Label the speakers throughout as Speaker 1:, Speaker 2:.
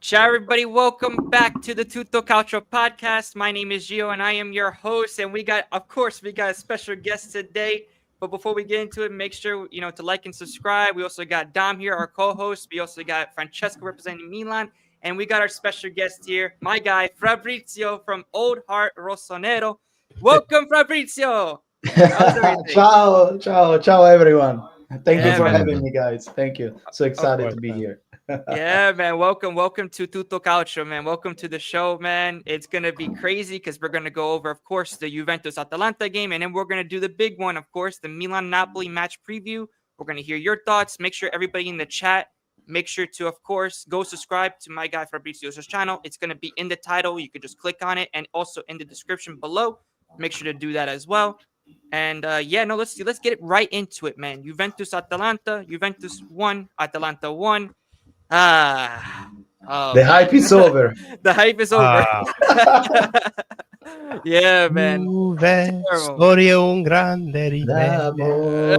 Speaker 1: Ciao, everybody. Welcome back to the Tutto Calcio podcast. My name is Gio, and I am your host. And of course, we got a special guest today. But before we get into it, make sure to like and subscribe. We also got Dom here, our co-host. We also got Francesco representing Milan, and we got our special guest here, my guy Fabrizio from Old Heart Rossonero. Welcome, Fabrizio. How's everything?
Speaker 2: Ciao, everyone. Thank you
Speaker 1: Yeah,
Speaker 2: for
Speaker 1: man.
Speaker 2: having me, guys. Thank you. So
Speaker 1: Of
Speaker 2: excited
Speaker 1: course.
Speaker 2: to be here.
Speaker 1: Yeah, man. Welcome to Tutto Calcio, man. Welcome to the show, man. It's gonna be crazy because we're gonna go over, of course, the Juventus Atalanta game, and then we're gonna do the big one, of course, the Milan-Napoli match preview. We're gonna hear your thoughts. Make sure everybody in the chat, make sure to, of course, go subscribe to my guy Fabrizio's channel. It's gonna be in the title. You could just click on it, and also in the description below. Make sure to do that as well. And let's get it right into it, man. Juventus Atalanta. Juventus won. Atalanta won. Ah, oh
Speaker 2: The
Speaker 1: man,
Speaker 2: hype is over.
Speaker 1: the hype is over.
Speaker 3: Ah,
Speaker 1: Yeah, man,
Speaker 3: Juve,
Speaker 1: terrible.
Speaker 3: storia un grande rimedio.
Speaker 2: D'amore.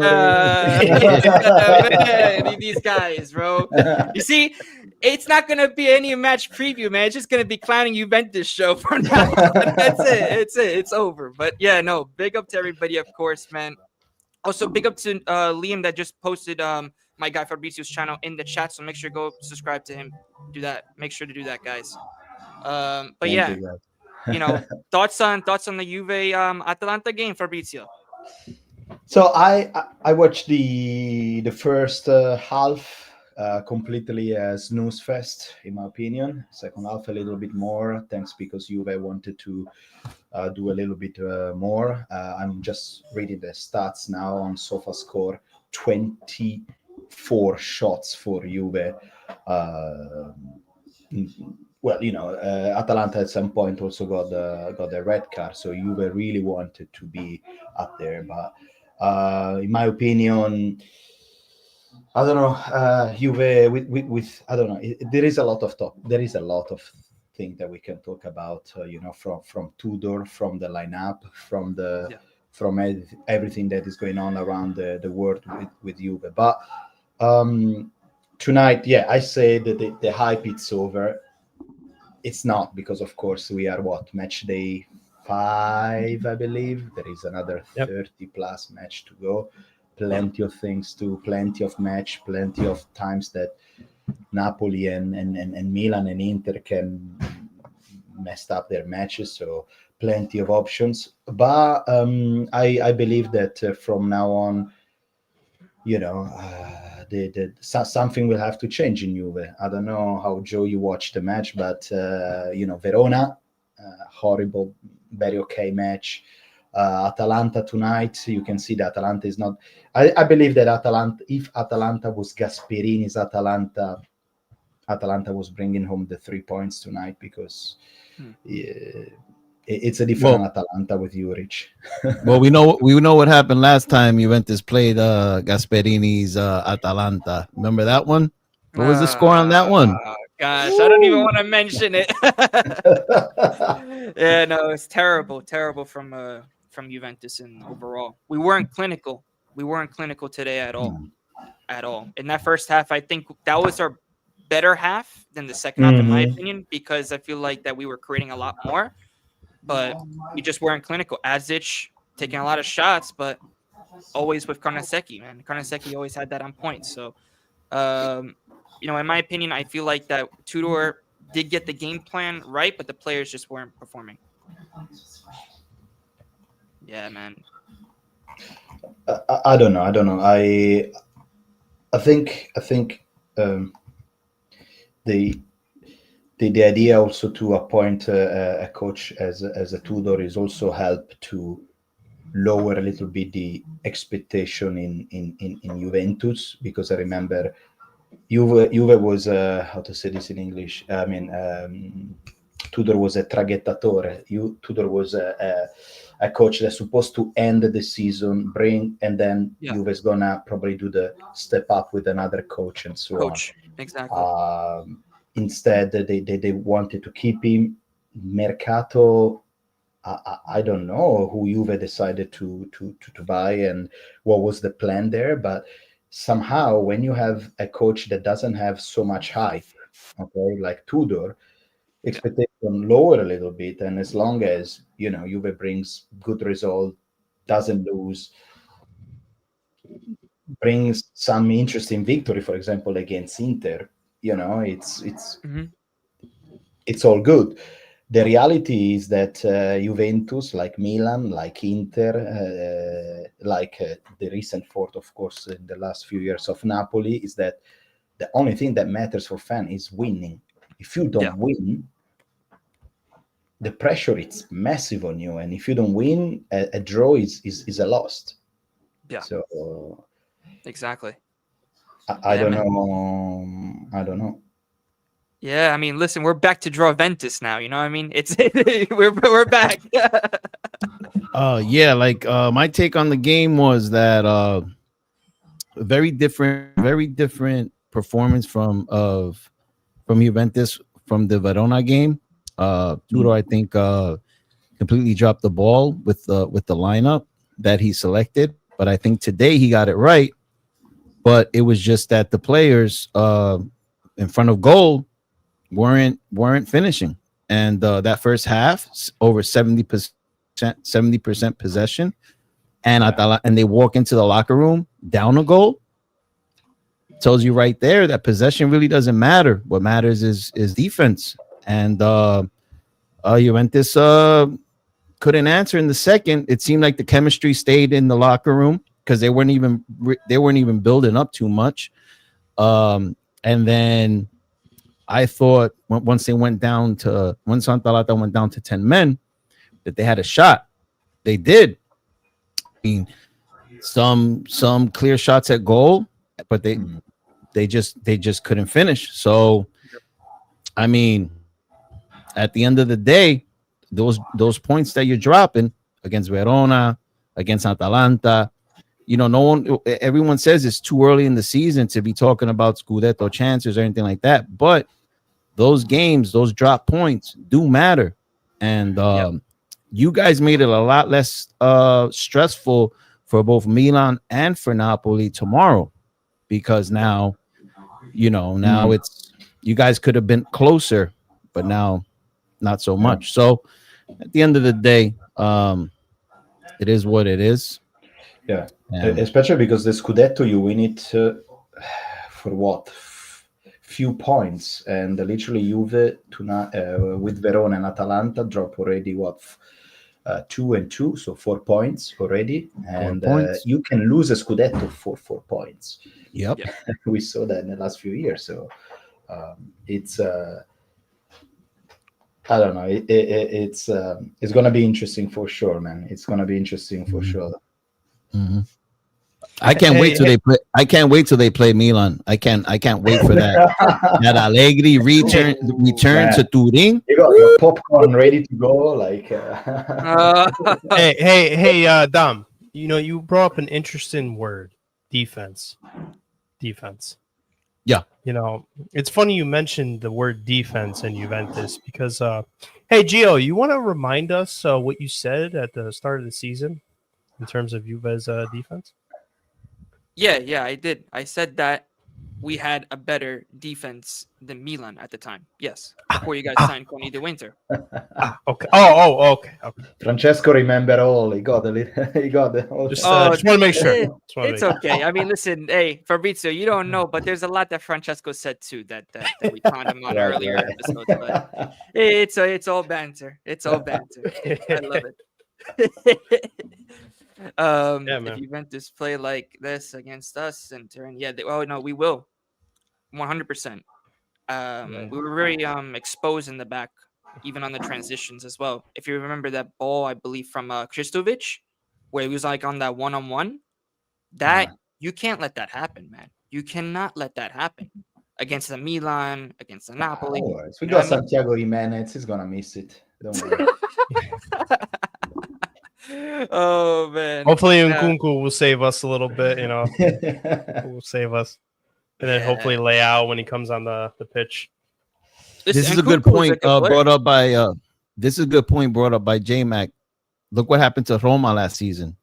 Speaker 1: Yeah, man, these guys, bro. You see, it's not gonna be any match preview, man. It's just gonna be clowning Juventus show from now on. That's it. It's it. It's over. But yeah, no. Big up to everybody, of course, man. Also, big up to Liam that just posted my guy Fabrizio's channel in the chat. So make sure to go subscribe to him. Do that. Make sure to do that, guys. But
Speaker 2: Thank
Speaker 1: yeah,
Speaker 2: you, guys.
Speaker 1: thoughts on the Juve Atalanta game, Fabrizio.
Speaker 2: So I watched the first half completely a snooze fest, in my opinion. Second half a little bit more, thanks because Juve wanted to do a little bit more. I'm just reading the stats now on SofaScore. 24 shots for Juve. Well, Atalanta at some point also got the red card, so Juve really wanted to be up there. But in my opinion, I don't know. Juve with I don't know. There is a lot of talk. There is a lot of things that we can talk about. From Tudor, from the lineup, from the
Speaker 1: Yeah.
Speaker 2: from everything that is going on around the world with Juve. But tonight, yeah, I say that the hype it's over. It's not, because of course we are match day 5, I believe. There is another
Speaker 3: Yep.
Speaker 2: 30 plus match to go. Plenty of plenty of match, plenty of times that Napoli and Milan and Inter can messed up their matches, so plenty of options. But I believe that from now on, something will have to change in Juve. I don't know how, Joe, you watched the match, but Verona, horrible, very okay match. Atalanta tonight, you can see that Atalanta is not. I believe that if Atalanta was Gasperini's Atalanta was bringing home the 3 points tonight, because it's a different Atalanta with Juric.
Speaker 4: Well, we know what happened last time Juventus played Gasperini's Atalanta. Remember that one? What was the score on that one?
Speaker 1: Gosh, I don't even want to mention it. Yeah, no, it's terrible from Juventus, and overall, we weren't clinical. We weren't clinical today at all. At all. In that first half, I think that was our better half than the second half, in my opinion, because I feel like that we were creating a lot more, but we just weren't clinical. Azic taking a lot of shots, but always with Karnaseki, man. Karnaseki always had that on point. So, in my opinion, I feel like that Tudor did get the game plan right, but the players just weren't performing. Yeah, man.
Speaker 2: I don't know. I think the idea also to appoint a coach as a Tudor is also help to lower a little bit the expectation in Juventus, because I remember Juve was how to say this in English. I mean, Tudor was a traghettatore. Tudor was a coach that's supposed to end the season, and then Juve is gonna probably do the step up with another coach and so on.
Speaker 1: Exactly.
Speaker 2: Instead, they wanted to keep him. Mercato, I don't know who Juve decided to buy and what was the plan there, but somehow when you have a coach that doesn't have so much hype, okay, like Tudor, expectation lower a little bit, and as long as Juve brings good result, doesn't lose, brings some interesting victory, for example, against Inter,
Speaker 1: Mhm.
Speaker 2: it's all good. The reality is that Juventus, like Milan, like Inter, like the recent fourth, of course, in the last few years of Napoli, is that the only thing that matters for fan is winning. If you don't win, the pressure is massive on you, and if you don't win, a draw is a loss.
Speaker 1: Yeah.
Speaker 2: So
Speaker 1: Exactly.
Speaker 2: I
Speaker 1: Yeah,
Speaker 2: don't
Speaker 1: man.
Speaker 2: know. I don't know.
Speaker 1: Yeah, I mean, listen, we're back to draw Ventus now. You know what I mean? It's we're back.
Speaker 4: Yeah, like my take on the game was that very different performance from Juventus from the Verona game. Tudor, I think, completely dropped the ball with the lineup that he selected, but I think today he got it right. But it was just that the players in front of goal weren't finishing, and that first half over 70% possession, and and they walk into the locker room down a goal. Tells you right there that possession really doesn't matter. What matters is defense. And Juventus couldn't answer in the second. It seemed like the chemistry stayed in the locker room because they weren't even building up too much. And then I thought once Atalanta went down to 10 men, that they had a shot. They did. I mean, some clear shots at goal, but they just couldn't finish. So, I mean, at the end of the day, those points that you're dropping against Verona, against Atalanta, everyone says it's too early in the season to be talking about Scudetto chances or anything like that. But those games, those drop points do matter. And you guys made it a lot less stressful for both Milan and for Napoli tomorrow, because now it's, you guys could have been closer, but now not so much. So at the end of the day, it is what it is.
Speaker 2: Yeah, especially because the Scudetto, you win it for what? Few points, and literally Juve with Verona and Atalanta drop already 2 and 2, so 4 points already, and you can lose a Scudetto for 4 points.
Speaker 4: Yep.
Speaker 2: We saw that in the last few years. So it's I don't know. It's going to be interesting for sure, man. It's going to be interesting for sure.
Speaker 4: Mm-hmm. I can't wait till they play. I can't wait till they play Milan. I can't wait for that Allegri return to Turin.
Speaker 2: You got your popcorn ready to go, like.
Speaker 3: Hey, Dom. You brought up an interesting word: defense.
Speaker 4: Yeah.
Speaker 3: It's funny you mentioned the word defense in Juventus because, hey, Gio, you want to remind us what you said at the start of the season in terms of Juve's defense?
Speaker 1: Yeah, I did. I said that we had a better defense than Milan at the time. Yes, before you guys signed Connie de Winter.
Speaker 3: Okay. Oh, okay.
Speaker 2: Francesco remember all. He got he got all.
Speaker 3: Just want to make sure.
Speaker 1: It's okay. I mean, listen, hey, Fabrizio, you don't know, but there's a lot that Francesco said too that we conned him on earlier episodes. But it's all banter. It's all banter. I love it. If Juventus play like this against us and Turin, no, we will, 100%. We were very exposed in the back, even on the transitions as well. If you remember that ball, I believe from Kristovic, where he was like on that one-on-one, that you can't let that happen, man. You cannot let that happen against the Milan, against the Napoli.
Speaker 2: We got Santiago Jimenez. He's gonna miss it. Don't worry.
Speaker 1: Oh man!
Speaker 3: Hopefully, Nkunku will save us a little bit. Will save us, and then hopefully Leao when he comes on the pitch.
Speaker 4: This is a good point brought up by. This is a good point brought up by J-Mac. Look what happened to Roma last season.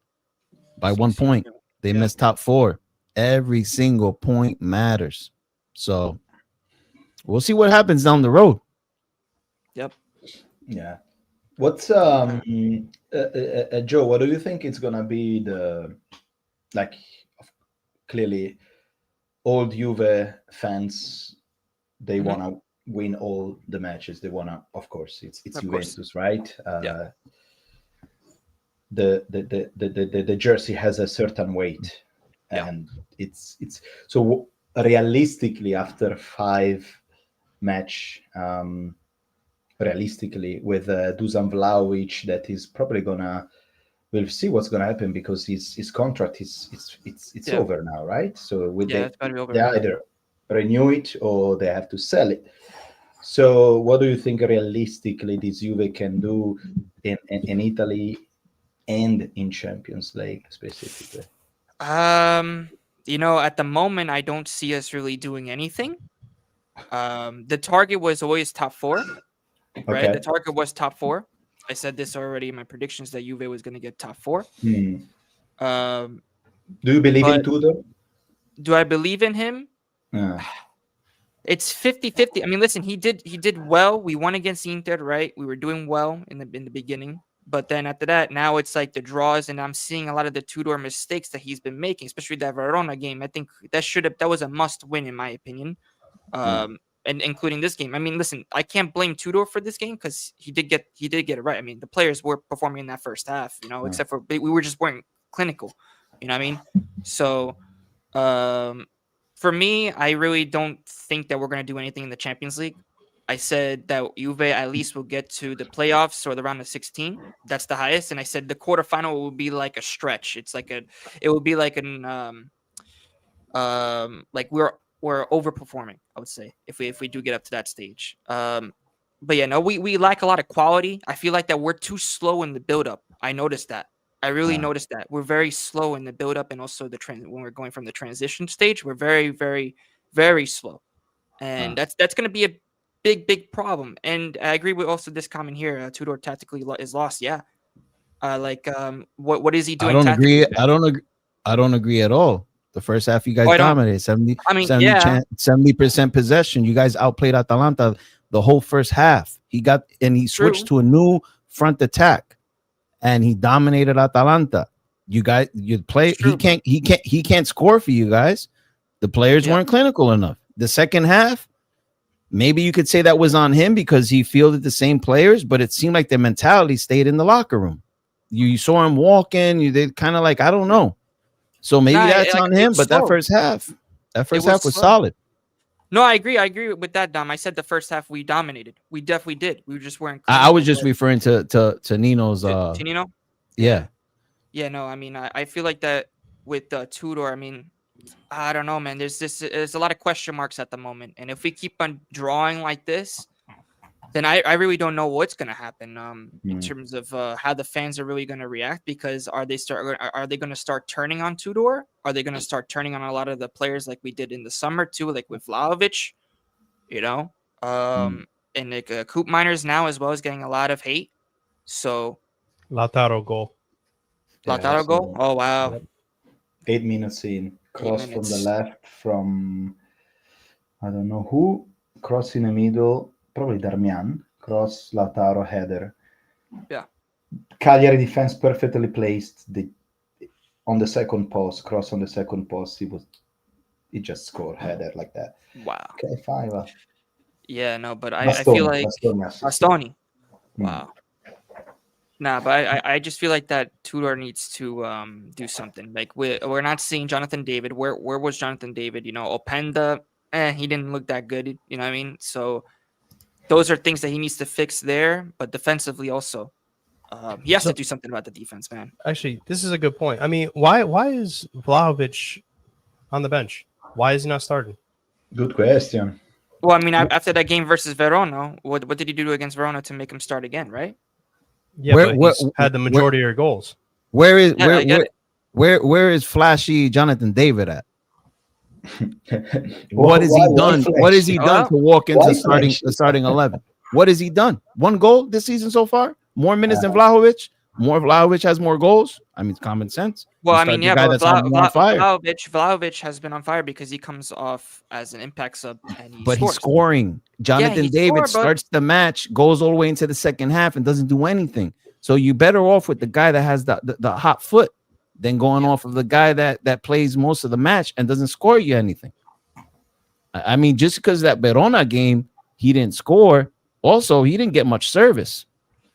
Speaker 4: By 1 point, they missed top 4. Every single point matters. So We'll see what happens down the road.
Speaker 1: Yep.
Speaker 2: Yeah. What's Joe? What do you think it's gonna be the like? Clearly, old Juve fans, they
Speaker 1: Mhm.
Speaker 2: want to win all the matches. They want to, of course, it's
Speaker 1: Of course.
Speaker 2: Juventus, right?
Speaker 1: Yeah.
Speaker 2: The jersey has a certain weight,
Speaker 1: Yeah.
Speaker 2: and it's so realistically after 5 match, realistically with Dusan Vlahovic, that is probably gonna. We'll see what's gonna happen because his contract is it's
Speaker 1: Yeah.
Speaker 2: over now, right? So will
Speaker 1: Yeah, it's gotta be over.
Speaker 2: they either renew it or they have to sell it. So what do you think realistically this Juve can do in Italy and in Champions League specifically?
Speaker 1: You know, at the moment, I don't see us really doing anything. The target was always top 4, right?
Speaker 2: Okay.
Speaker 1: The target was top 4. I said this already in my predictions that Juve was going to get top 4.
Speaker 2: Hmm.
Speaker 1: Um,
Speaker 2: Do you believe in
Speaker 1: but
Speaker 2: Tudor?
Speaker 1: do I believe in him? It's 50-50. I mean, listen, he did well. We won against Inter, right? We were doing well in the beginning. But then after that, now it's like the draws, and I'm seeing a lot of the Tudor mistakes that he's been making, especially that Verona game. I think that was a must win in my opinion. And including this game. I mean, listen, I can't blame Tudor for this game because he did get it right. I mean, the players were performing in that first half, you know, except for we were just weren't clinical. You know what I mean? So for me, I really don't think that we're gonna do anything in the Champions League. I said that Juve at least will get to the playoffs or the round of 16. That's the highest. And I said the quarterfinal will be like a stretch. It would be like like we're overperforming, I would say, if we do get up to that stage. But yeah, no, we lack a lot of quality. I feel like that we're too slow in the build-up. I noticed that. I really noticed that. We're very slow in the build-up and also when we're going from the transition stage, we're very, very, very slow. And that's going to be a big problem. And I agree with also this comment here. Tudor tactically is lost. Yeah. What is he doing?
Speaker 4: I don't agree. I don't agree at all. The first half, you guys dominated 70% possession. You guys outplayed Atalanta the whole first half. He switched to a new front attack, and he dominated Atalanta. You play. He can't score for you guys. The players weren't clinical enough. The second half, maybe you could say that was on him because he fielded the same players, but it seemed like their mentality stayed in the locker room. You saw him walking. You did kind of like, I don't know. So maybe that's on him, but that first half was solid.
Speaker 1: No, I agree. I agree with that, Dom. I said the first half we dominated. We definitely did. We just weren't.
Speaker 4: I was just referring to Nino's.
Speaker 1: To Nino.
Speaker 4: Yeah.
Speaker 1: Yeah. No, I mean, I feel like that with Tudor. I mean, I don't know, man. There's a lot of question marks at the moment, and if we keep on drawing like this, then I really don't know what's going to happen in terms of how the fans are really going to react, because are they going to start turning on Tudor? Are they going to start turning on a lot of the players like we did in the summer too, like with Vlahovic, you know? And like Coop Miners now as well is getting a lot of hate. So
Speaker 3: Lautaro goal.
Speaker 1: Goal? Oh, wow.
Speaker 2: 8 minutes in. Cross from the left from, I don't know who. Cross in the middle. Probably Darmian, cross, Lautaro, header.
Speaker 1: Yeah.
Speaker 2: Cagliari defense perfectly placed. On the second post, cross on the second post. He just scored header like that.
Speaker 1: Wow.
Speaker 2: Okay, 5.
Speaker 1: Yeah, no, but I feel like Bastoni. Wow. Nah, but I just feel like that Tudor needs to do something. Like we're not seeing Jonathan David. Where was Jonathan David? You know, Openda, he didn't look that good. You know what I mean? So those are things that he needs to fix there, but defensively also, he has to do something about the defense, man.
Speaker 3: Actually, this is a good point. I mean, why is Vlahovic on the bench? Why is he not starting?
Speaker 2: Good question.
Speaker 1: Well, I mean, after that game versus Verona, what did he do against Verona to make him start again, right?
Speaker 3: Yeah, but he's had the majority of your goals.
Speaker 4: Where is flashy Jonathan David at? What has he done? What has he done to walk into the starting 11? What has he done? 1 goal this season so far? More minutes than Vlahovic? more Vlahovic has more goals. I mean, it's common sense.
Speaker 1: Well,
Speaker 4: You
Speaker 1: I
Speaker 4: start
Speaker 1: mean,
Speaker 4: the
Speaker 1: yeah,
Speaker 4: guy
Speaker 1: but
Speaker 4: that's on more fire.
Speaker 1: Vlahovic has been on fire because he comes off as an impact sub and he
Speaker 4: But he's
Speaker 1: scores.
Speaker 4: scoring. Jonathan
Speaker 1: he
Speaker 4: David
Speaker 1: scored, but-
Speaker 4: starts the match, goes all the way into the second half, and doesn't do anything. So you're better off with the guy that has the hot foot than going off of the guy that plays most of the match and doesn't score you anything. I mean, just because that Verona game he didn't score, also he didn't get much service.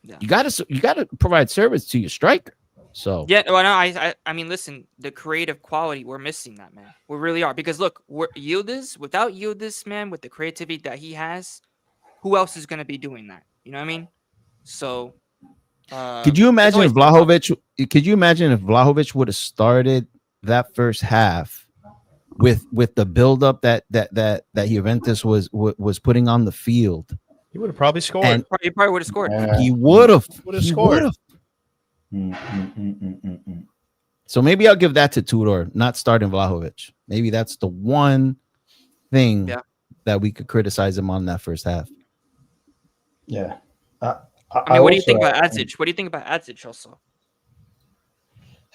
Speaker 1: Yeah.
Speaker 4: You gotta provide service to your striker. So
Speaker 1: Yeah, well, no, I mean, listen, the creative quality, we're missing that, man. We really are. Because look, without Yildiz, man, with the creativity that he has, who else is going to be doing that? You know what I mean? So,
Speaker 4: could you imagine if
Speaker 1: always
Speaker 4: Vlahovic? Could you imagine if Vlahovic would have started that first half with the buildup that Juventus was putting on the field?
Speaker 3: He would have probably scored.
Speaker 4: And
Speaker 1: he probably would have scored.
Speaker 4: he would have.
Speaker 3: Would have scored.
Speaker 4: So maybe I'll give that to Tudor, not starting Vlahovic. Maybe that's the one thing that we could criticize him on that first half.
Speaker 2: Yeah.
Speaker 1: I mean, what do you think about Adzic? What do you think about Adzic also?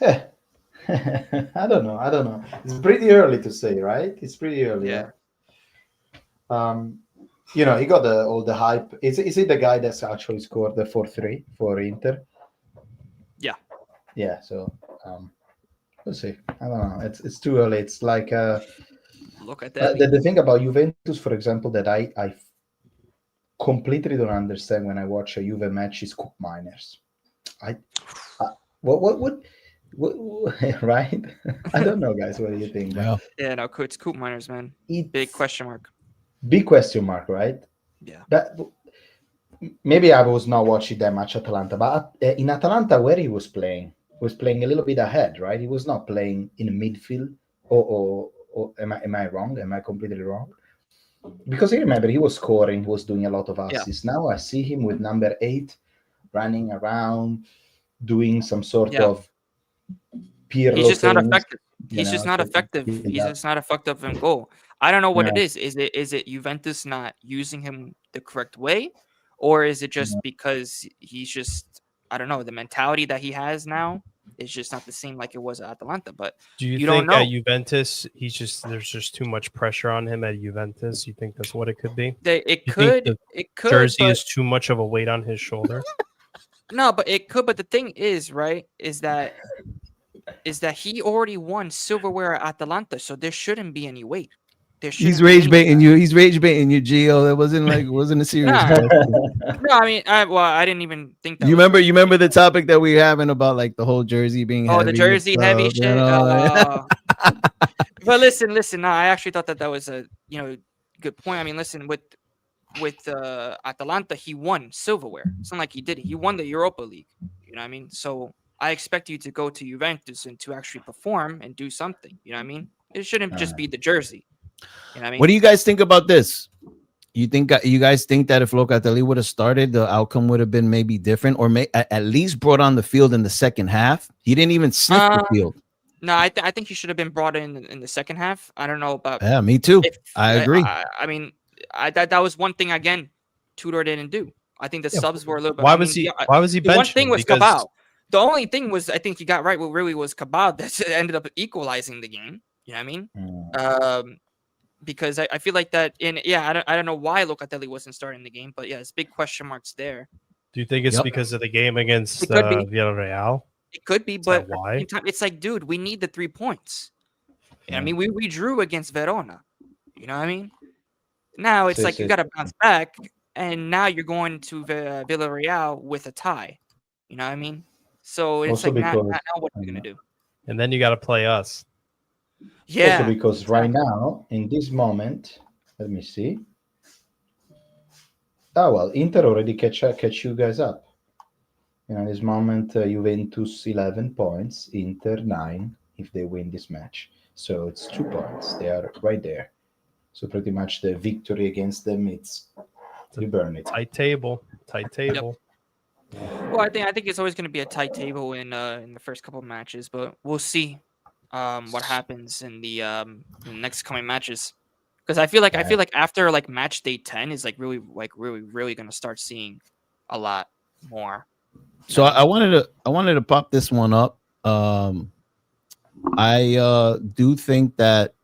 Speaker 2: I don't know. It's pretty early to say, right? It's pretty early.
Speaker 1: Yeah.
Speaker 2: You know, he got all the hype. Is he the guy that's actually scored the 4-3 for Inter?
Speaker 1: Yeah.
Speaker 2: Yeah. So we'll see. I don't know. It's too early. It's like
Speaker 1: look at that.
Speaker 2: The thing about Juventus, for example, that I completely don't understand when I watch a Juve match is Cup minors. What right? I don't know, guys. What do you think?
Speaker 1: Yeah, no, it's Coop Miners, man. Big question mark.
Speaker 2: Big question mark, right?
Speaker 1: Yeah.
Speaker 2: That maybe I was not watching that much Atalanta, but in Atalanta, where he was playing a little bit ahead, right? He was not playing in midfield. Or am I wrong? Am I completely wrong? Because I remember he was scoring, he was doing a lot of assists. Now I see him with number 8 running around, doing some sort of Pirlo.
Speaker 1: He's just not
Speaker 2: things,
Speaker 1: effective. He's just not effective. He's just not effective in goal. I don't know what it is. Is it Juventus not using him the correct way, or is it just because he's just, I don't know, the mentality that he has now is just not the same like it was at Atalanta? But
Speaker 3: do you
Speaker 1: don't
Speaker 3: think
Speaker 1: know.
Speaker 3: At Juventus there's just too much pressure on him at Juventus? You think that's what it could be?
Speaker 1: It could.
Speaker 3: Jersey
Speaker 1: but
Speaker 3: is too much of a weight on his shoulder.
Speaker 1: No, but it could. But the thing is, right, is that he already won silverware at Atalanta, so there shouldn't be any weight.
Speaker 4: He's rage baiting you. He's rage baiting you, Gio. That wasn't a serious.
Speaker 1: No, I mean, I didn't even think that.
Speaker 4: You remember the topic that we were having about like the whole jersey being heavy.
Speaker 1: The jersey heavy shit.
Speaker 4: You know?
Speaker 1: But listen. No, I actually thought that was a good point. I mean, listen, with Atalanta, he won silverware. It's not like he did it. He won the Europa League. You know what I mean? So I expect you to go to Juventus and to actually perform and do something. You know what I mean? It shouldn't just be the jersey. You know what I mean?
Speaker 4: What do you guys think about this? You guys think that if Locatelli would have started, the outcome would have been maybe different, or at least brought on the field in the second half? He didn't even sniff the field.
Speaker 1: No, I think he should have been brought in the second half. I don't know about.
Speaker 4: Yeah, me too. I agree.
Speaker 1: I mean, that was one thing again. Tudor didn't do. I think the subs were a little bit.
Speaker 3: Why was he benched?
Speaker 1: One thing was Cabal. The only thing was I think he got right. What really was Cabal that ended up equalizing the game. You know what I mean? Because I feel like that I don't know why Locatelli wasn't starting the game, but yeah, it's big question marks there.
Speaker 3: Do you think it's because of the game against Villarreal?
Speaker 1: It could be, but
Speaker 3: why?
Speaker 1: at the same time, it's like, dude, we need the 3 points. You know what I mean, we drew against Verona. You know what I mean? Now it's like you got to bounce back, and now you're going to Villarreal with a tie. You know what I mean? So it's
Speaker 2: also
Speaker 1: like now what are you gonna do?
Speaker 3: And then you got to play us.
Speaker 1: Yeah.
Speaker 2: Also because right now, in this moment, let me see. Oh well, Inter already catch you guys up. You know, in this moment, Juventus 11 points, Inter 9 if they win this match. So it's 2 points. They are right there. So pretty much the victory against them, it's you burn it.
Speaker 3: Tight table.
Speaker 1: Yep. Well, I think it's always going to be a tight table in the first couple of matches, but we'll see what happens in the next coming matches. Because I feel like after like match day 10 is really going to start seeing a lot more
Speaker 4: So I wanted to pop this one up. I do think that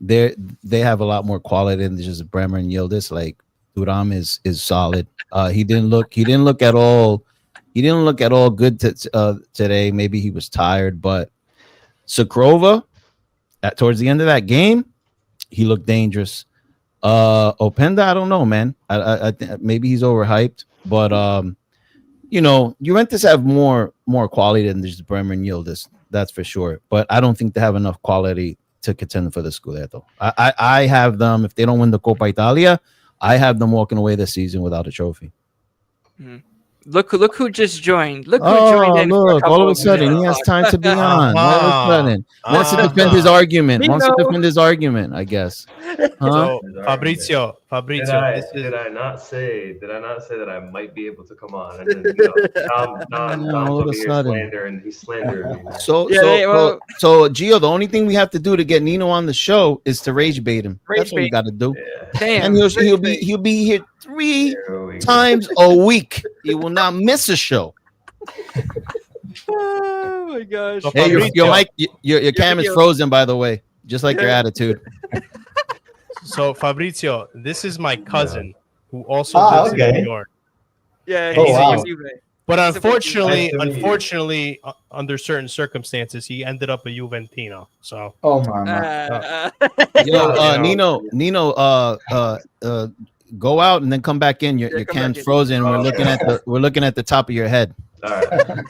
Speaker 4: they have a lot more quality than just Bremer and Yildiz. Like Thuram is solid. He didn't look at all good today. Maybe he was tired, but Sakrova towards the end of that game, he looked dangerous. Openda, I don't know, man. I think maybe he's overhyped, but Juventus have more quality than just Bremer and Yildiz. That's for sure. But I don't think they have enough quality to contend for the Scudetto. I have them, if they don't win the Coppa Italia, I have them walking away this season without a trophy.
Speaker 1: Look who just joined. Look who joined in.
Speaker 4: Look, all of a sudden he has time to be on. All of a sudden wants to defend his argument. I guess.
Speaker 3: So Fabrizio,
Speaker 5: Did I not say that I might be able to come on? And then Dom's over here slandering. He's slandering me.
Speaker 4: So Gio, the only thing we have to do to get Nino on the show is to rage bait him. That's what you got to do.
Speaker 5: Yeah.
Speaker 1: Damn.
Speaker 4: And he'll be here 3 times a week. He will not miss a show.
Speaker 1: Oh my gosh.
Speaker 3: So
Speaker 4: Hey, your
Speaker 3: Fabrizio-
Speaker 4: mic, your camera's
Speaker 1: video.
Speaker 4: frozen, by the way, just like your attitude.
Speaker 3: So Fabrizio, this is my cousin who also
Speaker 2: Ah,
Speaker 3: lives
Speaker 2: okay.
Speaker 3: in New York.
Speaker 1: Yeah,
Speaker 3: Oh,
Speaker 1: he's
Speaker 2: wow.
Speaker 1: a Juve.
Speaker 3: But
Speaker 1: Nice to meet you.
Speaker 3: unfortunately, under certain circumstances, he ended up a Juventino. So
Speaker 2: Oh man.
Speaker 4: Nino, go out and then come back in. Your
Speaker 1: come
Speaker 4: cam's
Speaker 1: back in.
Speaker 4: frozen. We're looking at the top of your head.
Speaker 5: All right.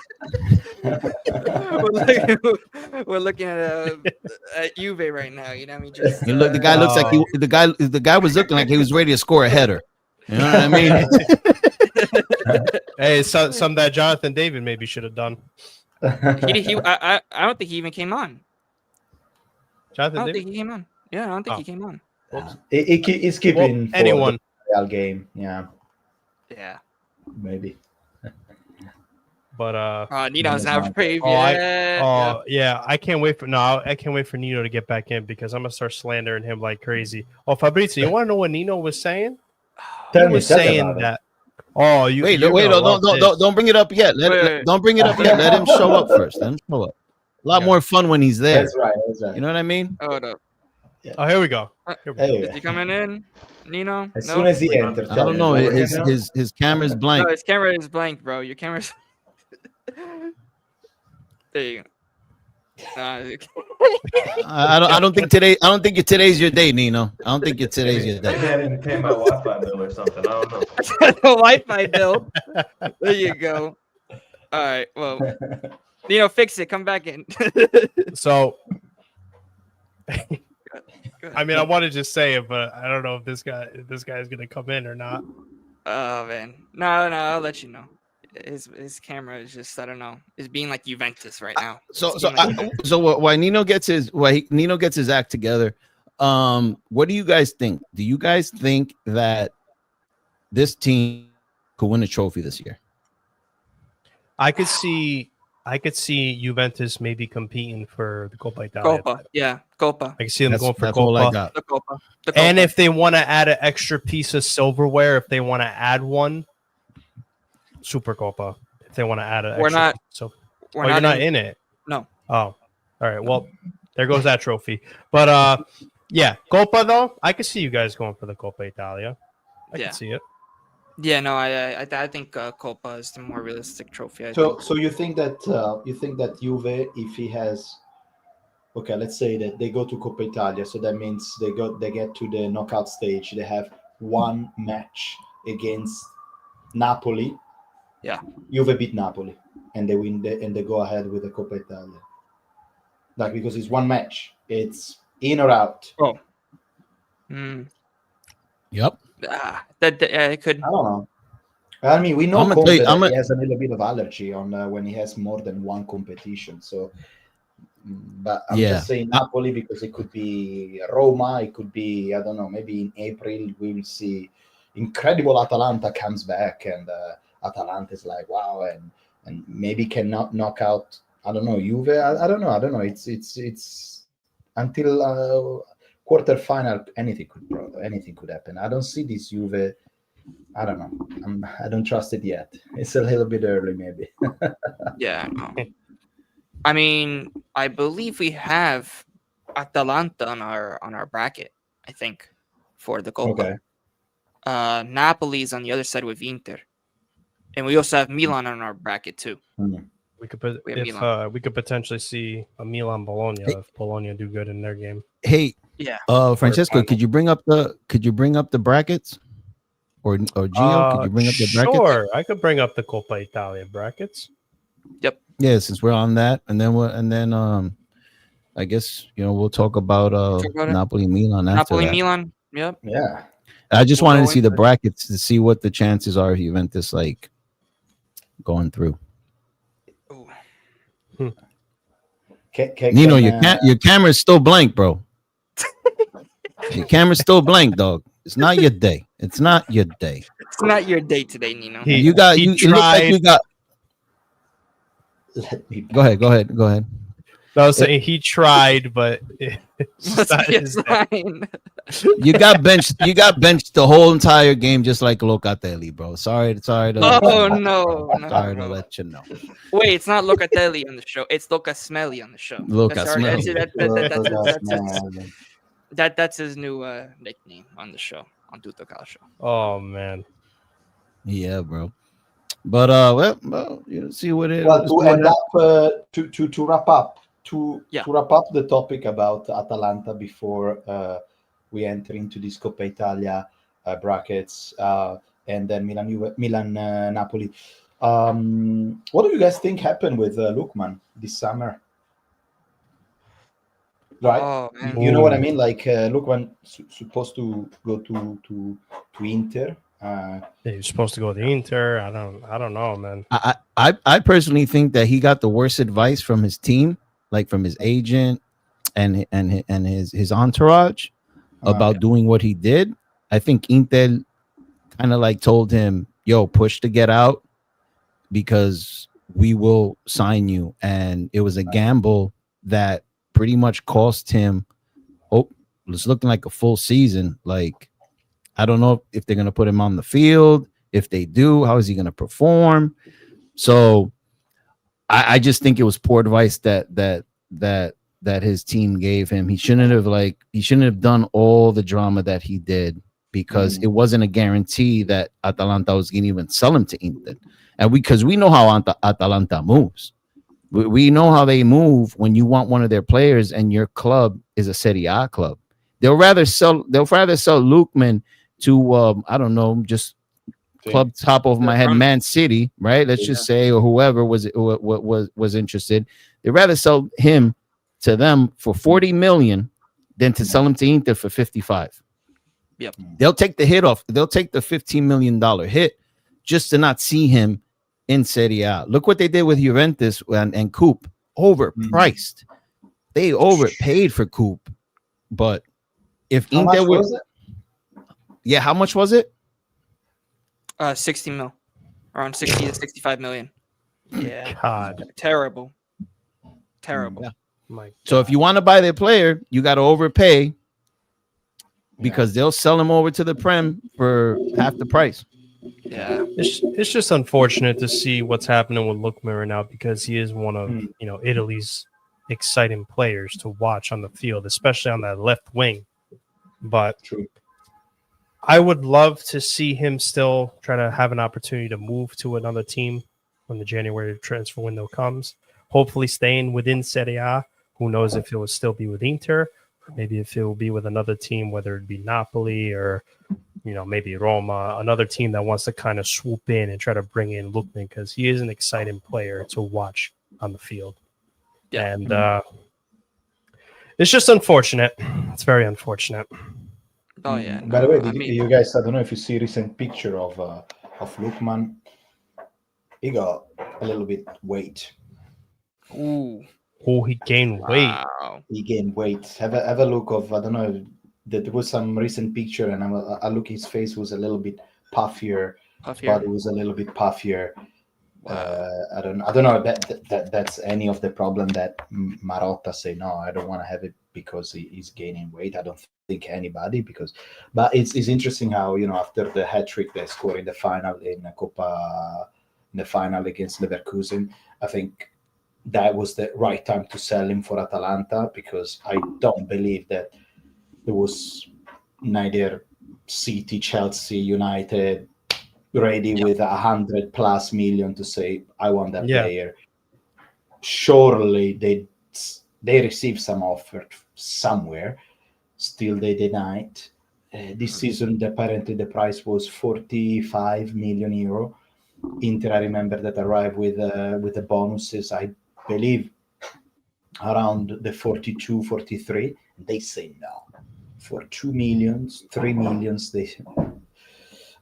Speaker 1: we're looking at Juve right now. You know what I mean? Just
Speaker 4: You look. The guy looks like the guy was looking like he was ready to score a header. You know what I mean?
Speaker 3: hey, some that Jonathan David maybe should have done.
Speaker 1: I don't think he even came on. I
Speaker 3: Jonathan
Speaker 1: don't
Speaker 3: David.
Speaker 1: think he came on. Yeah, I don't think he came on.
Speaker 2: He's keeping for
Speaker 3: anyone.
Speaker 2: the Real game. Yeah,
Speaker 1: Yeah.
Speaker 2: maybe.
Speaker 3: But
Speaker 1: Nino's
Speaker 2: Nino's
Speaker 1: now brave.
Speaker 3: yeah, I can't wait for Nino to get back in because I'm gonna start slandering him like crazy. Oh, Fabrizio, you want to know what Nino was saying?
Speaker 2: Tell
Speaker 3: He
Speaker 2: me
Speaker 3: was
Speaker 2: about
Speaker 3: saying
Speaker 2: it.
Speaker 3: that. Oh, you
Speaker 4: Wait,
Speaker 3: you're gonna love this.
Speaker 4: don't bring it up yet. Don't bring it up yet. Let him show up first. Let him show up. A lot more fun when he's there.
Speaker 2: That's right. That's right.
Speaker 4: You know what I mean?
Speaker 1: Hold up.
Speaker 3: Oh, here we go. Here we go.
Speaker 2: Hey,
Speaker 1: Is he coming in? Nino?
Speaker 2: as
Speaker 1: No?
Speaker 2: soon as he enters,
Speaker 4: I don't know.
Speaker 2: tell me.
Speaker 4: His camera's blank.
Speaker 1: No, his camera is blank, bro. Your camera's. There you go.
Speaker 4: I don't think today's your day, Nino. I don't think today's your
Speaker 5: Maybe
Speaker 4: day.
Speaker 5: I didn't pay my Wi-Fi bill or something. I don't know.
Speaker 1: the Wi-Fi bill. There you go. All right. Well, Nino, fix it. Come back in.
Speaker 3: So, I mean, I want to just say it, but I don't know if this guy is gonna come in or not.
Speaker 1: Oh man, no, I'll let you know. His camera is just, I don't know, is being like Juventus right now.
Speaker 4: Why Nino gets his act together. What do you guys think? Do you guys think that this team could win a trophy this year?
Speaker 3: I could see Juventus maybe competing for the Coppa Italia.
Speaker 1: Copa.
Speaker 3: I can see them going for
Speaker 4: That's all I
Speaker 3: Coppa.
Speaker 4: got.
Speaker 1: The Copa.
Speaker 3: And if they want to add an extra piece of silverware, if they want to add one, Super Copa. If they want to add an
Speaker 1: We're
Speaker 3: extra
Speaker 1: not-
Speaker 3: piece. So
Speaker 1: we're
Speaker 3: you're not in it.
Speaker 1: No.
Speaker 3: Oh, all right. Well, there goes that trophy. But yeah, Copa though, I could see you guys going for the Coppa Italia. I
Speaker 1: Yeah.
Speaker 3: can see it.
Speaker 1: Yeah, no, I think Copa is the more realistic trophy. I
Speaker 2: So,
Speaker 1: think.
Speaker 2: so you think that Juve, if he has, okay, let's say that they go to Coppa Italia, so that means they get to the knockout stage. They have one match against Napoli.
Speaker 1: Yeah.
Speaker 2: Juve beat Napoli, and they win and they go ahead with the Coppa Italia. Like, because it's one match, it's in or out.
Speaker 1: Mm,
Speaker 4: Yep.
Speaker 1: that it could.
Speaker 2: I don't know. I mean, we know
Speaker 4: I'm gonna
Speaker 2: Conte
Speaker 4: tell you-
Speaker 2: that he has a little bit of allergy on when he has more than one competition. So, but I'm just saying Napoli because it could be Roma. It could be, I don't know. Maybe in April we will see incredible Atalanta comes back, and Atalanta is like wow, and maybe cannot knock out. I don't know Juve. I don't know. It's until quarterfinal anything could happen. I don't see this Juve I don't know. I don't trust it yet. It's a little bit early, maybe.
Speaker 1: Yeah. No. I mean, I believe we have Atalanta on our bracket, I think, for the Coppa.
Speaker 2: Okay.
Speaker 1: Napoli's on the other side with Inter. And we also have Milan on our bracket too.
Speaker 3: We could put,
Speaker 1: We have
Speaker 3: if
Speaker 1: Milan.
Speaker 3: we could potentially see a Milan Bologna if Bologna do good in their game.
Speaker 4: Hey,
Speaker 1: Yeah.
Speaker 4: Francesco, could you bring up the brackets? Or Gio, could you bring up the brackets?
Speaker 3: Sure, I could bring up the Coppa Italia brackets.
Speaker 1: Yep.
Speaker 4: Yeah, since we're on that, and then I guess we'll talk about
Speaker 1: about it.
Speaker 4: Napoli Milan after
Speaker 1: Napoli
Speaker 4: that.
Speaker 1: Milan. Yep.
Speaker 2: Yeah.
Speaker 4: I just
Speaker 1: We'll
Speaker 4: wanted to
Speaker 1: go
Speaker 4: see the
Speaker 1: into it.
Speaker 4: brackets to see what the chances are of Juventus like going through.
Speaker 1: Ooh.
Speaker 4: Nino, your camera's still blank, bro. Your camera's still blank, dog. It's not your day. It's not your day.
Speaker 1: It's not your day today, Nino.
Speaker 3: He
Speaker 4: It looks like you got.
Speaker 2: Let me
Speaker 4: Go ahead.
Speaker 3: No, I was saying he tried, but it's not his day.
Speaker 1: Fine.
Speaker 4: You got benched the whole entire game, just like Locatelli, bro. Sorry to
Speaker 1: Oh no,
Speaker 4: sorry to
Speaker 1: no.
Speaker 4: let you know.
Speaker 1: Wait, it's not Locatelli on the show. It's Locasmelli on the show. That's his new nickname on the show, on Tutto Calcio.
Speaker 3: Oh man.
Speaker 4: Yeah, bro. But well, see what it.
Speaker 2: Well, to end up to wrap up to wrap up the topic about Atalanta before we enter into this Coppa Italia brackets and then Milan Napoli. What do you guys think happened with Lookman this summer? Right,
Speaker 1: Oh, man.
Speaker 2: you know what I mean. Like Lookman supposed to go to Inter.
Speaker 3: You're supposed to go to the Inter. I don't know, man.
Speaker 4: I personally think that he got the worst advice from his team, like from his agent and his entourage about doing what he did. I think Inter kind of like told him, "Yo, push to get out because we will sign you," and it was a gamble that pretty much cost him. It's looking like a full season. Like, I don't know if they're gonna put him on the field. If they do, how is he gonna perform? So, I just think it was poor advice that his team gave him. He shouldn't have done all the drama that he did because it wasn't a guarantee that Atalanta was gonna even sell him to Inter. And because we know how Atalanta moves. We know how they move when you want one of their players and your club is a Serie A club. They'll rather sell Lookman to I don't know, just club top of my head, Man City, right? Let's just say, or whoever was interested. They'd rather sell him to them for 40 million than to sell him to Inter for 55.
Speaker 1: Yep.
Speaker 4: They'll take the hit off. They'll take the $15 million hit just to not see him in Serie A. Look what they did with Juventus and Coop. Overpriced. They overpaid for Coop. But if Inter was it? Yeah, how much was it?
Speaker 1: 60 mil. Around 60 to 65 million. Yeah.
Speaker 3: God.
Speaker 1: Terrible.
Speaker 3: My
Speaker 4: so if you want to buy their player, you got to overpay because they'll sell him over to the Prem for half the price.
Speaker 1: Yeah,
Speaker 3: it's just unfortunate to see what's happening with Lookman right now because he is one of Italy's exciting players to watch on the field, especially on that left wing. But I would love to see him still try to have an opportunity to move to another team when the January transfer window comes. Hopefully, staying within Serie A. Who knows if it will still be with Inter, or maybe if it will be with another team, whether it be Napoli or maybe Roma, another team that wants to kind of swoop in and try to bring in Lookman because he is an exciting player to watch on the field. Yeah. And it's just unfortunate. It's very unfortunate.
Speaker 1: Oh yeah.
Speaker 2: By the way, you guys, I don't know if you see a recent picture of Lookman. He got a little bit weight.
Speaker 1: Ooh.
Speaker 3: Oh, he gained weight.
Speaker 1: Wow.
Speaker 2: He gained weight. Have a look of, I don't know, there was some recent picture and I look, his face was a little bit puffier. His body was a little bit puffier. I don't know if that's any of the problem that Marotta say. No, I don't want to have it because he's gaining weight. I don't think anybody but it's interesting how after the hat trick they scored in the final in the final against Leverkusen, I think that was the right time to sell him for Atalanta, because I don't believe that there was neither City, Chelsea, United ready with 100+ million to say I want that player. Surely they received some offer somewhere. Still they denied. This season apparently the price was 45 million euro. Inter, I remember, that arrived with the bonuses, I believe around the 42, 43. They say no. For 2 millions, 3 millions, they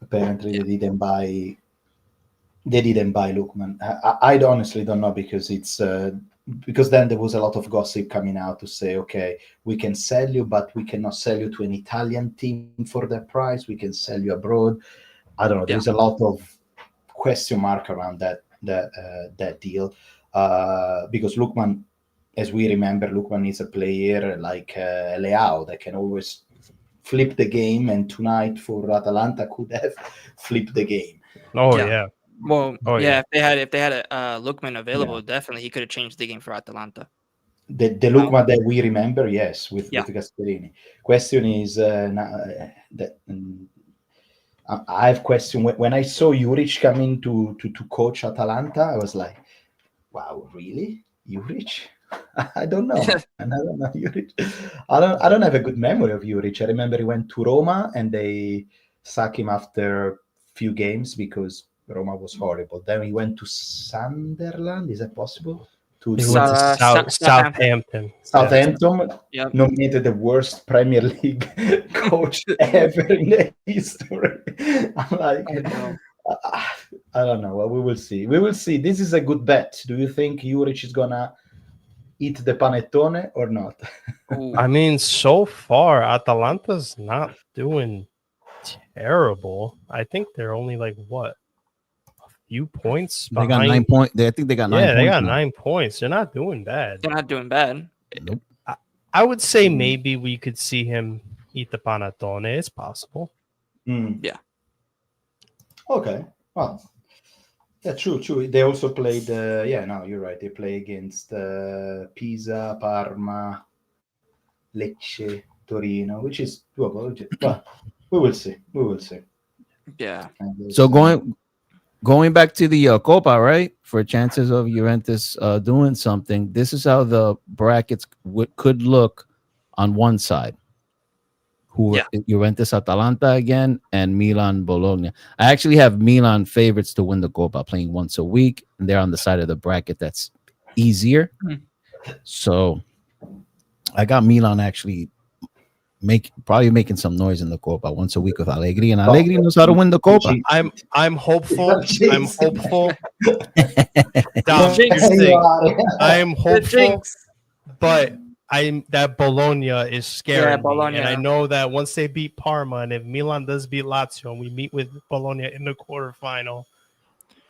Speaker 2: apparently they didn't buy Lookman. I honestly don't know, because it's because then there was a lot of gossip coming out to say, okay, we can sell you, but we cannot sell you to an Italian team for that price. We can sell you abroad. I don't know. There's a lot of question mark around that deal, because Lookman, as we remember, Lookman is a player like Leao that can always flip the game, and tonight for Atalanta could have flipped the game.
Speaker 3: Oh yeah.
Speaker 1: Well, if they had a Lookman available, definitely he could have changed the game for Atalanta.
Speaker 2: The Lookman that we remember, yes, with Gasperini. Question is that I have question when I saw Juric coming to coach Atalanta, I was like, wow, really, Juric? I don't know. I don't know Juric. I don't have a good memory of Juric. I remember he went to Roma and they sacked him after few games because Roma was horrible. Then he went to Sunderland. Is that possible?
Speaker 3: He went to Southampton.
Speaker 2: Nominated the worst Premier League coach ever in the history. I'm like, I don't know. Well, we will see. We will see. This is a good bet. Do you think Juric is gonna eat the panettone or not?
Speaker 3: I mean, so far Atalanta's not doing terrible. I think they're only like what? Few points behind.
Speaker 4: They got 9 points. I think they got 9 points.
Speaker 3: Yeah, they got 9 points. They're not doing bad.
Speaker 1: They're not doing bad.
Speaker 4: Nope.
Speaker 3: I would say maybe we could see him eat the panettone. It's possible.
Speaker 1: Yeah.
Speaker 2: Okay. Well, yeah, true. They also played. No, you're right. They play against Pisa, Parma, Lecce, Torino, which is doable. Well, we will see.
Speaker 1: Yeah.
Speaker 4: So going back to the Copa, right? For chances of Juventus doing something, this is how the brackets could look on one side. Juventus Atalanta again and Milan Bologna. I actually have Milan favorites to win the Copa, playing once a week, and they're on the side of the bracket that's easier. So I got Milan actually probably making some noise in the Copa once a week with Allegri, and Allegri knows how to win the Copa.
Speaker 3: I'm hopeful. I'm hopeful. I'm hopeful, but that Bologna is scaring me. And I know that once they beat Parma, and if Milan does beat Lazio, and we meet with Bologna in the quarterfinal,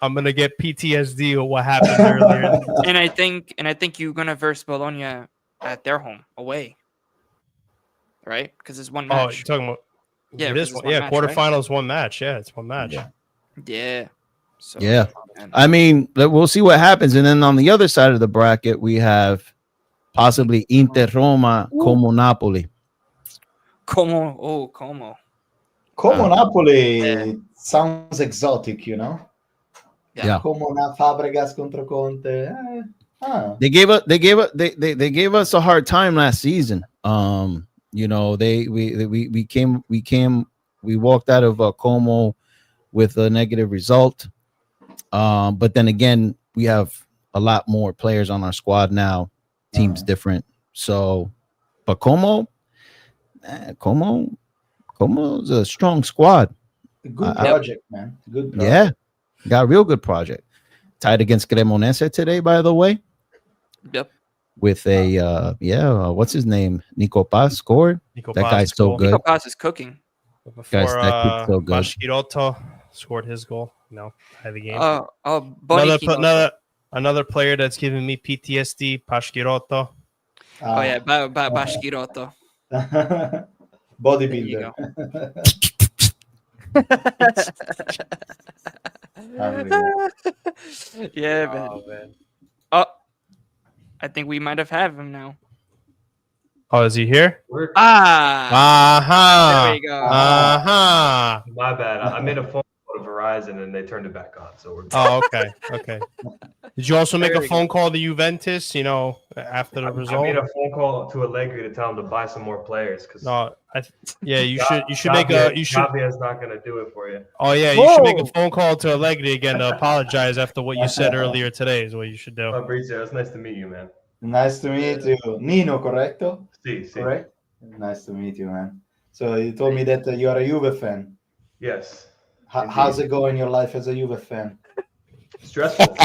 Speaker 3: I'm gonna get PTSD of what happened earlier.
Speaker 1: And I think you're gonna verse Bologna at their home away, right? Because it's one match.
Speaker 3: Oh, you're talking about it is one. Yeah, quarterfinals, one match. Yeah, it's one match.
Speaker 1: Yeah. So,
Speaker 4: yeah. I mean, we'll see what happens. And then on the other side of the bracket, we have possibly Inter Roma, Como Napoli.
Speaker 1: Como
Speaker 2: Napoli sounds exotic,
Speaker 1: Yeah.
Speaker 2: Como Fabregas contra Conte.
Speaker 4: They gave us a hard time last season. We walked out of Como with a negative result. But then again, we have a lot more players on our squad now. Team's different. So, but Como's a strong squad.
Speaker 2: Good project, man. Good project.
Speaker 4: Yeah, got a real good project. Tied against Cremonese today, by the way.
Speaker 1: Yep.
Speaker 4: With a what's his name? Nico Paz scored. That guy's so good.
Speaker 1: Nico Paz is cooking.
Speaker 3: Before
Speaker 4: that kid's so good.
Speaker 3: Mascherotto scored his goal. No, I had the game. Another player that's giving me PTSD, Pashkiroto.
Speaker 1: Oh yeah, Bashkiroto.
Speaker 2: Bodybuilder.
Speaker 1: Yeah, man. Oh, I think we might have him now.
Speaker 3: Oh, is he here?
Speaker 1: There we go.
Speaker 5: My bad. I made a phone call to Verizon and they turned it back on. So we're.
Speaker 3: Oh, okay. Did you also make a phone call to Juventus? After the result.
Speaker 5: I made a phone call to Allegri to tell him to buy some more players.
Speaker 3: You should make a.
Speaker 5: Gavia's not going to do it for you.
Speaker 3: Oh yeah, you should make a phone call to Allegri again to apologize after what you said earlier today. Is what you should do.
Speaker 5: Fabrizio, it's nice to meet you, man.
Speaker 2: Nice to meet you, Nino. Correcto?
Speaker 5: Sí.
Speaker 2: Correct. Nice to meet you, man. So you told me that you are a Juve fan.
Speaker 5: Yes.
Speaker 2: How's it going in your life as a Juve fan?
Speaker 5: Stressful.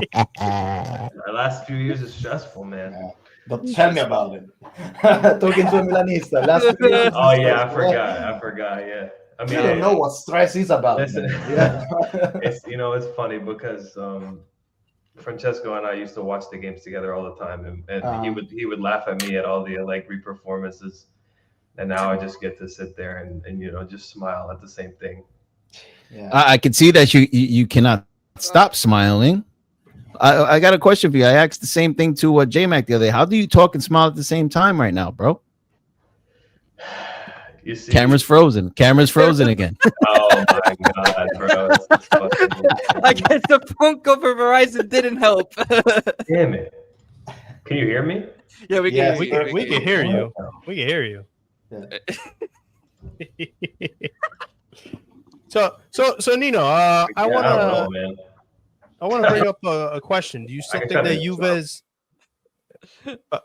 Speaker 5: The last few years is stressful, man.
Speaker 2: Yeah. But tell me about it. Talking to a Milanista. Last few years
Speaker 5: oh yeah, I forgot. Yeah. I mean,
Speaker 2: you don't know what stress is about.
Speaker 5: Listen,
Speaker 2: yeah.
Speaker 5: it's funny because Francesco and I used to watch the games together all the time, and he would laugh at me at all the Allegri performances, and now I just get to sit there and just smile at the same thing.
Speaker 2: Yeah.
Speaker 4: I can see that you cannot stop smiling. I got a question for you. I asked the same thing to J-Mac the other day. How do you talk and smile at the same time right now, bro?
Speaker 5: You see,
Speaker 4: Camera's frozen again.
Speaker 5: Oh my god, bro!
Speaker 1: I guess the phone call for Verizon didn't help.
Speaker 5: Damn it! Can you hear me?
Speaker 1: Yeah, we can.
Speaker 3: We can hear you. We can hear you.
Speaker 2: Yeah.
Speaker 3: So Nino, I want to bring up a question. Do you still think that Juve's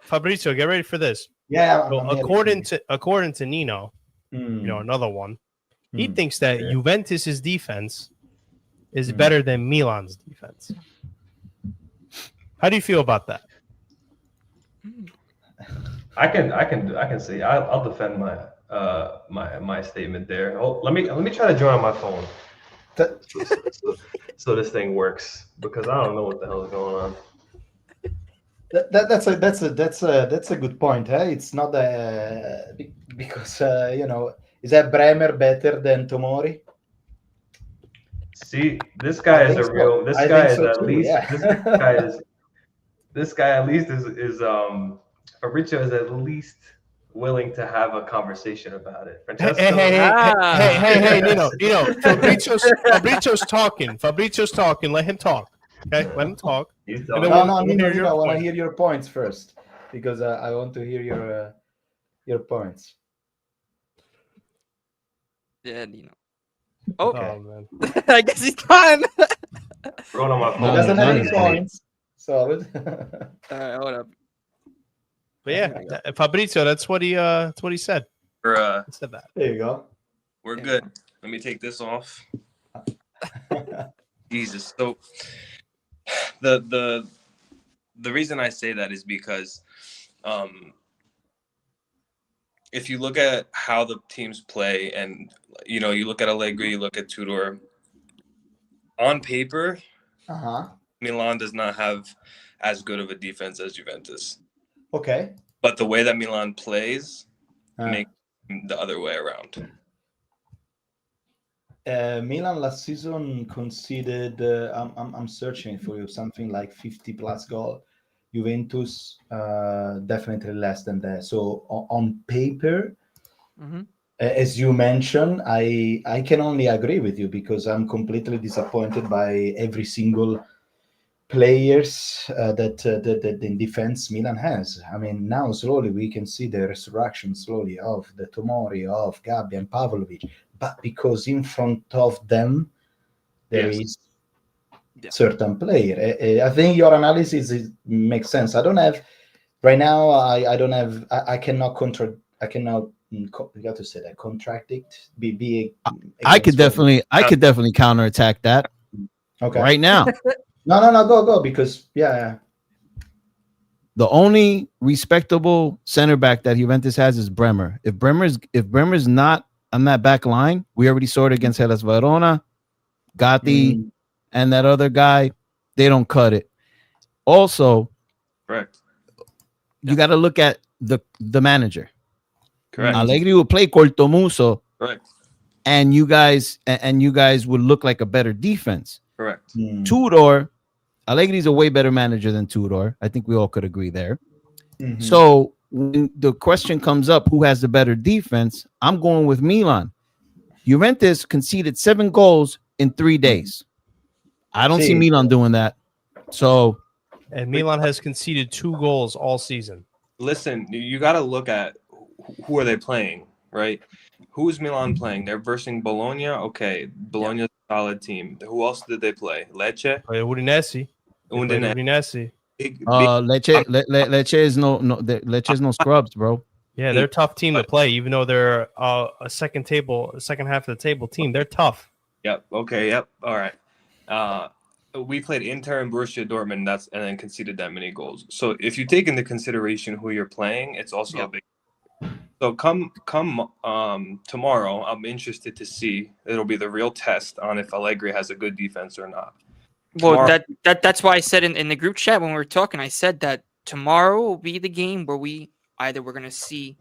Speaker 3: Fabrizio? Get ready for this.
Speaker 2: Yeah.
Speaker 3: So according to Nino, another one, he thinks that Juventus's defense is better than Milan's defense. How do you feel about that?
Speaker 5: I can see. I'll defend my statement there. Oh, let me try to join on my phone. So this thing works, because I don't know what the hell is going on.
Speaker 2: That's a good point. It's not because is that Bremer better than Tomori?
Speaker 5: See, this guy is a real. This guy is at least. This guy at least is Fabrizio is at least willing to have a conversation about it. Francesco,
Speaker 3: hey, Nino, Fabrizio's talking. Let him talk. Okay, let him talk.
Speaker 2: No, Nino, I want to hear your points first, because I want to hear your points.
Speaker 1: Yeah, Nino. Okay.
Speaker 3: Oh, man.
Speaker 1: I guess he's done.
Speaker 5: Going on my phone.
Speaker 2: He doesn't have any points. Solid.
Speaker 1: All right, hold up.
Speaker 3: But yeah, Fabrizio, that's what he said.
Speaker 6: He
Speaker 3: said that.
Speaker 2: There you go.
Speaker 6: We're good. Let me take this off. Jesus. So the reason I say that is because if you look at how the teams play, and you look at Allegri, you look at Tudor, on paper, Milan does not have as good of a defense as Juventus.
Speaker 2: Okay.
Speaker 6: But the way that Milan plays makes the other way around.
Speaker 2: Milan last season conceded, I'm searching for you, something like 50 plus goal. Juventus definitely less than that. So on paper, as you mentioned, I can only agree with you, because I'm completely disappointed by every single players that in defense Milan has. I mean, now slowly we can see the resurrection slowly of the Tomori, of Gabi and Pavlovic, but because in front of them there is certain player. I think your analysis makes sense. I don't have right now. I cannot you got to say that contradict.
Speaker 4: I could definitely counterattack that.
Speaker 2: Okay.
Speaker 4: Right now.
Speaker 2: No, go, because the
Speaker 4: only respectable center back that Juventus has is Bremer. If Bremer's not on that back line, we already saw it against Hellas Verona. Gatti and that other guy, they don't cut it. Also,
Speaker 6: Correct.
Speaker 4: you got to look at the manager.
Speaker 6: Correct.
Speaker 4: Allegri will play Cortomuso,
Speaker 6: Correct.
Speaker 4: and you guys would look like a better defense.
Speaker 6: Correct.
Speaker 4: Tudor, Allegri's a way better manager than Tudor. I think we all could agree there. So when the question comes up, who has the better defense? I'm going with Milan. Juventus conceded 7 goals in 3 days. I don't see Milan doing that. So,
Speaker 3: and Milan has conceded 2 goals all season.
Speaker 6: Listen, you got to look at who are they playing, right? Who is Milan playing? They're versing Bologna. Okay, Bologna's a solid team. Who else did they play? Lecce.
Speaker 3: Udinese. Udinese.
Speaker 4: Lecce is Lecce is no scrubs, bro.
Speaker 3: Yeah, they're a tough team to play, even though they're a second half of the table team. They're tough.
Speaker 6: Yep. Okay. Yep. All right. We played Inter and Borussia Dortmund. And then conceded that many goals. So if you take into consideration who you're playing, it's also a big. So come tomorrow, I'm interested to see. It'll be the real test on if Allegri has a good defense or not.
Speaker 1: Well, that's why I said in the group chat when we were talking, I said that tomorrow will be the game where we're going to see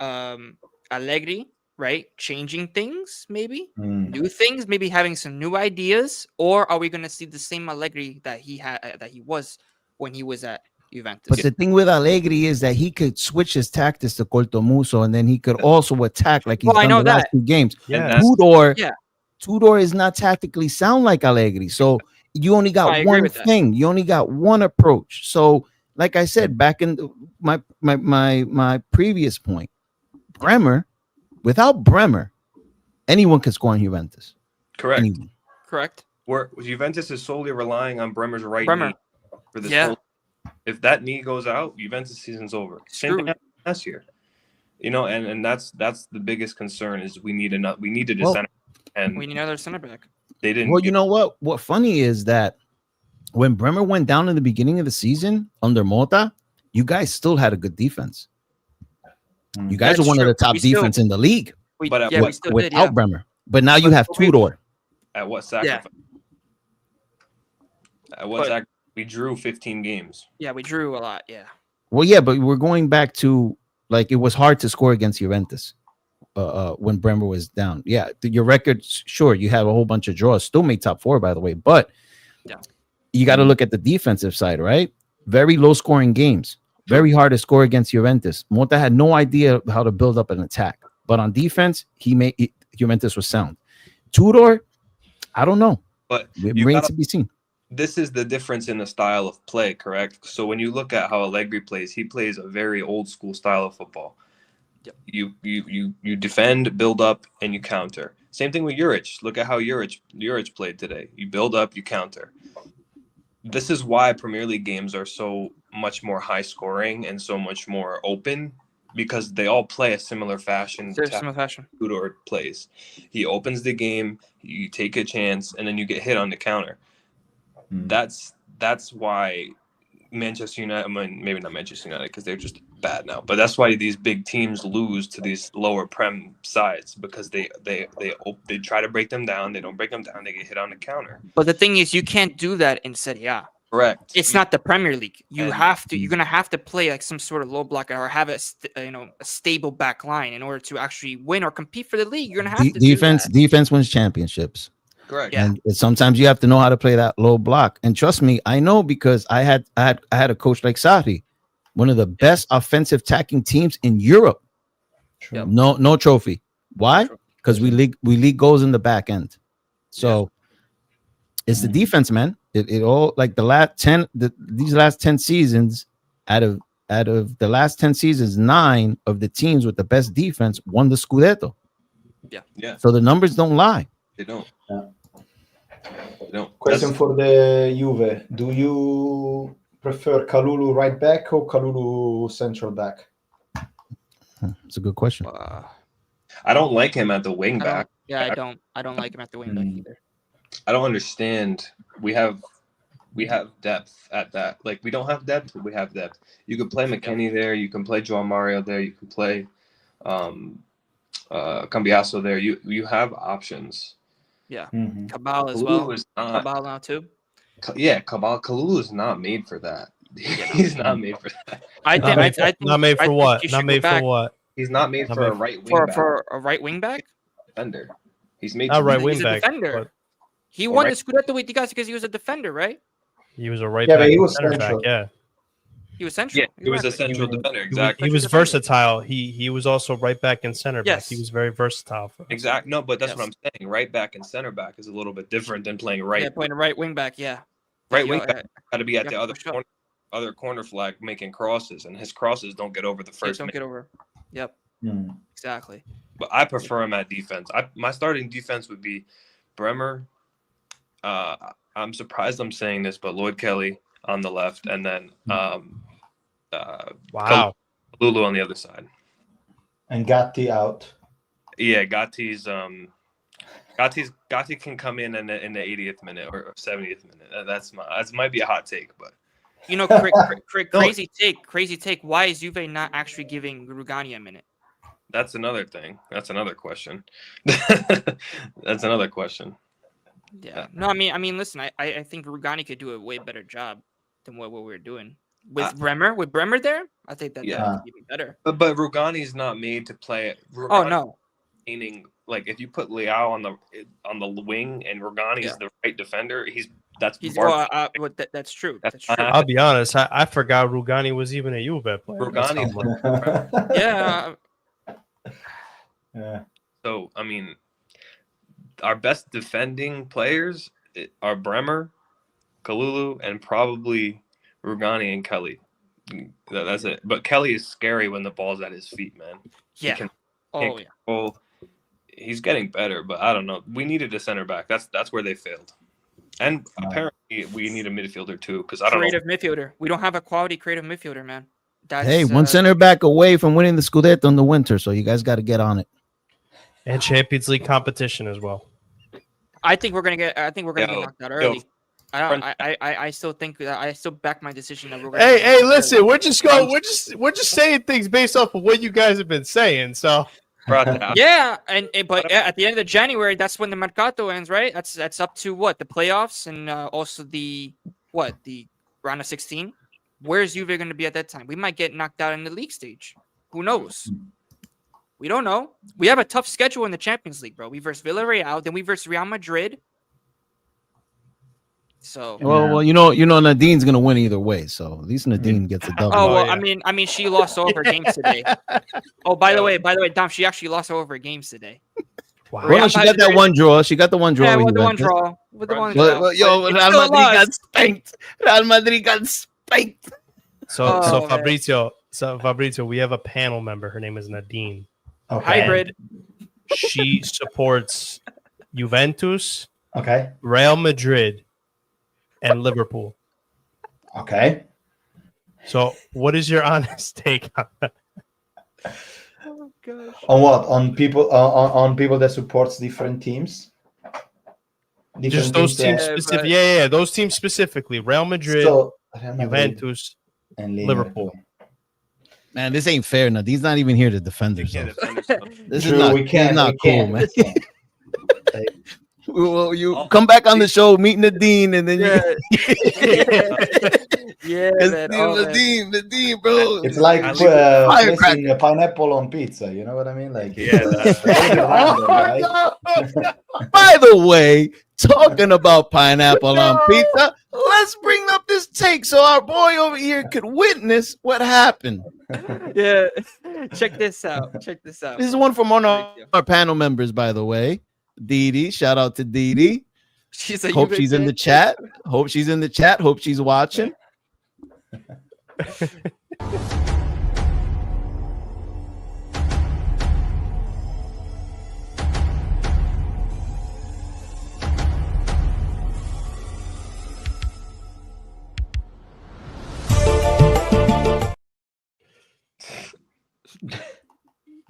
Speaker 1: Allegri, right, changing things, maybe new things, maybe having some new ideas, or are we going to see the same Allegri that he was when he was at Juventus?
Speaker 4: But the thing with Allegri is that he could switch his tactics to Cortomuso, and then he could also attack like he's done the last 2 games.
Speaker 3: Yeah.
Speaker 4: Tudor is not tactically sound like Allegri, so you only got one thing. You only got one approach. So, like I said, back in my previous point, without Bremer, anyone can score in Juventus.
Speaker 6: Correct.
Speaker 4: Anyone.
Speaker 1: Correct.
Speaker 6: Where Juventus is solely relying on Bremer's knee for this whole. If that knee goes out, Juventus season's over. Same thing last year. And that's the biggest concern is we needed a center, and
Speaker 1: we need another center back.
Speaker 6: They didn't.
Speaker 4: Well, you know what? What funny is that when Bremer went down in the beginning of the season under Mota, you guys still had a good defense. You guys are one of the top defense in the league. Without Bremer. But now you have Tudor.
Speaker 6: At what sacrifice? Sacrifice? We drew 15 games.
Speaker 1: Yeah, we drew a lot. Yeah.
Speaker 4: Well, yeah, but we're going back to it was hard to score against Juventus when Bremer was down. Yeah, your record, sure, you have a whole bunch of draws. Still made top 4, by the way. But you got to look at the defensive side, right? Very low scoring games. Very hard to score against Juventus. Mota had no idea how to build up an attack. But on defense, Juventus was sound. Tudor, I don't know.
Speaker 6: But
Speaker 4: it remains to be seen.
Speaker 6: This is the difference in the style of play, correct? So when you look at how Allegri plays, he plays a very old school style of football. Yep. You defend, build up, and you counter. Same thing with Juric. Look at how Juric played today. You build up, you counter. This is why Premier League games are so much more high scoring and so much more open, because they all play a similar fashion. Tudor plays. He opens the game, you take a chance, and then you get hit on the counter. That's why Manchester United, maybe not Manchester United because they're just bad now, but that's why these big teams lose to these lower Prem sides, because they try to break them down. They don't break them down. They get hit on the counter.
Speaker 1: But the thing is, you can't do that in Serie A.
Speaker 6: Correct.
Speaker 1: It's not the Premier League. You're gonna have to play like some sort of low block or have a stable back line in order to actually win or compete for the league. You're gonna have to
Speaker 4: defense wins championships.
Speaker 6: Correct.
Speaker 1: Yeah.
Speaker 4: And sometimes you have to know how to play that low block. And trust me, I know, because I had a coach like Sarri, one of the best offensive attacking teams in Europe.
Speaker 1: Yep.
Speaker 4: No trophy. Why? Because we leak goals in the back end. So it's the defense, man. It all, like these last 10 seasons, out of the last 10 seasons, 9 of the teams with the best defense won the Scudetto.
Speaker 6: Yeah.
Speaker 4: So the numbers don't lie.
Speaker 6: They don't.
Speaker 2: Question for the Juve. Do you prefer Kalulu right back or Kalulu central back?
Speaker 4: It's a good question.
Speaker 6: I don't like him at the wing back.
Speaker 1: I don't like him at the wing back either.
Speaker 6: I don't understand. We have depth at that. Like, we don't have depth, but we have depth. You can play McKennie there. You can play João Mario there. You can play Cambiasso there. You have options.
Speaker 1: Yeah.
Speaker 2: Mhm.
Speaker 1: Cabal as
Speaker 6: Kalulu
Speaker 1: well.
Speaker 6: is not.
Speaker 1: Cabal now too.
Speaker 6: Kalulu is not made for that. He's not made for that.
Speaker 1: I
Speaker 3: Not
Speaker 1: think.
Speaker 3: made for, not made
Speaker 1: I
Speaker 3: for
Speaker 1: think
Speaker 3: what?
Speaker 1: he should
Speaker 3: Not
Speaker 1: go
Speaker 3: made for
Speaker 1: back
Speaker 3: what?
Speaker 6: He's not made
Speaker 3: Not
Speaker 6: for
Speaker 3: made
Speaker 6: a right wing back.
Speaker 1: for a right wing back.
Speaker 6: Defender. He's made
Speaker 3: Not
Speaker 6: to
Speaker 3: right
Speaker 6: be-
Speaker 3: wing
Speaker 1: He's a
Speaker 3: back,
Speaker 1: defender.
Speaker 3: but
Speaker 1: He won
Speaker 6: right-
Speaker 1: the Scudetto with you guys because he was a defender, right?
Speaker 3: he was a right
Speaker 2: Yeah,
Speaker 3: back
Speaker 2: but he
Speaker 3: and
Speaker 2: was
Speaker 3: center back.
Speaker 2: central.
Speaker 3: Yeah.
Speaker 1: He was central.
Speaker 6: Yeah, he was a
Speaker 1: Exactly.
Speaker 6: central defender.
Speaker 3: He was,
Speaker 6: Exactly.
Speaker 3: he was
Speaker 1: Central defender.
Speaker 3: versatile. He was also right back and center back.
Speaker 1: Yes.
Speaker 3: He was very versatile. For us.
Speaker 6: Exactly. No, but that's what
Speaker 1: Yes.
Speaker 6: I'm saying. Right back and center back is a little bit different than playing right.
Speaker 1: Yeah, playing a right wing back. Yeah.
Speaker 6: Right
Speaker 1: Yeah,
Speaker 6: wing back got to be at
Speaker 1: yeah,
Speaker 6: the
Speaker 1: for sure.
Speaker 6: other corner flag making crosses, and his crosses don't get over the
Speaker 1: Just
Speaker 6: first.
Speaker 1: don't
Speaker 6: Man.
Speaker 1: get over. Yep.
Speaker 2: Mm.
Speaker 1: Exactly.
Speaker 6: But I prefer him at defense. My starting defense would be Bremer. I'm surprised I'm saying this, but Lloyd Kelly on the left, and then
Speaker 3: Wow.
Speaker 6: Lulu on the other side.
Speaker 2: And Gatti out.
Speaker 6: Yeah, Gatti can come in the 80th minute or 70th minute. That might be a hot take, but
Speaker 1: You know, crazy take. Why is Juve not actually giving Rugani a minute?
Speaker 6: that's another thing. That's another question. That's another question.
Speaker 1: Yeah. No, I mean, listen, I think Rugani could do a way better job than what we're doing with Bremer. With Bremer there, I think that would be even better.
Speaker 6: But Rugani's not made to play.
Speaker 1: Oh no.
Speaker 6: Meaning, like if you put Leao on the wing and Rugani is the right defender, that's
Speaker 1: that's true.
Speaker 6: That's
Speaker 1: That's true.
Speaker 3: I'll be honest. I forgot Rugani was even a Juve player.
Speaker 6: Rugani.
Speaker 1: Yeah.
Speaker 2: Yeah.
Speaker 6: So I mean, our best defending players are Bremer, Kalulu, and probably Rugani and Kelly. That's it. But Kelly is scary when the ball's at his feet, man.
Speaker 1: Yeah.
Speaker 6: Well, he's getting better, but I don't know. We needed a center back. That's where they failed. And apparently we need a midfielder too, because I don't
Speaker 1: creative midfielder. We don't have a quality creative midfielder, man.
Speaker 4: Hey, one center back away from winning the Scudetto in the winter, so you guys got to get on it.
Speaker 3: And Champions League competition as well.
Speaker 1: I think we're gonna get knocked out early. I still think that I still back my decision that we're gonna.
Speaker 3: Hey, listen, we're just saying things based off of what you guys have been saying. So
Speaker 1: yeah, but at the end of January, that's when the Mercato ends, right? That's up to what, the playoffs and also the round of 16. Where's Juve going to be at that time? We might get knocked out in the league stage. Who knows? We don't know. We have a tough schedule in the Champions League, bro. We versus Villarreal, then we versus Real Madrid. So
Speaker 4: well, you know, Nadine's gonna win either way. So at least Nadine gets a double.
Speaker 1: Oh well, yeah. I mean, she lost all of her games today. Oh, by the way, Dom, she actually lost all of her games today.
Speaker 3: Wow.
Speaker 4: Well, she got that one draw. She got the one draw.
Speaker 1: Yeah, with the one draw.
Speaker 4: Yo, Real Madrid got spanked. Real Madrid got spanked.
Speaker 3: So Fabrizio, we have a panel member. Her name is Nadine.
Speaker 2: Okay.
Speaker 1: Hybrid.
Speaker 3: She supports Juventus,
Speaker 2: Real
Speaker 3: Madrid, and Liverpool.
Speaker 2: Okay.
Speaker 3: So, what is your honest take on that?
Speaker 1: Oh gosh.
Speaker 2: On what? On people that supports different teams?
Speaker 3: Just those teams specifically. Yeah, those teams specifically. Real Madrid, Juventus,
Speaker 2: and
Speaker 3: Liverpool.
Speaker 4: Man, this ain't fair. Nadine's not even here to defend herself. This is not cool, man. Well, you come back on the show, meet Nadine, and then Nadine, bro.
Speaker 2: It's like placing a pineapple on pizza. You know what I mean? Like,
Speaker 4: By the way, talking about pineapple on pizza, let's bring up this take so our boy over here could witness what happened.
Speaker 1: Yeah, check this out. This
Speaker 4: is one from one of our panel members, by the way. Didi, shout out to Didi. Hope she's in the chat. Hope she's in the chat. Hope she's watching.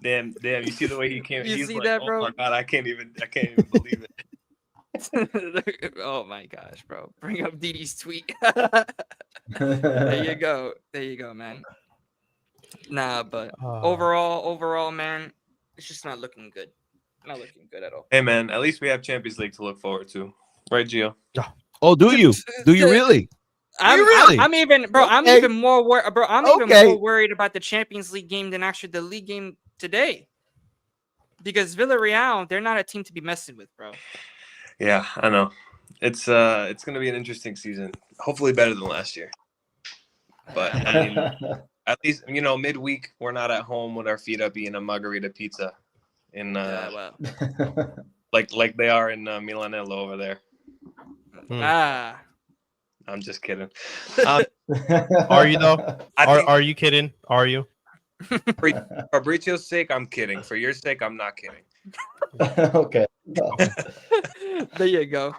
Speaker 6: Damn! You see the way he came?
Speaker 1: You see like, that, bro?
Speaker 6: Oh my god! I can't even believe
Speaker 1: it. Oh my gosh, bro! Bring up Didi's tweet. There you go, man. Nah, but overall, man, it's just not looking good. Not looking good at all.
Speaker 6: Hey man, at least we have Champions League to look forward to, right, Gio?
Speaker 4: Oh, do you? Do you really?
Speaker 1: I'm even more worried, bro. I'm even
Speaker 4: Okay.
Speaker 1: more worried about the Champions League game than actually the league game today. Because Villarreal, they're not a team to be messing with, bro.
Speaker 6: Yeah, I know. It's gonna be an interesting season. Hopefully better than last year. But I mean, at least midweek we're not at home with our feet up eating a margarita pizza in like they are in Milanello over there. I'm just kidding.
Speaker 3: Are you though? Are you kidding? Are you?
Speaker 6: For Fabrizio's sake, I'm kidding. For your sake, I'm not kidding.
Speaker 2: Okay.
Speaker 1: There you go.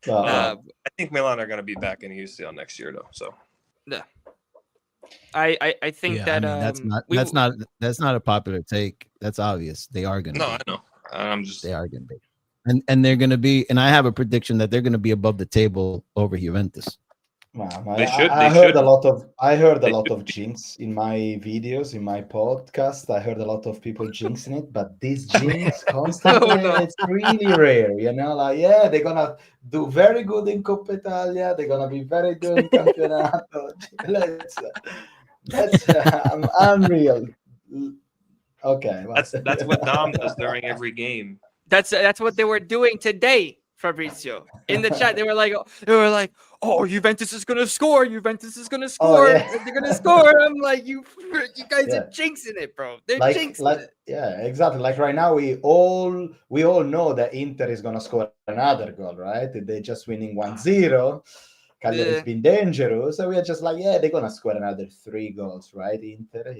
Speaker 6: I think Milan are going to be back in UCL next year, though. So,
Speaker 1: yeah, I think that
Speaker 4: that's not a popular take. That's obvious. They are going to.
Speaker 6: No, I know.
Speaker 4: They are going to be, and they're going to be. And I have a prediction that they're going to be above the table over Juventus.
Speaker 2: Wow,
Speaker 6: I
Speaker 2: heard a lot of jinx in my videos, in my podcast. I heard a lot of people jinxing it, but this jinx constantly, it's really rare, like, yeah, they're gonna do very good in Coppa Italia, they're gonna be very good in Campionato. That's unreal. Okay, well.
Speaker 6: that's what Dom does during every game.
Speaker 1: That's what they were doing today, Fabrizio. In the chat, they were like, oh, Juventus is gonna score. Juventus is gonna score.
Speaker 2: Oh, yeah.
Speaker 1: They're gonna score. I'm like, you guys are jinxing it, bro. They're jinxing it.
Speaker 2: Yeah, exactly. Like right now, we all know that Inter is gonna score another goal, right? They're just winning 1-0. Cagliari has been dangerous, so we are just like, yeah, they're gonna score another 3 goals, right? Inter.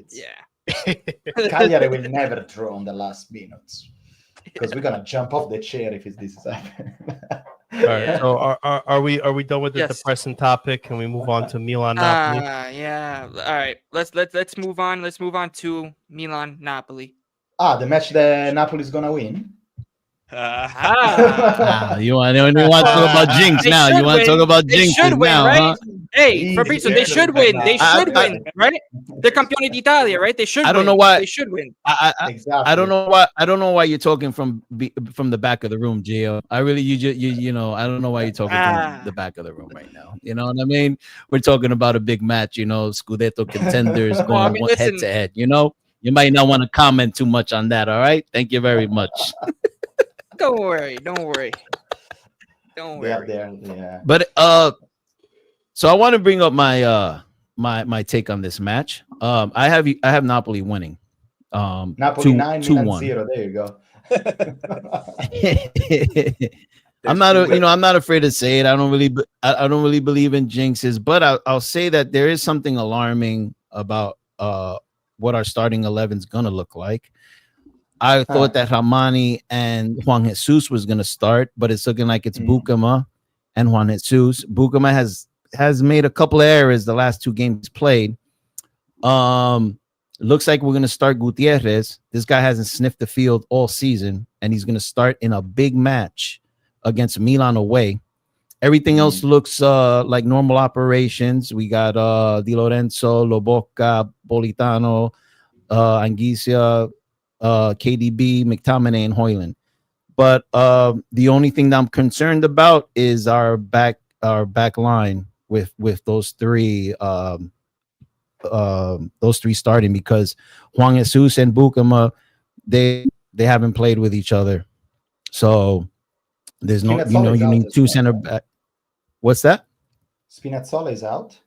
Speaker 2: Cagliari will never draw on the last minutes. Because we're gonna jump off the chair if this is happening.
Speaker 3: All right. So are we done with the depressing topic? Can we move on to Milan-Napoli?
Speaker 1: Yeah. All right. Let's move on. Let's move on to Milan-Napoli.
Speaker 2: The match that Napoli is gonna win.
Speaker 4: You want to talk about jinx now? You want to talk about jinx now,
Speaker 1: right?
Speaker 4: huh?
Speaker 1: Hey, Fabrizio, they should win. They should win, right? They're Campioni d'Italia, right? They should.
Speaker 4: I don't know why
Speaker 1: they should win.
Speaker 2: Exactly.
Speaker 4: I don't know why you're talking from the back of the room, Gio. I really I don't know why you're talking from the back of the room right now. You know what I mean? We're talking about a big match, Scudetto contenders going head to head. You might not want to comment too much on that. All right, thank you very much.
Speaker 1: Don't worry.
Speaker 2: Yeah.
Speaker 4: But so I want to bring up my my take on this match. I have Napoli winning.
Speaker 2: Napoli 9, Milan 0. There you go.
Speaker 4: I'm not afraid to say it. I don't really believe in jinxes, but I'll say that there is something alarming about what our starting 11 is gonna look like. I thought that Ramani and Juan Jesus was gonna start, but it's looking like it's Bukama and Juan Jesus. Bukama has made a couple of errors the last 2 games played. Looks like we're gonna start Gutierrez. This guy hasn't sniffed the field all season, and he's gonna start in a big match against Milan away. Everything else looks like normal operations. We got Di Lorenzo, Lobotka, Politano, Anguissa, KDB, McTominay, and Hoyland. But the only thing that I'm concerned about is our back line with those three starting, because Juan Jesus and Bukama, they haven't played with each other, so there's no you need 2 center back. What's that?
Speaker 2: Spinazzola is out.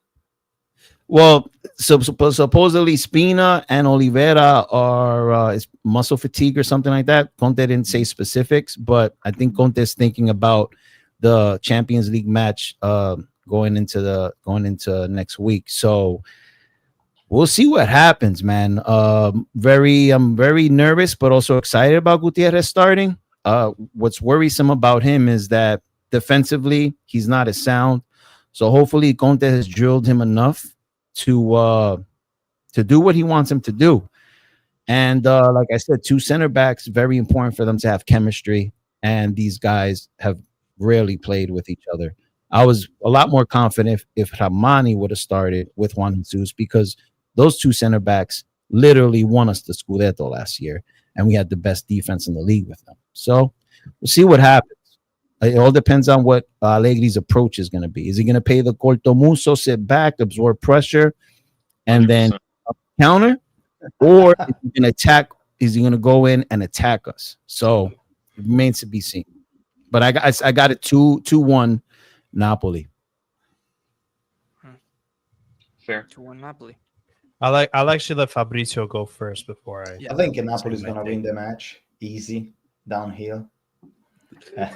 Speaker 4: Well, supposedly Spina and Oliveira are muscle fatigue or something like that. Conte didn't say specifics, but I think Conte is thinking about the Champions League match going into next week. So we'll see what happens, man. I'm very nervous, but also excited about Gutierrez starting. What's worrisome about him is that defensively he's not as sound. So hopefully Conte has drilled him enough to do what he wants him to do. And like I said, 2 center backs, very important for them to have chemistry. And these guys have rarely played with each other. I was a lot more confident if Ramani would have started with Juan Jesus, because those 2 center backs literally won us the Scudetto last year. and we had the best defense in the league with them. So we'll see what happens. It all depends on what Allegri's approach is going to be. Is he going to pay the cortomuso, sit back, absorb pressure, and then counter, or is he going to attack? Is he going to go in and attack us? So it remains to be seen. But I got it 2-1 Napoli.
Speaker 6: Fair.
Speaker 1: 2-1 Napoli.
Speaker 3: I'll actually let Fabrizio go first before I.
Speaker 2: I think Napoli is going to win the match. Easy, downhill. I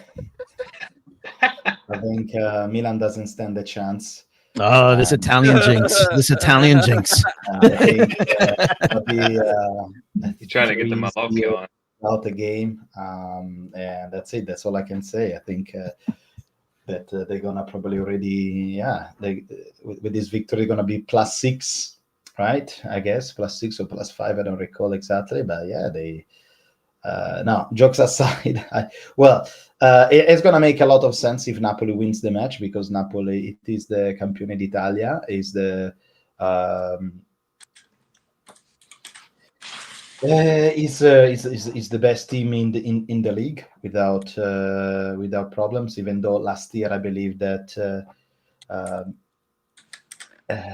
Speaker 2: think Milan doesn't stand a chance.
Speaker 4: Oh, this Italian jinx. This Italian jinx.
Speaker 2: I think
Speaker 6: You're trying to get the Malocchio on.
Speaker 2: out the game. And that's it. That's all I can say. I think that they're gonna probably already, with this victory, they're gonna be +6, right? I guess +6 or +5. I don't recall exactly, but yeah, they. No, jokes aside, it's going to make a lot of sense if Napoli wins the match, because Napoli, it is the Campione d'Italia, is the is the best team in the league without problems. Even though last year I believe that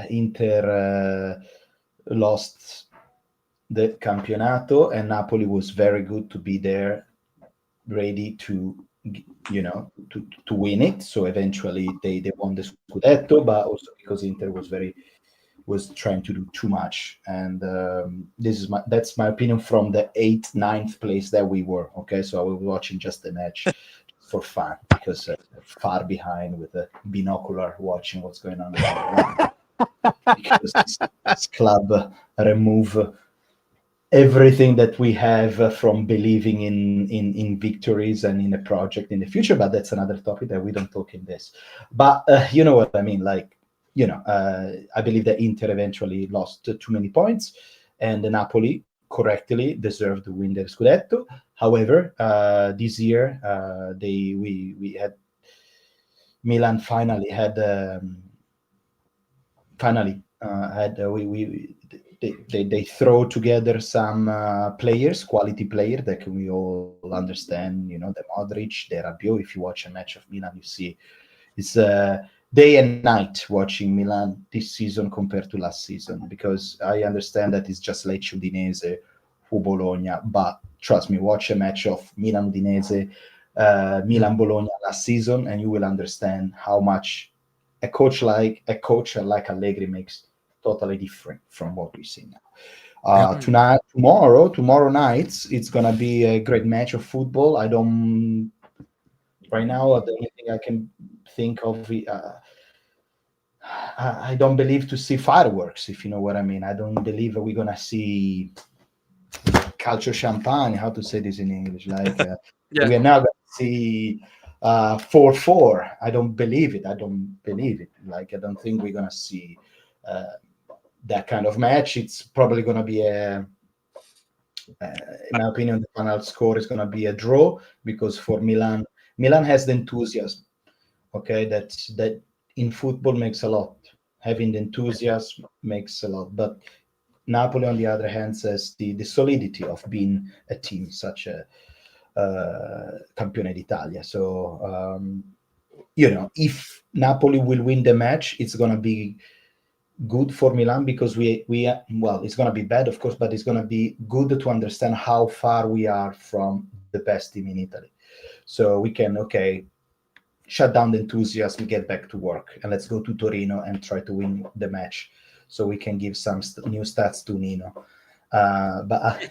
Speaker 2: Inter lost the Campionato, and Napoli was very good to be there, ready to win it. So eventually they won the Scudetto, but also because Inter was trying to do too much. And that's my opinion from the 8th, 9th place that we were. Okay, so I was watching just the match for fun, because far behind with a binocular watching what's going on because this club remove everything that we have from believing in victories and in a project in the future, but that's another topic that we don't talk in this. But you know what I mean? Like, I believe that Inter eventually lost too many points, and the Napoli correctly deserved to win the Scudetto. However, this year we had Milan finally had they throw together some quality player that we all understand, the Modric, the Rabiot. If you watch a match of Milan, you see it's day and night watching Milan this season compared to last season, because I understand that it's just Lecce, Udinese, who Bologna, but trust me, watch a match of Milan, Udinese, Milan, Bologna last season, and you will understand how much a coach like Allegri makes totally different from what we see now. Tomorrow night, it's gonna be a great match of football. Right now, the only thing I can think of, I don't believe to see fireworks, if you know what I mean. I don't believe we're gonna see calcio champagne. How to say this in English? Like we are now gonna see 4-4. I don't believe it. Like, I don't think we're gonna see that kind of match. It's probably going to be in my opinion, the final score is going to be a draw, because for Milan has the enthusiasm. Okay, that in football makes a lot. Having the enthusiasm makes a lot. But Napoli, on the other hand, has the solidity of being a team such a Campione d'Italia. So if Napoli will win the match, it's going to be good for Milan, because it's going to be bad, of course, but it's going to be good to understand how far we are from the best team in Italy. So we can, shut down the enthusiasm, get back to work, and let's go to Torino and try to win the match, so we can give some new stats to Nino. But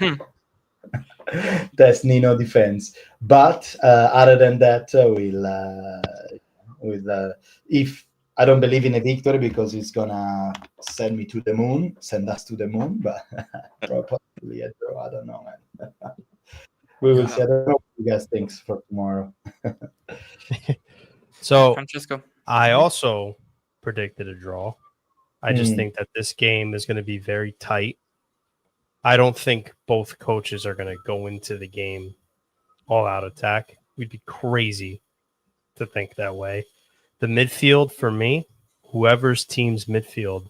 Speaker 2: that's Nino defense. But other than that, if I don't believe in a victory, because it's gonna send us to the moon, but probably a draw. I don't know, man. We will see. I don't know what you guys think for tomorrow.
Speaker 3: So
Speaker 1: Francesco,
Speaker 3: I also predicted a draw. I just think that this game is going to be very tight. I don't think both coaches are going to go into the game all out attack. We'd be crazy to think that way. The midfield, for me, whoever's team's midfield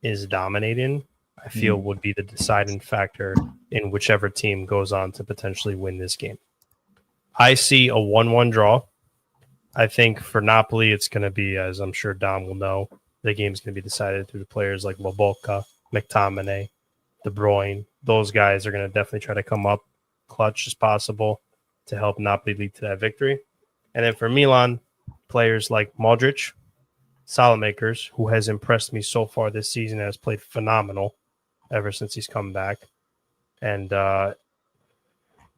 Speaker 3: is dominating, I feel would be the deciding factor in whichever team goes on to potentially win this game. I see a 1-1 draw. I think for Napoli, it's going to be, as I'm sure Dom will know, the game's going to be decided through the players like Lobotka, McTominay, De Bruyne. Those guys are going to definitely try to come up clutch as possible to help Napoli lead to that victory. And then for Milan, players like Modric, Salamakers, who has impressed me so far this season, has played phenomenal ever since he's come back. And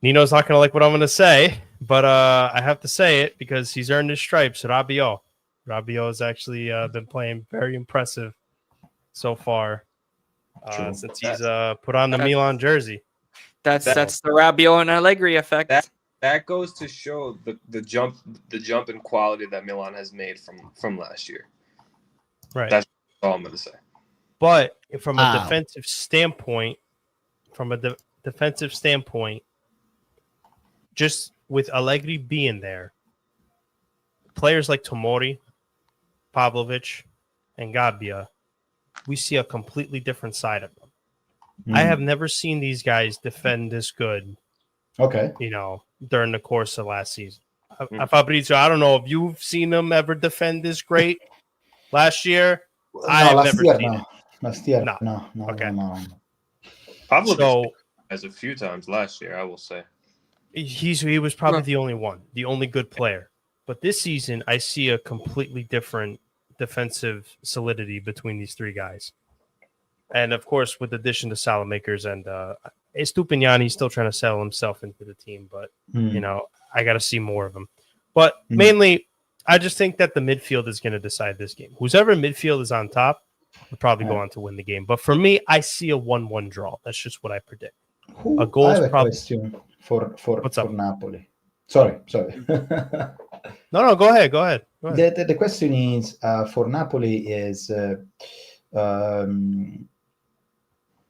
Speaker 3: Nino's not going to like what I'm going to say, but I have to say it because he's earned his stripes. Rabiot has actually been playing very impressive so far since he's put on the Milan jersey.
Speaker 1: That's the Rabiot and Allegri effect.
Speaker 6: That goes to show the jump in quality that Milan has made from last year.
Speaker 3: Right.
Speaker 6: That's all I'm going to say.
Speaker 3: But from a defensive standpoint, just with Allegri being there, players like Tomori, Pavlovic, and Gabbia, we see a completely different side of them. I have never seen these guys defend this good.
Speaker 2: Okay.
Speaker 3: During the course of last season. Fabrizio, I don't know if you've seen them ever defend this great last year. Last
Speaker 2: year,
Speaker 3: no. Okay.
Speaker 2: No.
Speaker 6: Pavlovic has a few times last year, I will say.
Speaker 3: He was probably the only one, the only good player. But this season, I see a completely different defensive solidity between these three guys. And, of course, with the addition to Salamakers and Estupiñán, still trying to settle himself into the team. But, I got to see more of him. But mainly, I just think that the midfield is going to decide this game. Whoever midfield is on top will probably go on to win the game. But for me, I see a 1-1 draw. That's just what I predict.
Speaker 2: A goal is probably question for Napoli. Sorry.
Speaker 3: No, go ahead.
Speaker 2: The question is for Napoli is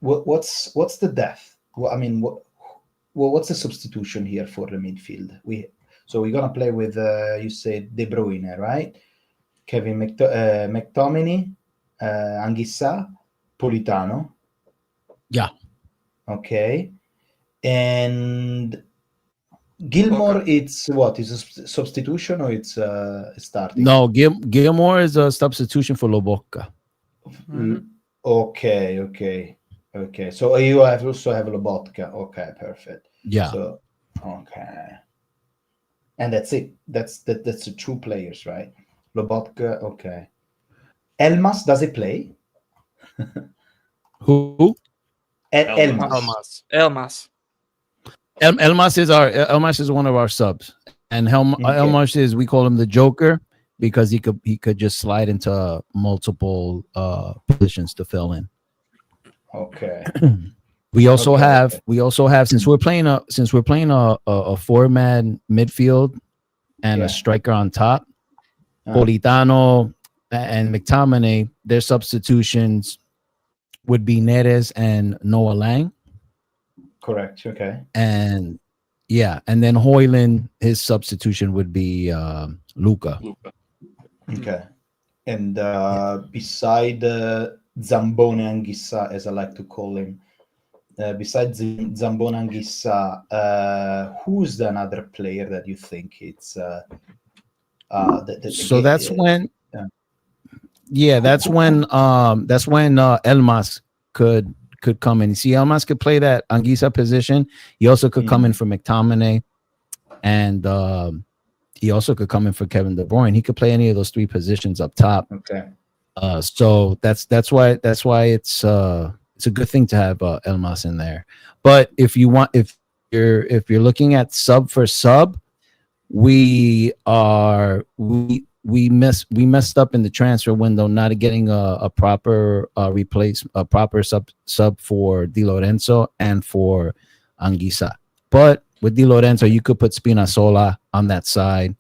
Speaker 2: what's the depth? What's the substitution here for the midfield? We're gonna play with you said De Bruyne, right? Kevin McTominay, Anguissa, Politano.
Speaker 4: Yeah.
Speaker 2: Okay. And Gilmore, it's what? Is a substitution or it's starting?
Speaker 4: No, Gilmore is a substitution for Lobotka.
Speaker 2: Okay. So you also have Lobotka. Okay, perfect.
Speaker 4: Yeah.
Speaker 2: So okay. And that's it. That's the two players, right? Lobotka. Okay. Elmas, does he play?
Speaker 4: Who?
Speaker 1: Elmas.
Speaker 4: Elmas is one of our subs, and Elmas is, we call him the Joker because he could just slide into multiple positions to fill in.
Speaker 2: Okay.
Speaker 4: We also have since we're playing a 4-man midfield and a striker on top, Politano and McTominay, their substitutions would be Neres and Noah Lang.
Speaker 2: Correct. Okay.
Speaker 4: And then Højlund, his substitution would be Luca.
Speaker 2: Okay. And beside Zamboni Anguissa, as I like to call him, besides Zamboni Anguissa, who's the another player that you think it's
Speaker 4: that's when Elmas could come in. See, Elmas could play that Anguissa position. He also could come in for McTominay, and he also could come in for Kevin De Bruyne. He could play any of those three positions up top.
Speaker 2: Okay.
Speaker 4: So that's why it's a good thing to have Elmas in there. But if you're looking at sub for sub, we messed up in the transfer window, not getting a proper sub for Di Lorenzo and for Anguissa. But with Di Lorenzo, you could put Spinazzola on that side,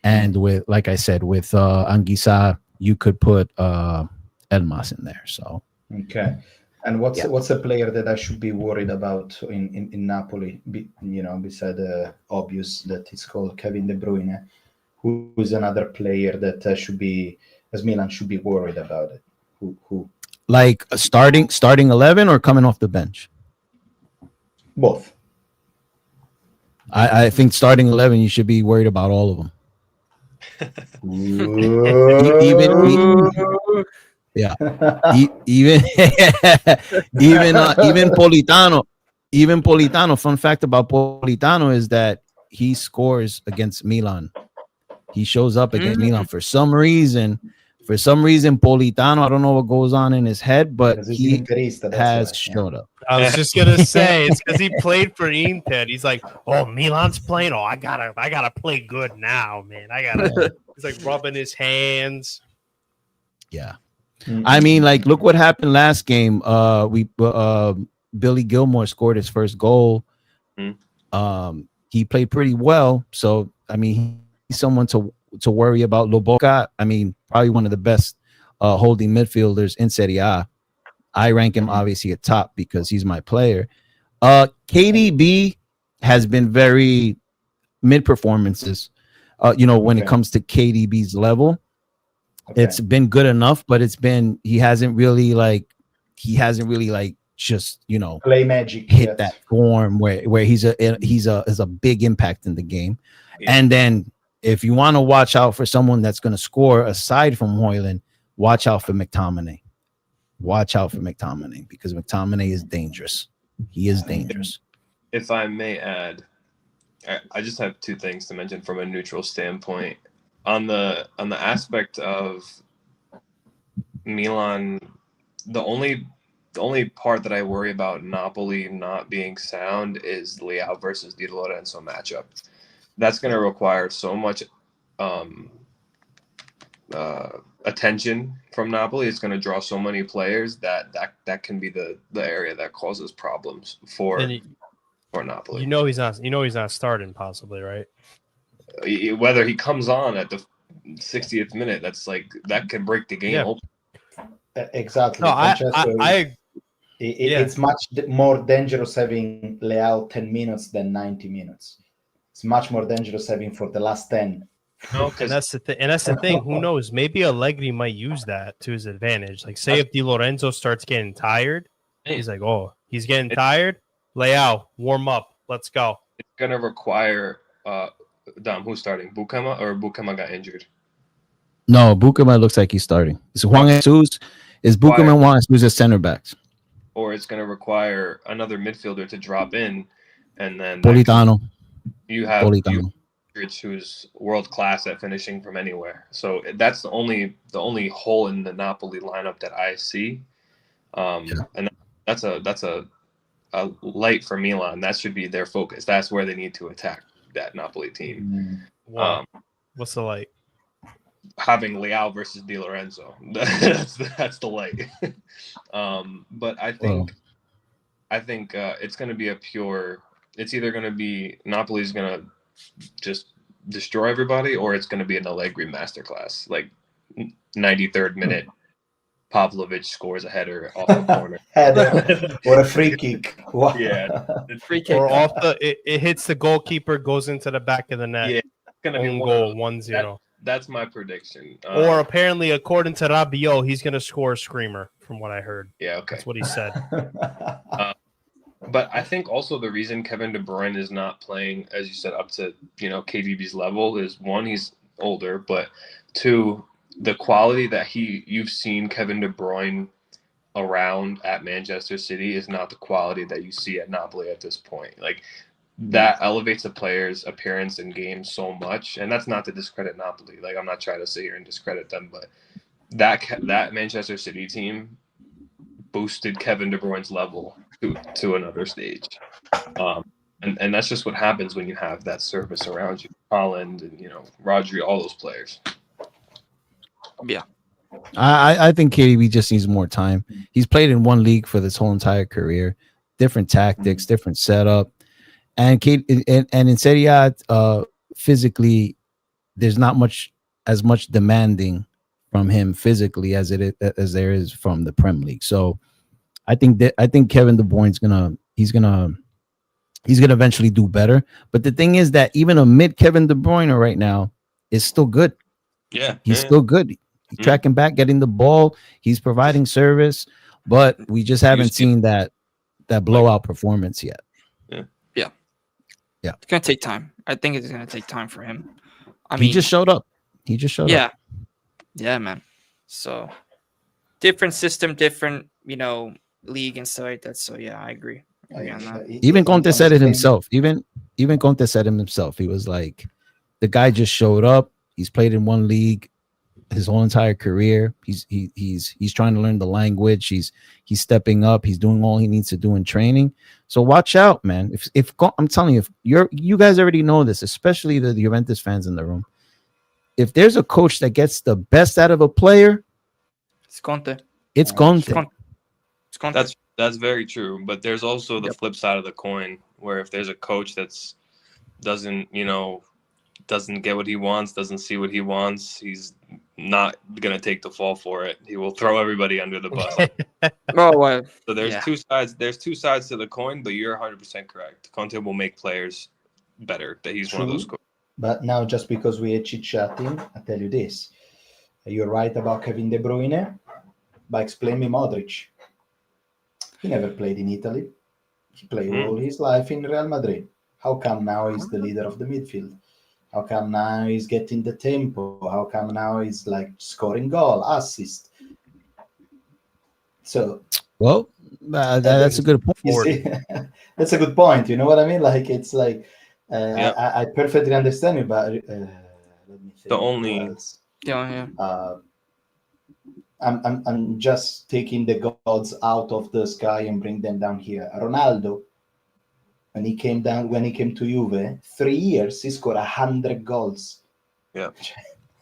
Speaker 4: and with Anguissa, you could put Elmas in there. So
Speaker 2: okay. And what's a player that I should be worried about in Napoli? Beside the obvious that it's called Kevin De Bruyne, who is another player that Milan should be worried about it? Who?
Speaker 4: Like a starting 11 or coming off the bench?
Speaker 2: Both.
Speaker 4: I think starting 11, you should be worried about all of them. even yeah, even even Politano. Even Politano. Fun fact about Politano is that he scores against Milan. He shows up against Milan for some reason. For some reason, Politano, I don't know what goes on in his head, but he has showed up.
Speaker 3: I was just gonna say it's because he played for Inter. He's like, oh, Milan's playing. Oh, I gotta play good now, man. He's like rubbing his hands.
Speaker 4: Yeah, I mean, like, look what happened last game. Billy Gilmore scored his first goal. He played pretty well. So I mean, he's someone to worry about. Lobotka, I mean, probably one of the best holding midfielders in Serie A. I rank him obviously at top because he's my player. KDB has been very mid performances. When it comes to KDB's level, it's been good enough, but he hasn't really just
Speaker 2: play magic
Speaker 4: hit that form where he's a big impact in the game. Yeah. And then if you want to watch out for someone that's going to score aside from Højlund, watch out for McTominay. Watch out for McTominay because McTominay is dangerous. He is dangerous.
Speaker 6: If I may add, I just have two things to mention from a neutral standpoint. On the aspect of Milan, the only part that I worry about Napoli not being sound is Leao versus Di Lorenzo matchup. That's going to require so much attention from Napoli. It's going to draw so many players that can be the area that causes problems for Napoli.
Speaker 3: He's not starting possibly, right?
Speaker 6: Whether he comes on at the 60th minute, that can break the game open.
Speaker 2: Exactly.
Speaker 3: No,
Speaker 2: it's much more dangerous having Leao 10 minutes than 90 minutes. It's much more dangerous having for the last 10.
Speaker 3: No, and that's the thing. Who knows? Maybe Allegri might use that to his advantage. Like, say if Di Lorenzo starts getting tired, he's like, "Oh, he's getting tired. Leao, warm up. Let's go."
Speaker 6: It's gonna require Dom. Who's starting? Bukema or Bukema got injured?
Speaker 4: No, Bukema looks like he's starting. It's Juan Jesus. Is Bukema and Juan Jesus center backs?
Speaker 6: Or it's gonna require another midfielder to drop in, and then
Speaker 4: Politano.
Speaker 6: You have who's world class at finishing from anywhere. So that's the only hole in the Napoli lineup that I see. And that's a light for Milan. That should be their focus. That's where they need to attack that Napoli team.
Speaker 3: Wow. What's the light?
Speaker 6: Having Leao versus Di Lorenzo. That's the light. But I think it's going to be it's either going to be Napoli's going to just destroy everybody, or it's going to be an Allegri masterclass. Like 93rd minute, Pavlovic scores a header off the corner.
Speaker 2: Or a free kick.
Speaker 6: Wow. Yeah,
Speaker 1: free kick.
Speaker 3: Or it hits the goalkeeper, goes into the back of the net.
Speaker 6: Yeah, it's going to be
Speaker 3: goal 1-0.
Speaker 6: That's my prediction.
Speaker 3: Or apparently, according to Rabiot, he's going to score a screamer, from what I heard.
Speaker 6: Yeah, okay.
Speaker 3: That's what he said.
Speaker 6: But I think also the reason Kevin De Bruyne is not playing, as you said, up to KDB's level is, one, he's older, but two, the quality that you've seen Kevin De Bruyne around at Manchester City is not the quality that you see at Napoli at this point. Like, that elevates a player's appearance in games so much, and that's not to discredit Napoli. Like, I'm not trying to sit here and discredit them, but that Manchester City team boosted Kevin De Bruyne's level to another stage, and that's just what happens when you have that service around you. Haaland and Rodri, all those players.
Speaker 1: Yeah,
Speaker 4: I think KDB just needs more time. He's played in one league for this whole entire career, different tactics, different setup. And in Serie A, physically, there's not as much demanding from him physically as there is from the Prem League. So I think Kevin De Bruyne's gonna eventually do better. But the thing is that even a mid Kevin De Bruyne right now is still good.
Speaker 6: Yeah,
Speaker 4: he's still good. He's tracking back, getting the ball. He's providing service. but we just haven't seen that blowout performance yet.
Speaker 1: It's gonna take time. I think it's gonna take time for him.
Speaker 4: He just showed up.
Speaker 1: Yeah, man. So different system, different league and stuff like that. So yeah, I agree. On that.
Speaker 4: Even Conte said it himself. Even Conte said it himself. He was like, the guy just showed up. He's played in one league his whole entire career. He's trying to learn the language. He's stepping up. He's doing all he needs to do in training. So watch out, man. If I'm telling you, if you guys already know this, especially the Juventus fans in the room. If there's a coach that gets the best out of a player,
Speaker 1: it's Conte.
Speaker 4: It's Conte.
Speaker 1: It's Conte.
Speaker 6: That's very true. But there's also the flip side of the coin, where if there's a coach that's doesn't get what he wants, doesn't see what he wants, he's not gonna take the fall for it. He will throw everybody under the bus. So there's two sides. There's two sides to the coin, but you're 100% correct. Conte will make players better. That he's one of those coaches.
Speaker 2: But now, just because we are chit-chatting, I tell you this. You're right about Kevin De Bruyne, but explain me Modric. He never played in Italy. He played all his life in Real Madrid. How come now he's the leader of the midfield? How come now he's getting the tempo? How come now he's like scoring goal, assist? So,
Speaker 4: well, that's a good point.
Speaker 2: That's a good point. You know what I mean? Like, it's like, I perfectly understand you, but let me think. I'm just taking the gods out of the sky and bring them down here. Ronaldo, when he came to Juve, 3 years he scored 100 goals.
Speaker 6: Yeah.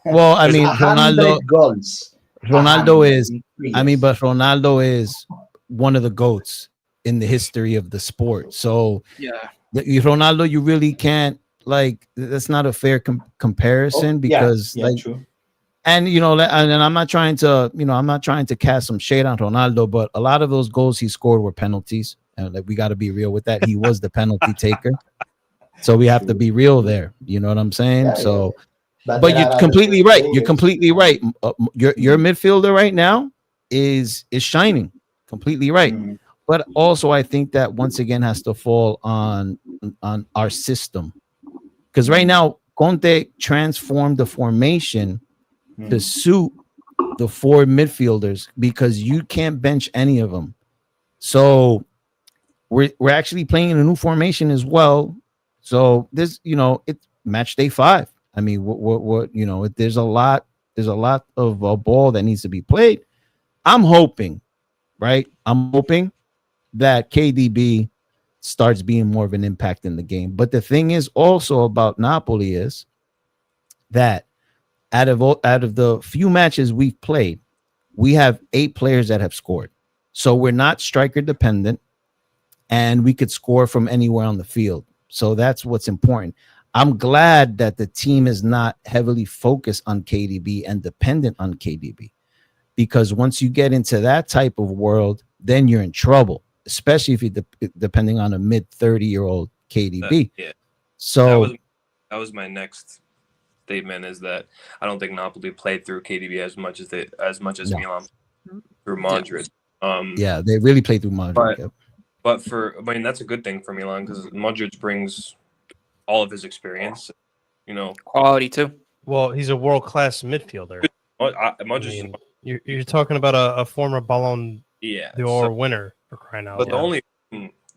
Speaker 4: Well, I mean,
Speaker 2: 100 goals.
Speaker 4: Ronaldo is. I mean, but Ronaldo is one of the GOATs in the history of the sport. So Ronaldo, you really can't that's not a fair comparison because
Speaker 2: true.
Speaker 4: And and I'm not trying to cast some shade on Ronaldo, but a lot of those goals he scored were penalties, and we got to be real with that. He was the penalty taker, so we have to be real there. You know what I'm saying? But you're completely right. You're completely right. Your midfielder right now is shining. Completely right. But also, I think that once again has to fall on our system, because right now Conte transformed the formation to suit the four midfielders because you can't bench any of them. So we're actually playing in a new formation as well. So this, it's match day 5. I mean, what there's a lot of ball that needs to be played. I'm hoping that KDB starts being more of an impact in the game. But the thing is also about Napoli is that out of the few matches we've played, we have 8 players that have scored. So we're not striker dependent, and we could score from anywhere on the field. So that's what's important. I'm glad that the team is not heavily focused on KDB and dependent on KDB, because once you get into that type of world, then you're in trouble, especially if you're depending on a mid 30-year-old KDB. So
Speaker 6: that was my next statement, is that I don't think Napoli played through KDB as much as Milan through Modric.
Speaker 4: They really played through Modric.
Speaker 6: But that's a good thing for Milan, because Modric brings all of his experience,
Speaker 1: quality too.
Speaker 3: Well, he's a world-class midfielder. You're talking about a former Ballon d'Or winner, for crying out loud.
Speaker 6: But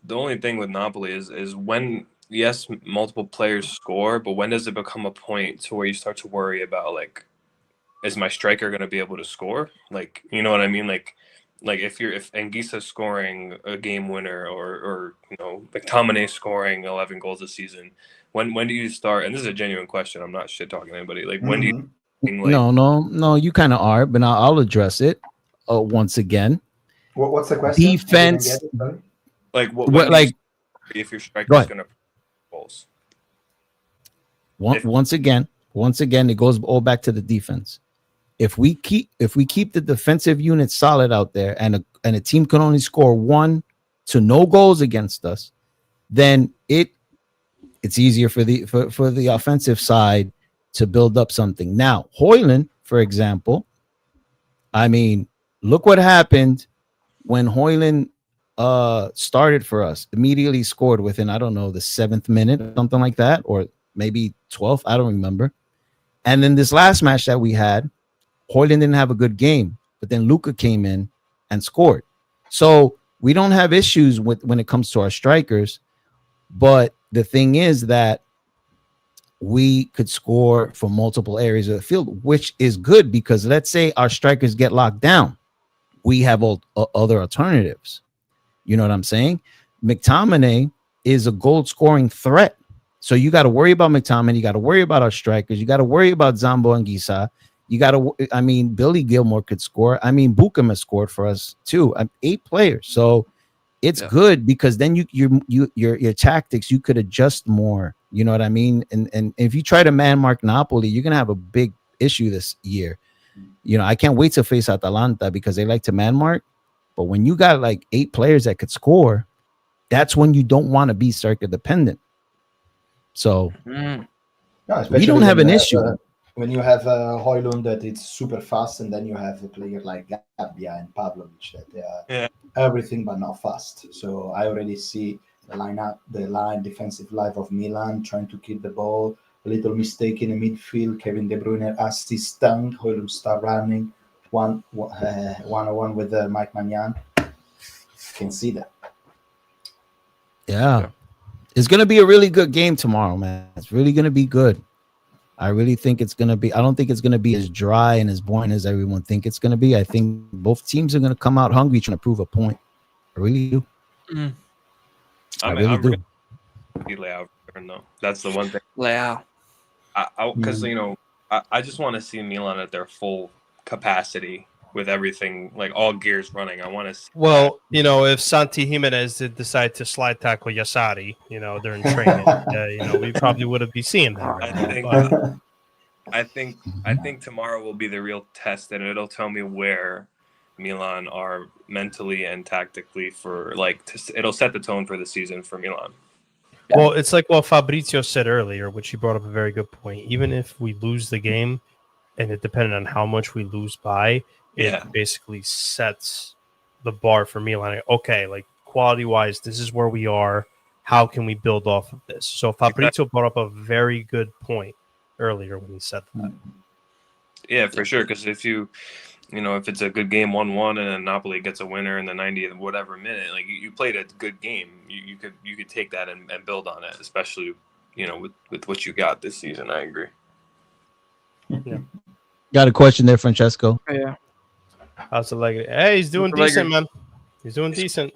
Speaker 6: the only thing with Napoli is when, yes, multiple players score, but when does it become a point to where you start to worry about, like, is my striker going to be able to score? Like, you know what I mean? Like if Anguissa's scoring a game winner, or McTominay scoring 11 goals this season, when do you start? And this is a genuine question. I'm not shit talking to anybody. Like, when do you?
Speaker 4: No, you kind of are, but I'll address it once again.
Speaker 2: What's the question?
Speaker 4: Defense.
Speaker 6: If your striker is going to goals.
Speaker 4: Once again, it goes all back to the defense. If we keep the defensive unit solid out there, and a team can only score 1 to no goals against us, then it's easier for the offensive side to build up something. Now, Højlund, for example, I mean, look what happened when Højlund started for us, immediately scored within, I don't know, the 7th minute, something like that, or maybe 12th, I don't remember. And then this last match that we had, Højlund didn't have a good game, but then Luka came in and scored. So we don't have issues with when it comes to our strikers, but the thing is that we could score from multiple areas of the field, which is good because let's say our strikers get locked down, we have other alternatives. You know what I'm saying? McTominay is a goal scoring threat. So you got to worry about McTominay. You got to worry about our strikers. You got to worry about Zambo and Gisa. You got to, I mean, Billy Gilmore could score. I mean, Bukem has scored for us too. 8 players. So it's good because then your tactics, you could adjust more. You know what I mean? And if you try to man mark Napoli, you're going to have a big issue this year. You know, I can't wait to face Atalanta because they like to man mark. But when you got like 8 players that could score, that's when you don't want to be striker dependent. So
Speaker 2: no,
Speaker 4: we don't have an issue.
Speaker 2: When you have Højlund that it's super fast, and then you have a player like Gabbia and Pavlovic that they are everything but not fast. So I already see the defensive line of Milan trying to keep the ball. A little mistake in the midfield. Kevin De Bruyne assistant. Højlund start running. One-on-one with Mike Magnan. Can see that.
Speaker 4: Yeah. It's going to be a really good game tomorrow, man. It's really going to be good. I really think it's going to be. I don't think it's going to be as dry and as boring as everyone think it's going to be. I think both teams are going to come out hungry trying to prove a point. I really do. I really do.
Speaker 6: Leao, no, that's the one thing.
Speaker 1: Leao.
Speaker 6: Because you know, I just want to see Milan at their full capacity with everything, like all gears running. I want to see.
Speaker 3: Well, you know, if Santi Jimenez did decide to slide tackle Yasari, you know, during training, you know, we probably would have been seeing that. Right
Speaker 6: I think tomorrow will be the real test, and it'll tell me where Milan are mentally and tactically for it'll set the tone for the season for Milan.
Speaker 3: Well, it's like what Fabrizio said earlier, which he brought up a very good point. Even if we lose the game, and it depended on how much we lose by, it basically sets the bar for Milan. Okay, like quality-wise, this is where we are. How can we build off of this? So Fabrizio brought up a very good point earlier when he said that.
Speaker 6: Yeah, for sure. Because if if it's a good game 1-1 and then Napoli gets a winner in the 90th whatever minute, like you played a good game, you could take that and build on it, especially with what you got this season. I agree.
Speaker 3: Yeah.
Speaker 4: Got a question there, Francesco?
Speaker 1: Yeah.
Speaker 3: How's it like? Hey, he's doing decent, man. He's doing decent.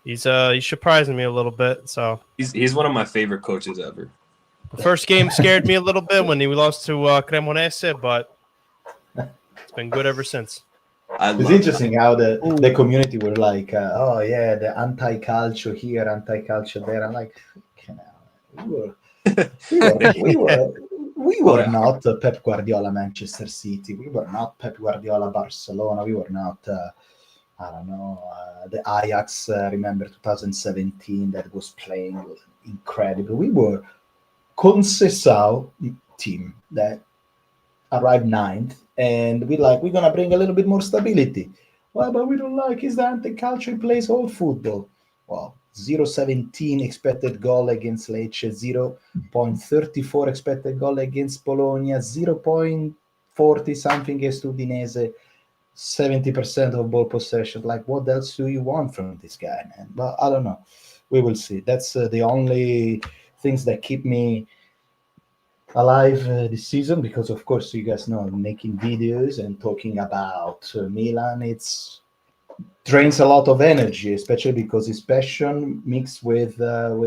Speaker 3: He's surprising me a little bit. So
Speaker 6: he's one of my favorite coaches ever.
Speaker 3: The first game scared me a little bit when we lost to Cremonese, but it's been good ever since.
Speaker 2: It's interesting how the community were like, oh yeah, the anti-calcio here, anti-calcio there. I'm like, we were not Pep Guardiola Manchester City. We were not Pep Guardiola Barcelona. We were not, the Ajax. Remember 2017 that was playing incredible. We were Conceição team that arrived 9th, and we're gonna bring a little bit more stability. Well, but we don't like is the anti-calcio. He plays old football. Well, 0.17 expected goal against Lecce, 0.34 expected goal against Bologna, 0.40 something against Udinese, 70% of ball possession. Like, what else do you want from this guy, man? But I don't know. We will see. That's the only things that keep me alive this season, because of course you guys know I'm making videos and talking about Milan. It's drains a lot of energy, especially because his passion mixed with you are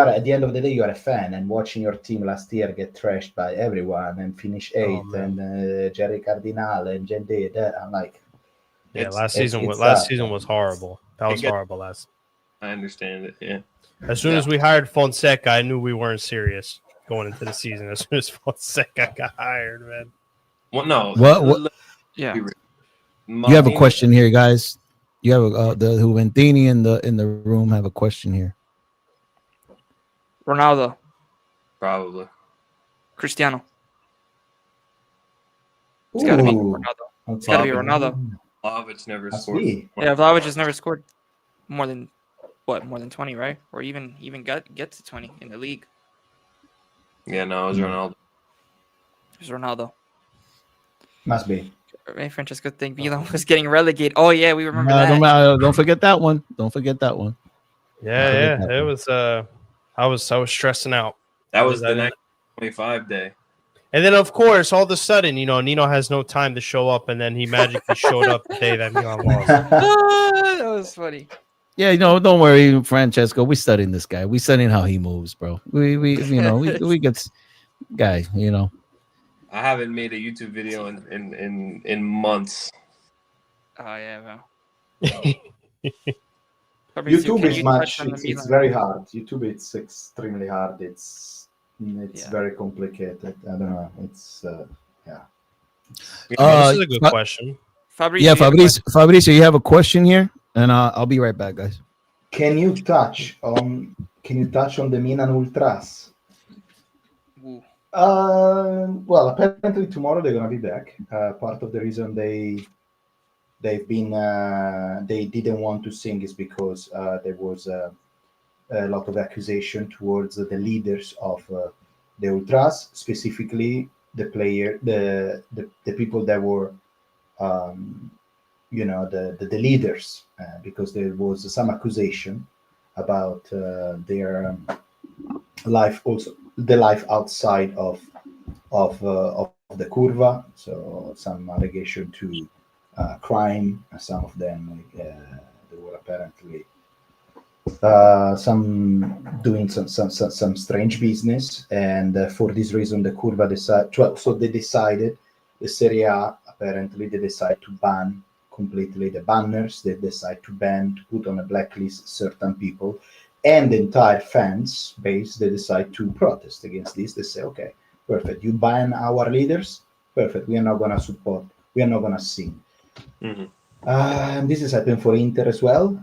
Speaker 2: at the end of the day you are a fan, and watching your team last year get trashed by everyone and finish 8th, and Jerry Cardinale and Gende, I'm like,
Speaker 3: last season was horrible. That was horrible last.
Speaker 6: I understand it. Yeah.
Speaker 3: As soon as we hired Fonseca, I knew we weren't serious going into the season. As soon as Fonseca got hired, man.
Speaker 6: Well, no.
Speaker 4: What?
Speaker 1: Yeah.
Speaker 4: You have a question here, guys. You have the Juventini in the room have a question here.
Speaker 1: Ronaldo.
Speaker 6: Probably.
Speaker 1: Cristiano. It's got to be
Speaker 2: Ooh.
Speaker 1: Ronaldo. It's got to be Ronaldo.
Speaker 6: Vlahovic never
Speaker 2: Must
Speaker 6: scored.
Speaker 2: be.
Speaker 1: Yeah, Vlahovic has never scored more than 20, right? Or even get to 20 in the league.
Speaker 6: Yeah, no, it was Ronaldo.
Speaker 1: It's Ronaldo.
Speaker 2: Must be.
Speaker 1: Hey, Francesco, think Milan was getting relegated. Oh yeah, we remember that.
Speaker 4: Don't forget that one. Don't forget that one.
Speaker 3: Yeah. It was. I was stressing out.
Speaker 6: That was the
Speaker 3: I didn't-
Speaker 6: 1925 day.
Speaker 3: And then, of course, all of a sudden, Nino has no time to show up, and then he magically showed up the day that Milan lost.
Speaker 1: That was funny.
Speaker 4: Yeah, don't worry, Francesco. We studying this guy. We studying how he moves, bro. We get guy.
Speaker 6: I haven't made a YouTube video in months.
Speaker 1: Oh yeah,
Speaker 2: YouTube is much. It's very hard. YouTube, it's extremely hard. It's very complicated. I don't know. It's
Speaker 3: This is a good question.
Speaker 4: Fabrizio, you have a question here, and I'll be right back, guys.
Speaker 2: Can you touch on the Milan Ultras? Well, apparently tomorrow they're gonna be back. Part of the reason they didn't want to sing is because there was a lot of accusation towards the leaders of the Ultras, specifically the people that were the leaders, because there was some accusation about their life, also the life outside of the curva. So some allegation to crime. Some of them they were apparently some doing some strange business, and for this reason the curva decided the Serie A, apparently they decide to ban completely the banners. They decide to put on a blacklist certain people, and the entire fans base, they decide to protest against this. They say, okay, perfect, you ban our leaders, perfect, we are not going to support, we are not going to sing.
Speaker 6: Mm-hmm.
Speaker 2: And this is happening for Inter as well.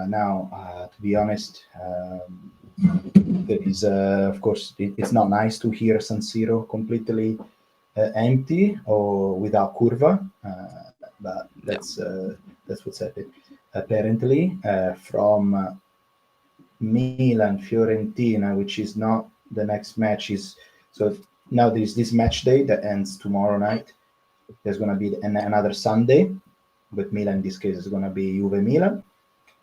Speaker 2: Now, to be honest, there is, of course, it's not nice to hear San Siro completely empty or without curva, but that's what's happening. Apparently, from Milan Fiorentina, which is not the next match, is so now there is this match day that ends tomorrow night. There's going to be another Sunday, but Milan in this case is going to be Juve Milan,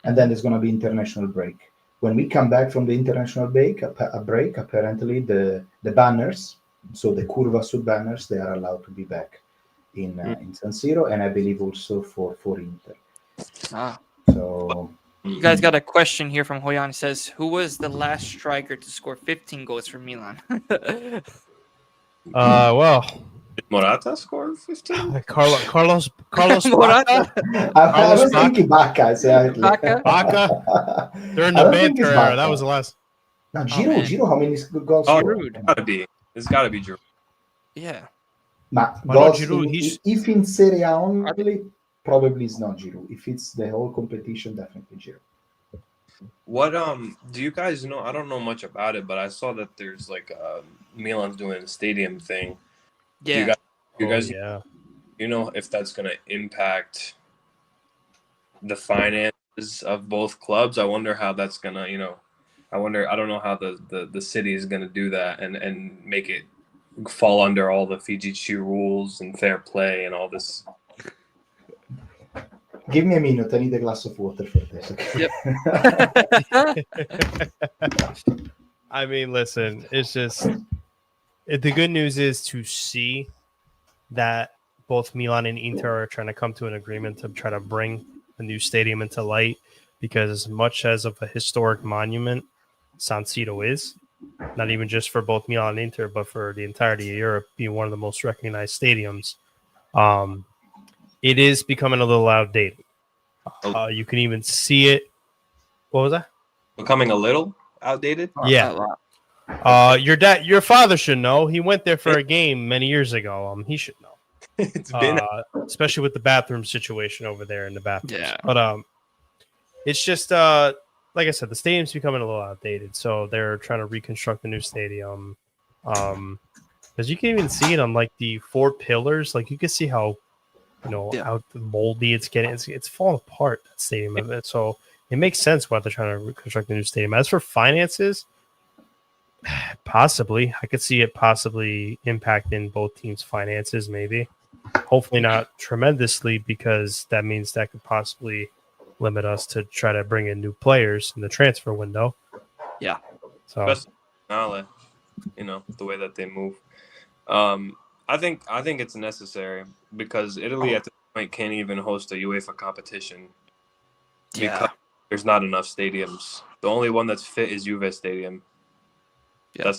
Speaker 2: and then there's going to be international break. When we come back from the international break, apparently the banners, so the Curva Sud banners, they are allowed to be back in San Siro, and I believe also for Inter. So
Speaker 1: you guys got a question here from Hoyan. It says, who was the last striker to score 15 goals for Milan?
Speaker 3: Well,
Speaker 6: did Morata score 15?
Speaker 3: Carlos
Speaker 1: Morata.
Speaker 2: I was thinking Bacca.
Speaker 3: Bacca. During the banter era, that was the last.
Speaker 2: Now, Giroud, how many goals?
Speaker 6: It's got to be Giroud.
Speaker 1: Yeah.
Speaker 2: Goals if in Serie A only, probably it's not Giroud. If it's the whole competition, definitely Giroud.
Speaker 6: What do you guys know? I don't know much about it, but I saw that there's like Milan's doing a stadium thing.
Speaker 1: Yeah.
Speaker 6: You know if that's gonna impact the finances of both clubs? I wonder how that's gonna, I don't know how the city is gonna do that and make it fall under all the FIGC rules and fair play and all this.
Speaker 2: Give me a minute. I need a glass of water for this. Okay?
Speaker 3: Yep. I mean, listen, it's just the good news is to see that both Milan and Inter are trying to come to an agreement to try to bring a new stadium into light, because as much as of a historic monument San Siro is, not even just for both Milan and Inter, but for the entirety of Europe, being one of the most recognized stadiums, it is becoming a little outdated. You can even see it. What was that?
Speaker 6: Becoming a little outdated?
Speaker 3: Yeah. Your father should know. He went there for a game many years ago. He should know.
Speaker 6: It's been
Speaker 3: especially with the bathroom situation over there in the bathroom.
Speaker 1: Yeah.
Speaker 3: But it's just like I said, the stadium's becoming a little outdated, so they're trying to reconstruct the new stadium. Because you can even see it on like the 4 pillars. Like you can see how, how moldy it's getting. It's falling apart, that stadium of it. So it makes sense why they're trying to reconstruct a new stadium. As for finances, possibly. I could see it possibly impacting both teams' finances, maybe. Hopefully not tremendously, because that means that could possibly limit us to try to bring in new players in the transfer window.
Speaker 1: Yeah.
Speaker 3: So,
Speaker 6: especially now, the way that they move. I think it's necessary because Italy at this point can't even host a UEFA competition because there's not enough stadiums. The only one that's fit is Juve Stadium. Yeah.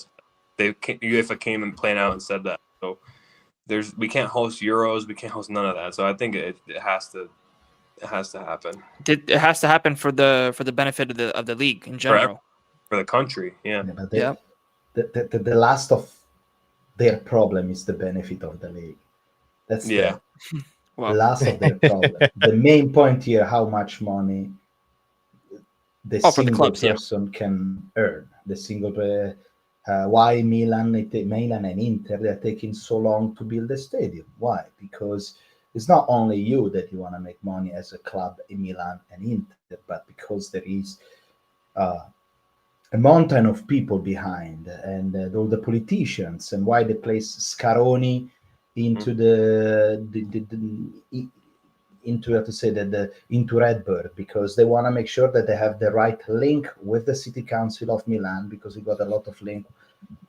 Speaker 6: UEFA came and planned out and said that. So we can't host Euros, we can't host none of that. So I think it has to happen.
Speaker 1: It has to happen for the benefit of the league in general.
Speaker 6: For the country, yeah.
Speaker 2: The last of their problem is the benefit of the league. That's the last of their problem. The main point here, how much money the single person can earn. The single why Milan and Inter, they're taking so long to build a stadium. Why? Because it's not only you that you want to make money as a club in Milan and Inter, but because there is a mountain of people behind, and all the politicians, and why they place Scaroni into into Redbird, because they want to make sure that they have the right link with the city council of Milan, because we got a lot of link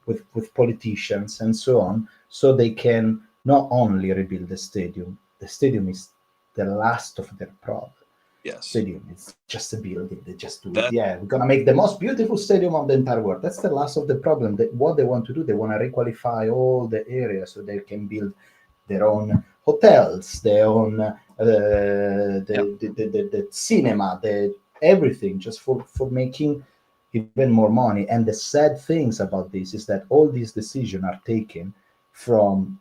Speaker 2: with politicians and so on, so they can not only rebuild the stadium is the last of their problem.
Speaker 6: Yes.
Speaker 2: Stadium is just a building. They just do it. Yeah, we're gonna make the most beautiful stadium of the entire world. That's the last of the problem. What they want to do, they want to requalify all the areas so they can build their own hotels, their own the cinema, everything, just for making even more money. And the sad things about this is that all these decisions are taken from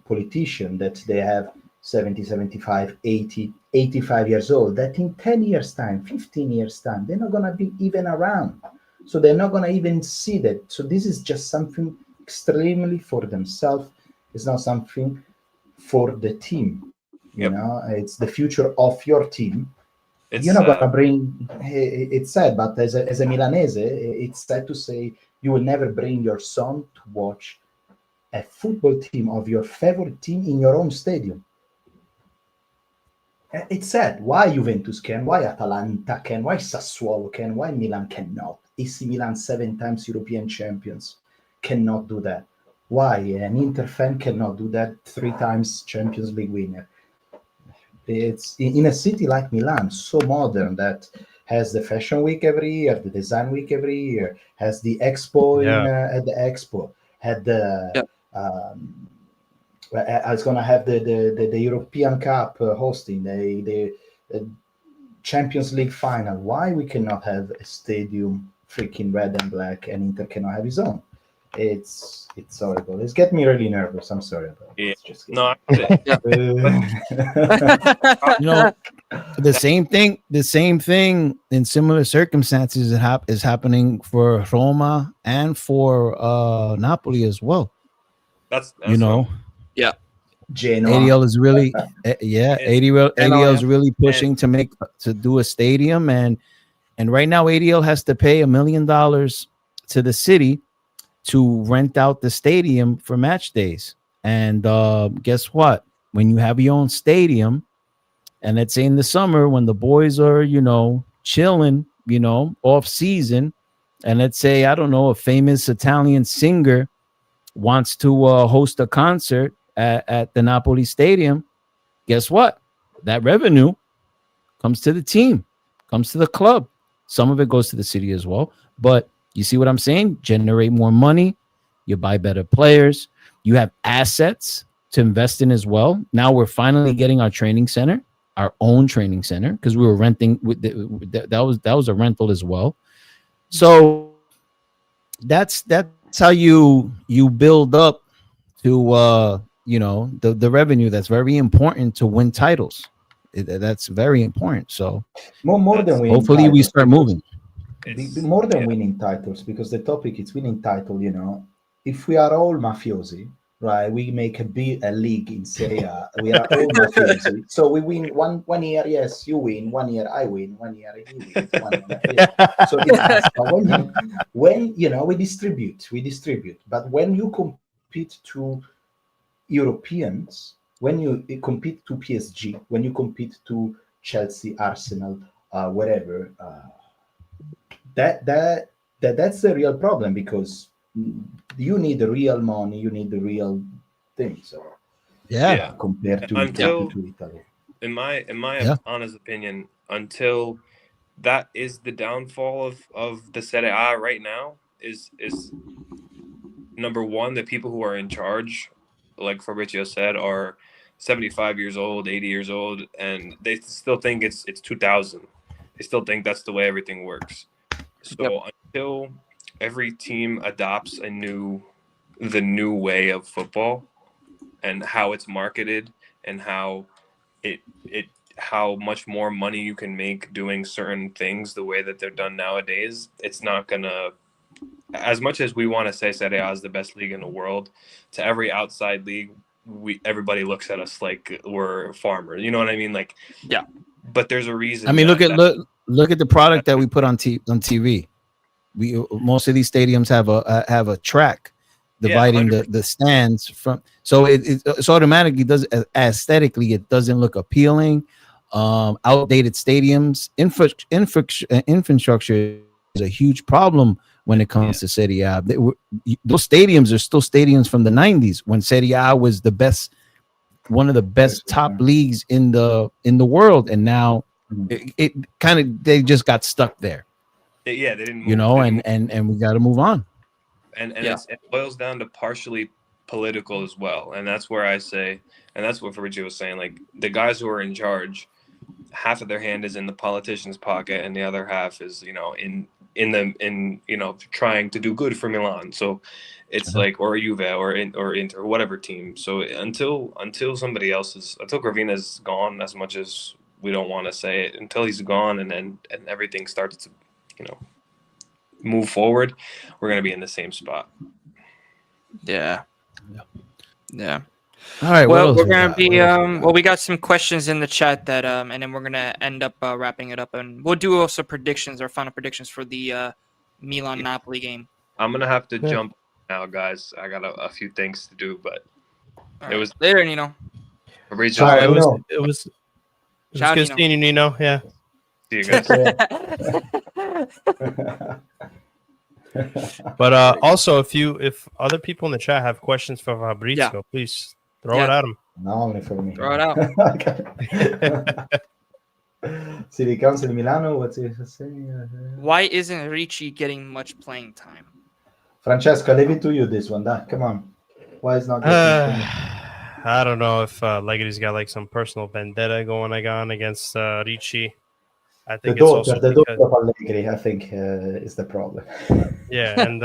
Speaker 2: politicians that they have 70, 75, 80, 85 years old, that in 10 years time, 15 years time, they're not going to be even around. So they're not going to even see that. So this is just something extremely for themselves. It's not something for the team. You know, it's the future of your team. You're not going to bring, it's sad, but as a Milanese, it's sad to say you will never bring your son to watch a football team of your favorite team in your own stadium. It's sad. Why Juventus can, why Atalanta can, why Sassuolo can, why Milan cannot? AC Milan 7 times European champions cannot do that. Why an Inter fan cannot do that, 3 times Champions League winner? It's in a city like Milan, so modern, that has the fashion week every year, the design week every year, has the expo at the expo, had the I was gonna have the European Cup hosting the Champions League final. Why we cannot have a stadium freaking red and black and Inter cannot have his own? It's horrible. It's getting me really nervous. I'm sorry about it.
Speaker 6: Yeah.
Speaker 2: It's just
Speaker 4: the same thing in similar circumstances is happening for Roma and for Napoli as well.
Speaker 6: That's
Speaker 4: Genoa.
Speaker 2: ADL
Speaker 4: is really ADL is really pushing to do a stadium, and right now ADL has to pay $1 million to the city to rent out the stadium for match days. And guess what? When you have your own stadium, and let's say in the summer when the boys are, chilling, off season, and let's say, I don't know, a famous Italian singer wants to host a concert at the Napoli stadium, guess what? That revenue comes to the team, comes to the club. Some of it goes to the city as well. But you see what I'm saying? Generate more money. You buy better players. You have assets to invest in as well. Now we're finally getting our training center, our own training center, because we were renting. That was a rental as well. So that's how you build up to the revenue. That's very important to win titles. That's very important. So
Speaker 2: more than winning
Speaker 4: hopefully
Speaker 2: titles,
Speaker 4: we start moving.
Speaker 2: More than winning titles, because the topic is winning title. if we are all mafiosi, right? We make a league in Serie A. We are all mafiosi. So we win one year. Yes, you win. 1 year I win. 1 year he wins. 1 year. So it's us. But when we distribute. But when you compete to Europeans, when you compete to PSG, when you compete to Chelsea, Arsenal, whatever, that's the real problem, because you need the real money, you need the real things. Compared to Italy.
Speaker 6: In my honest opinion, until that is the downfall of the Serie A right now, is number one, the people who are in charge, like Fabrizio said, are 75 years old, 80 years old, and they still think it's 2000. They still think that's the way everything works. So until every team adopts the new way of football and how it's marketed and how how much more money you can make doing certain things the way that they're done nowadays, it's not gonna. As much as we want to say Serie A is the best league in the world, to every outside league, everybody looks at us like we're farmers. You know what I mean? Like,
Speaker 1: yeah.
Speaker 6: But there's a reason.
Speaker 4: I mean, look at the product that we put on TV. Most of these stadiums have a track dividing the stands from. So it's automatically does aesthetically it doesn't look appealing. Outdated stadiums, infrastructure is a huge problem when it comes to Serie A. Those stadiums are still stadiums from the 90s when Serie A was the best, one of the best top leagues in the world, and now it kind of they just got stuck there.
Speaker 6: They didn't
Speaker 4: move, and we got to move on.
Speaker 6: And it boils down to partially political as well, and that's where I say, and that's what Fabrizio was saying, like the guys who are in charge, half of their hand is in the politician's pocket and the other half is in trying to do good for Milan. So it's like, or Juve or Inter or whatever team. So until somebody else until Gravina's gone, as much as we don't want to say it, until he's gone and everything starts to move forward, we're going to be in the same spot.
Speaker 1: Yeah.
Speaker 4: All right.
Speaker 1: Well, we're gonna be we got some questions in the chat that and then we're gonna end up wrapping it up, and we'll do also our final predictions for the Milan-Napoli game.
Speaker 6: I'm gonna have to jump now, guys. I got a few things to do, but it was
Speaker 1: later, Nino.
Speaker 6: Fabrizio,
Speaker 3: it was good seeing you, Nino. Yeah.
Speaker 6: See you guys.
Speaker 3: But also, if other people in the chat have questions for Fabrizio, please throw it at him.
Speaker 2: No, only for me.
Speaker 1: Throw it out.
Speaker 2: City Council Milano, what's he saying?
Speaker 1: Why isn't Ricci getting much playing time?
Speaker 2: Francesco, I leave it to you this one. Come on. Why is not getting
Speaker 3: I don't know if Leggety's got like some personal vendetta going on against Ricci. I think
Speaker 2: the daughter of Allegri, I think, is the problem.
Speaker 3: Yeah, and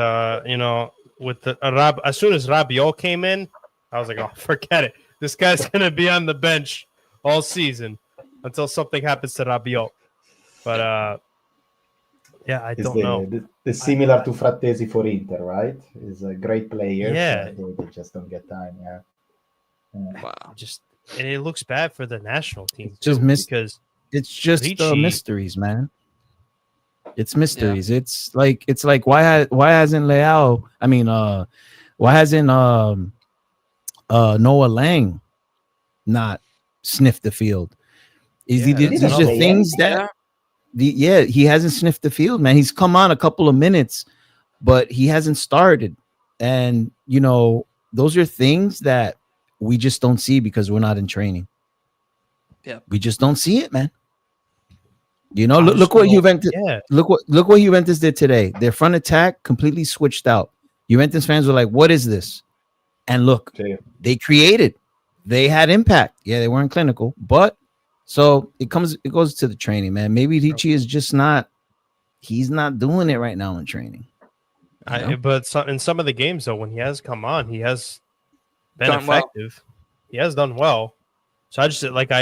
Speaker 3: with the as soon as Rabiot came in, I was like, oh, forget it. This guy's gonna be on the bench all season until something happens to Rabiot. But I don't know.
Speaker 2: It's similar to Frattesi for Inter, right? He's a great player.
Speaker 3: Yeah,
Speaker 2: they just don't get time. Yeah.
Speaker 1: Wow.
Speaker 3: And it looks bad for the national team
Speaker 4: too,
Speaker 3: because.
Speaker 4: It's just mysteries, man. It's mysteries. Yeah. It's like why hasn't Leao? I mean, why hasn't Noah Lang not sniffed the field? These are things that he hasn't sniffed the field, man. He's come on a couple of minutes, but he hasn't started, and those are things that we just don't see because we're not in training.
Speaker 1: Yeah,
Speaker 4: we just don't see it, man. Look what Juventus. Yeah. Look what Juventus did today. Their front attack completely switched out. Juventus fans were like, "What is this?" And look, they created. They had impact. Yeah, they weren't clinical, but so it goes to the training, man. Maybe Ricci is just not. He's not doing it right now in training.
Speaker 3: But in some of the games, though, when he has come on, he has been effective. He has done well. So I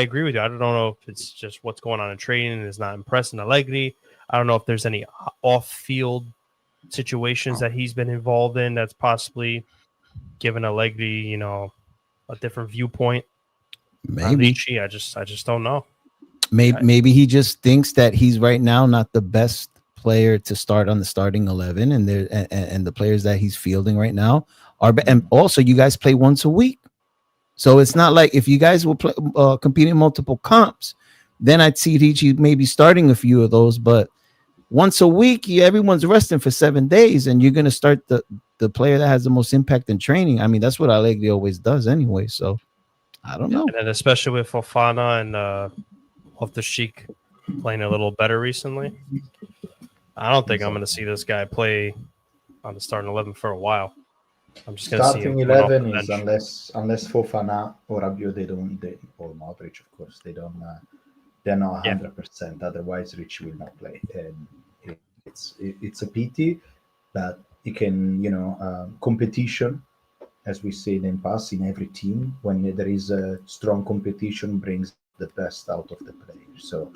Speaker 3: agree with you. I don't know if it's just what's going on in training is not impressing Allegri. I don't know if there's any off-field situations that he's been involved in that's possibly given Allegri, a different viewpoint.
Speaker 4: Maybe.
Speaker 3: Ricci, I just don't know.
Speaker 4: Maybe he just thinks that he's right now not the best player to start on the starting 11, and the players that he's fielding right now are. And also, you guys play once a week, so it's not like if you guys will play compete in multiple comps, then I'd see Ricci maybe starting a few of those. But once a week, everyone's resting for 7 days, and you're going to start the player that has the most impact in training. I mean, that's what Allegri always does anyway. So I don't know.
Speaker 3: And then especially with Fofana and Loftus-Cheek playing a little better recently, I don't think I'm going to see this guy play on the starting 11 for a while. I'm just going to see him
Speaker 2: starting
Speaker 3: coming off
Speaker 2: 11
Speaker 3: the
Speaker 2: is
Speaker 3: bench.
Speaker 2: unless Fofana or Rabiot or Modric, of course, they're not 100%. Otherwise, Rich will not play. And it's a pity that you can competition, as we said in past, in every team, when there is a strong competition, brings the best out of the players. So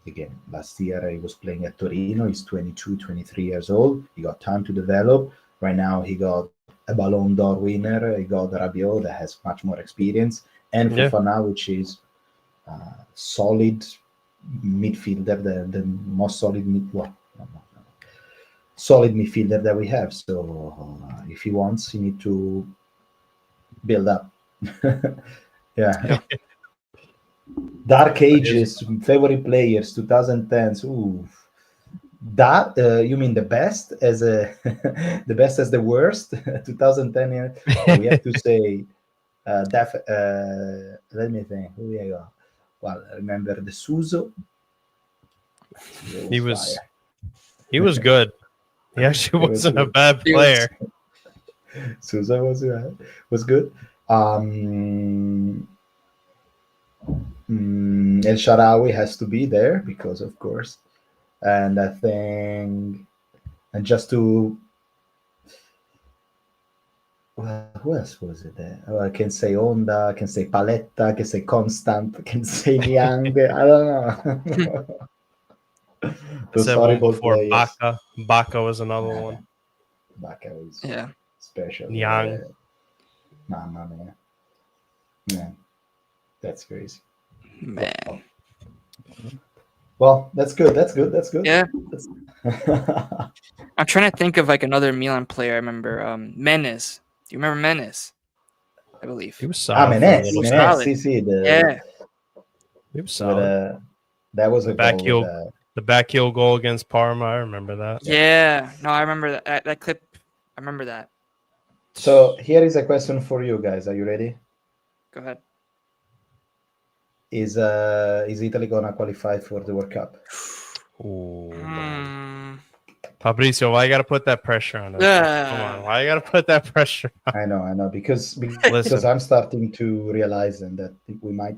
Speaker 2: again, last year he was playing at Torino. He's 22, 23 years old. He got time to develop. Right now he got a Ballon d'Or winner. He got Rabiot that has much more experience, and Fofana, which is solid midfielder, the most solid solid midfielder that we have. So if he wants, he need to build up. Yeah. Dark Ages, favorite players, 2010s. Ooh, that you mean the best as the best as the worst? 2010. We have to say. Let me think. Who we got? Well, I remember the Suso.
Speaker 3: He was good. He actually wasn't a bad player.
Speaker 2: Suso was good. El Shaarawy has to be there because, of course, and I think, and just to, well, who else was it there? Oh, I can say Honda, I can say Paletta, I can say Constant, I can say Niang. I don't know. Those horrible players.
Speaker 3: Baca was another one.
Speaker 2: Baca was special.
Speaker 3: Niang.
Speaker 2: Mamma mia. Yeah. That's crazy.
Speaker 1: Man.
Speaker 2: Well, that's good.
Speaker 1: Yeah. I'm trying to think of like another Milan player. I remember Menes. Do you remember Menes? I believe.
Speaker 3: He was solid.
Speaker 2: Menes.
Speaker 1: He was
Speaker 3: solid.
Speaker 2: That was a
Speaker 3: back
Speaker 2: goal.
Speaker 3: The back heel goal against Parma. I remember that.
Speaker 1: Yeah. No, I remember that clip. I remember that.
Speaker 2: So here is a question for you guys. Are you ready?
Speaker 1: Go ahead.
Speaker 2: Is Italy gonna qualify for the World Cup?
Speaker 3: Oh, man. Fabrizio, why you gotta put that pressure on us? Come on, why you gotta put that pressure on?
Speaker 2: I know because I'm starting to realize that we might.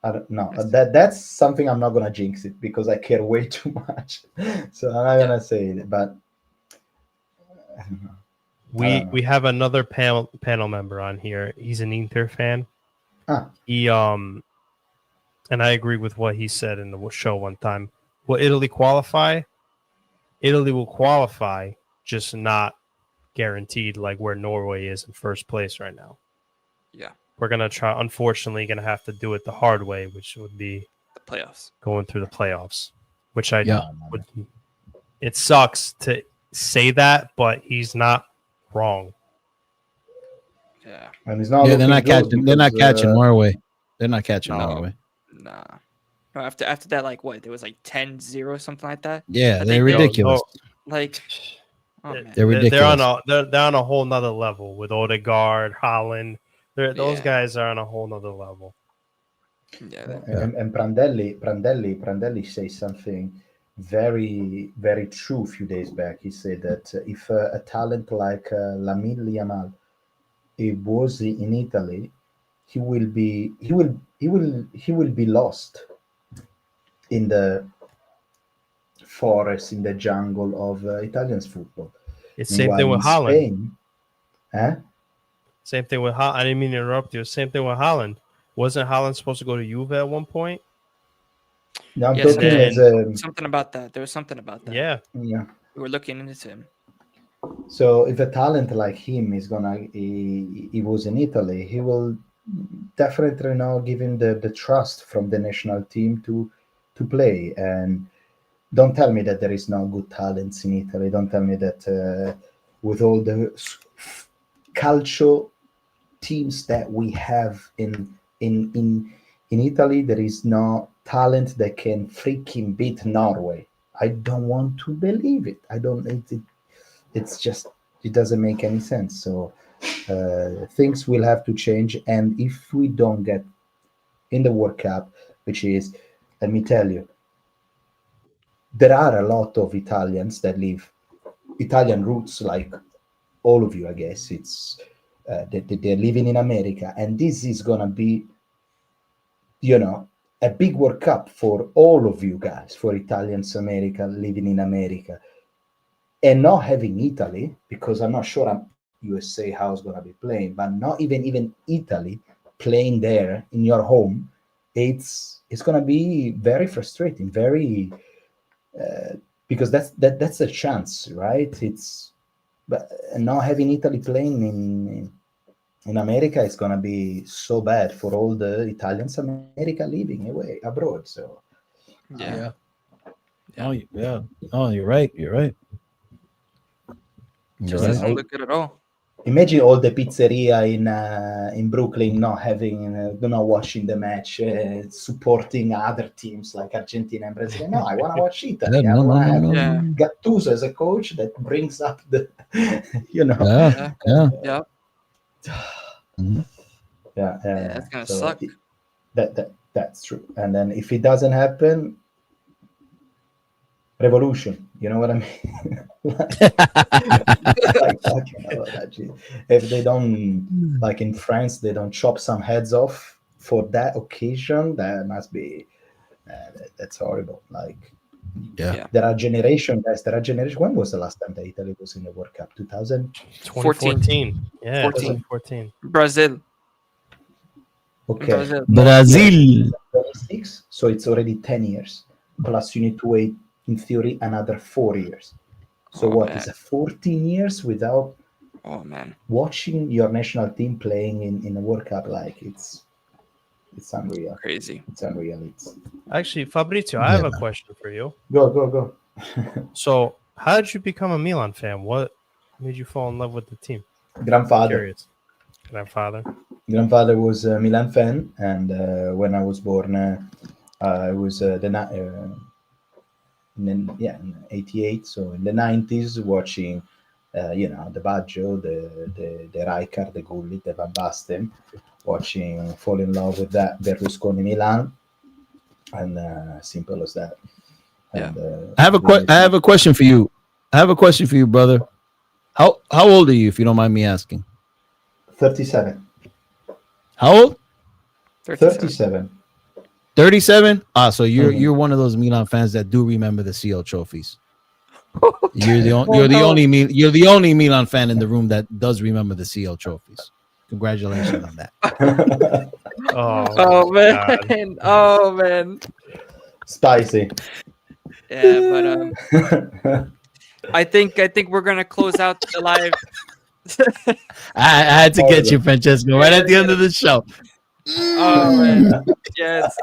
Speaker 2: I don't know. That's something I'm not gonna jinx it because I care way too much. So I'm not gonna say it, but I don't know.
Speaker 3: We have another panel member on here. He's an Inter fan. He and I agree with what he said in the show one time. Will Italy qualify? Italy will qualify, just not guaranteed like where Norway is in first place right now.
Speaker 1: Yeah.
Speaker 3: We're going to try, unfortunately, going to have to do it the hard way, which would be
Speaker 1: the playoffs.
Speaker 3: Going through the playoffs, which it sucks to say that, but he's not wrong.
Speaker 1: Yeah.
Speaker 2: And he's not
Speaker 4: they're not catching Norway. They're not catching Norway.
Speaker 1: Nah. No, after that, like what? There was like 10-0, something like that.
Speaker 4: Yeah, they're ridiculous.
Speaker 1: They're
Speaker 4: ridiculous.
Speaker 3: They're on a whole nother level with Odegaard, Haaland. Those guys are on a whole nother level.
Speaker 1: Yeah.
Speaker 2: And Prandelli says something very, very true a few days back. He said that if a talent like Lamine Yamal was in Italy, he will be lost in the forest, in the jungle of Italian football.
Speaker 3: It's same thing with Haaland.
Speaker 2: Spain,
Speaker 3: Same thing with Haaland. I didn't mean to interrupt you. Same thing with Haaland. Wasn't Haaland supposed to go to Juve at one point?
Speaker 2: No, I'm
Speaker 1: Yes,
Speaker 2: talking
Speaker 3: and
Speaker 2: as
Speaker 1: something about that. There was something about that.
Speaker 3: yeah,
Speaker 2: yeah.
Speaker 1: We were looking into him.
Speaker 2: So if a talent like him is he was in Italy, he will definitely now give him the trust from the national team to play. And don't tell me that there is no good talents in Italy. Don't tell me that with all the calcio teams that we have in Italy, there is no talent that can freaking beat Norway. I don't want to believe it. I don't. It's just it doesn't make any sense. So things will have to change. And if we don't get in the World Cup, which is, let me tell you, there are a lot of Italians that live Italian roots, like all of you, I guess. It's they're living in America, and this is gonna be, a big World Cup for all of you guys, for Italians, America, living in America, and not having Italy, because I'm not sure USA how it's gonna be playing, but not even Italy playing there in your home. It's gonna be very frustrating, very because that's a chance, right? But not having Italy playing in America is gonna be so bad for all the Italians America living away abroad. So
Speaker 1: Yeah.
Speaker 4: Oh yeah. Oh, you're right. You're right. You're
Speaker 1: Just
Speaker 4: right.
Speaker 1: doesn't look good at all.
Speaker 2: imagine all the pizzeria in Brooklyn not having, not watching the match, supporting other teams like Argentina and Brazil. No, I want to watch Italy.
Speaker 4: Yeah,
Speaker 2: I
Speaker 4: no,
Speaker 2: want to have
Speaker 4: no,
Speaker 1: Yeah.
Speaker 4: no.
Speaker 2: Gattuso as a coach that brings up the,
Speaker 4: Yeah,
Speaker 1: Yeah.
Speaker 4: yeah.
Speaker 1: Yeah.
Speaker 4: Mhm.
Speaker 2: yeah,
Speaker 1: Yeah, it's gonna suck.
Speaker 2: That's true. And then if it doesn't happen, revolution. You know what I mean? like talking about that shit. If they don't, like in France, they don't chop some heads off for that occasion, that must be that's horrible. Like
Speaker 4: Yeah.
Speaker 2: there are generation guys. There are generation. When was the last time that Italy was in the World Cup? 2000.
Speaker 3: 2014. Yeah,
Speaker 1: 14.
Speaker 3: 2014.
Speaker 1: Brazil.
Speaker 2: Okay.
Speaker 1: Brazil.
Speaker 4: Brazil.
Speaker 2: 36. So it's already 10 years. Plus you need to wait, in theory, another 4 years. So
Speaker 1: Oh,
Speaker 2: what
Speaker 1: man.
Speaker 2: is it, 14 years without
Speaker 1: Oh man.
Speaker 2: watching your national team playing in a World Cup? Like it's unreal.
Speaker 1: Crazy.
Speaker 2: It's unreal. It's
Speaker 3: Actually, Fabrizio, I have a question for you.
Speaker 2: go.
Speaker 3: So, how did you become a Milan fan? What made you fall in love with the team?
Speaker 2: Grandfather.
Speaker 3: Curious. Grandfather.
Speaker 2: Grandfather was a Milan fan, and when I was born, I was in 88. So in the 90s, watching, the Baggio, the Rijkaard, the Gullit, the Van Basten, watching, fall in love with that Berlusconi Milan, and simple as that.
Speaker 1: Yeah.
Speaker 2: And,
Speaker 4: I have a question for you. Brother. How old are you, if you don't mind me asking?
Speaker 2: 37.
Speaker 4: How old?
Speaker 2: 37.
Speaker 4: 37. So you're
Speaker 2: Mhm.
Speaker 4: you're one of those Milan fans that do remember the CL trophies. You're the only Milan fan in the room that does remember the CL trophies. Congratulations on that.
Speaker 1: Oh man.
Speaker 3: God.
Speaker 1: Oh man.
Speaker 2: Spicy.
Speaker 1: Yeah, but I think we're gonna close out the live.
Speaker 4: I had to get you, Francesco, right at the end of the show.
Speaker 1: Oh man. Yes.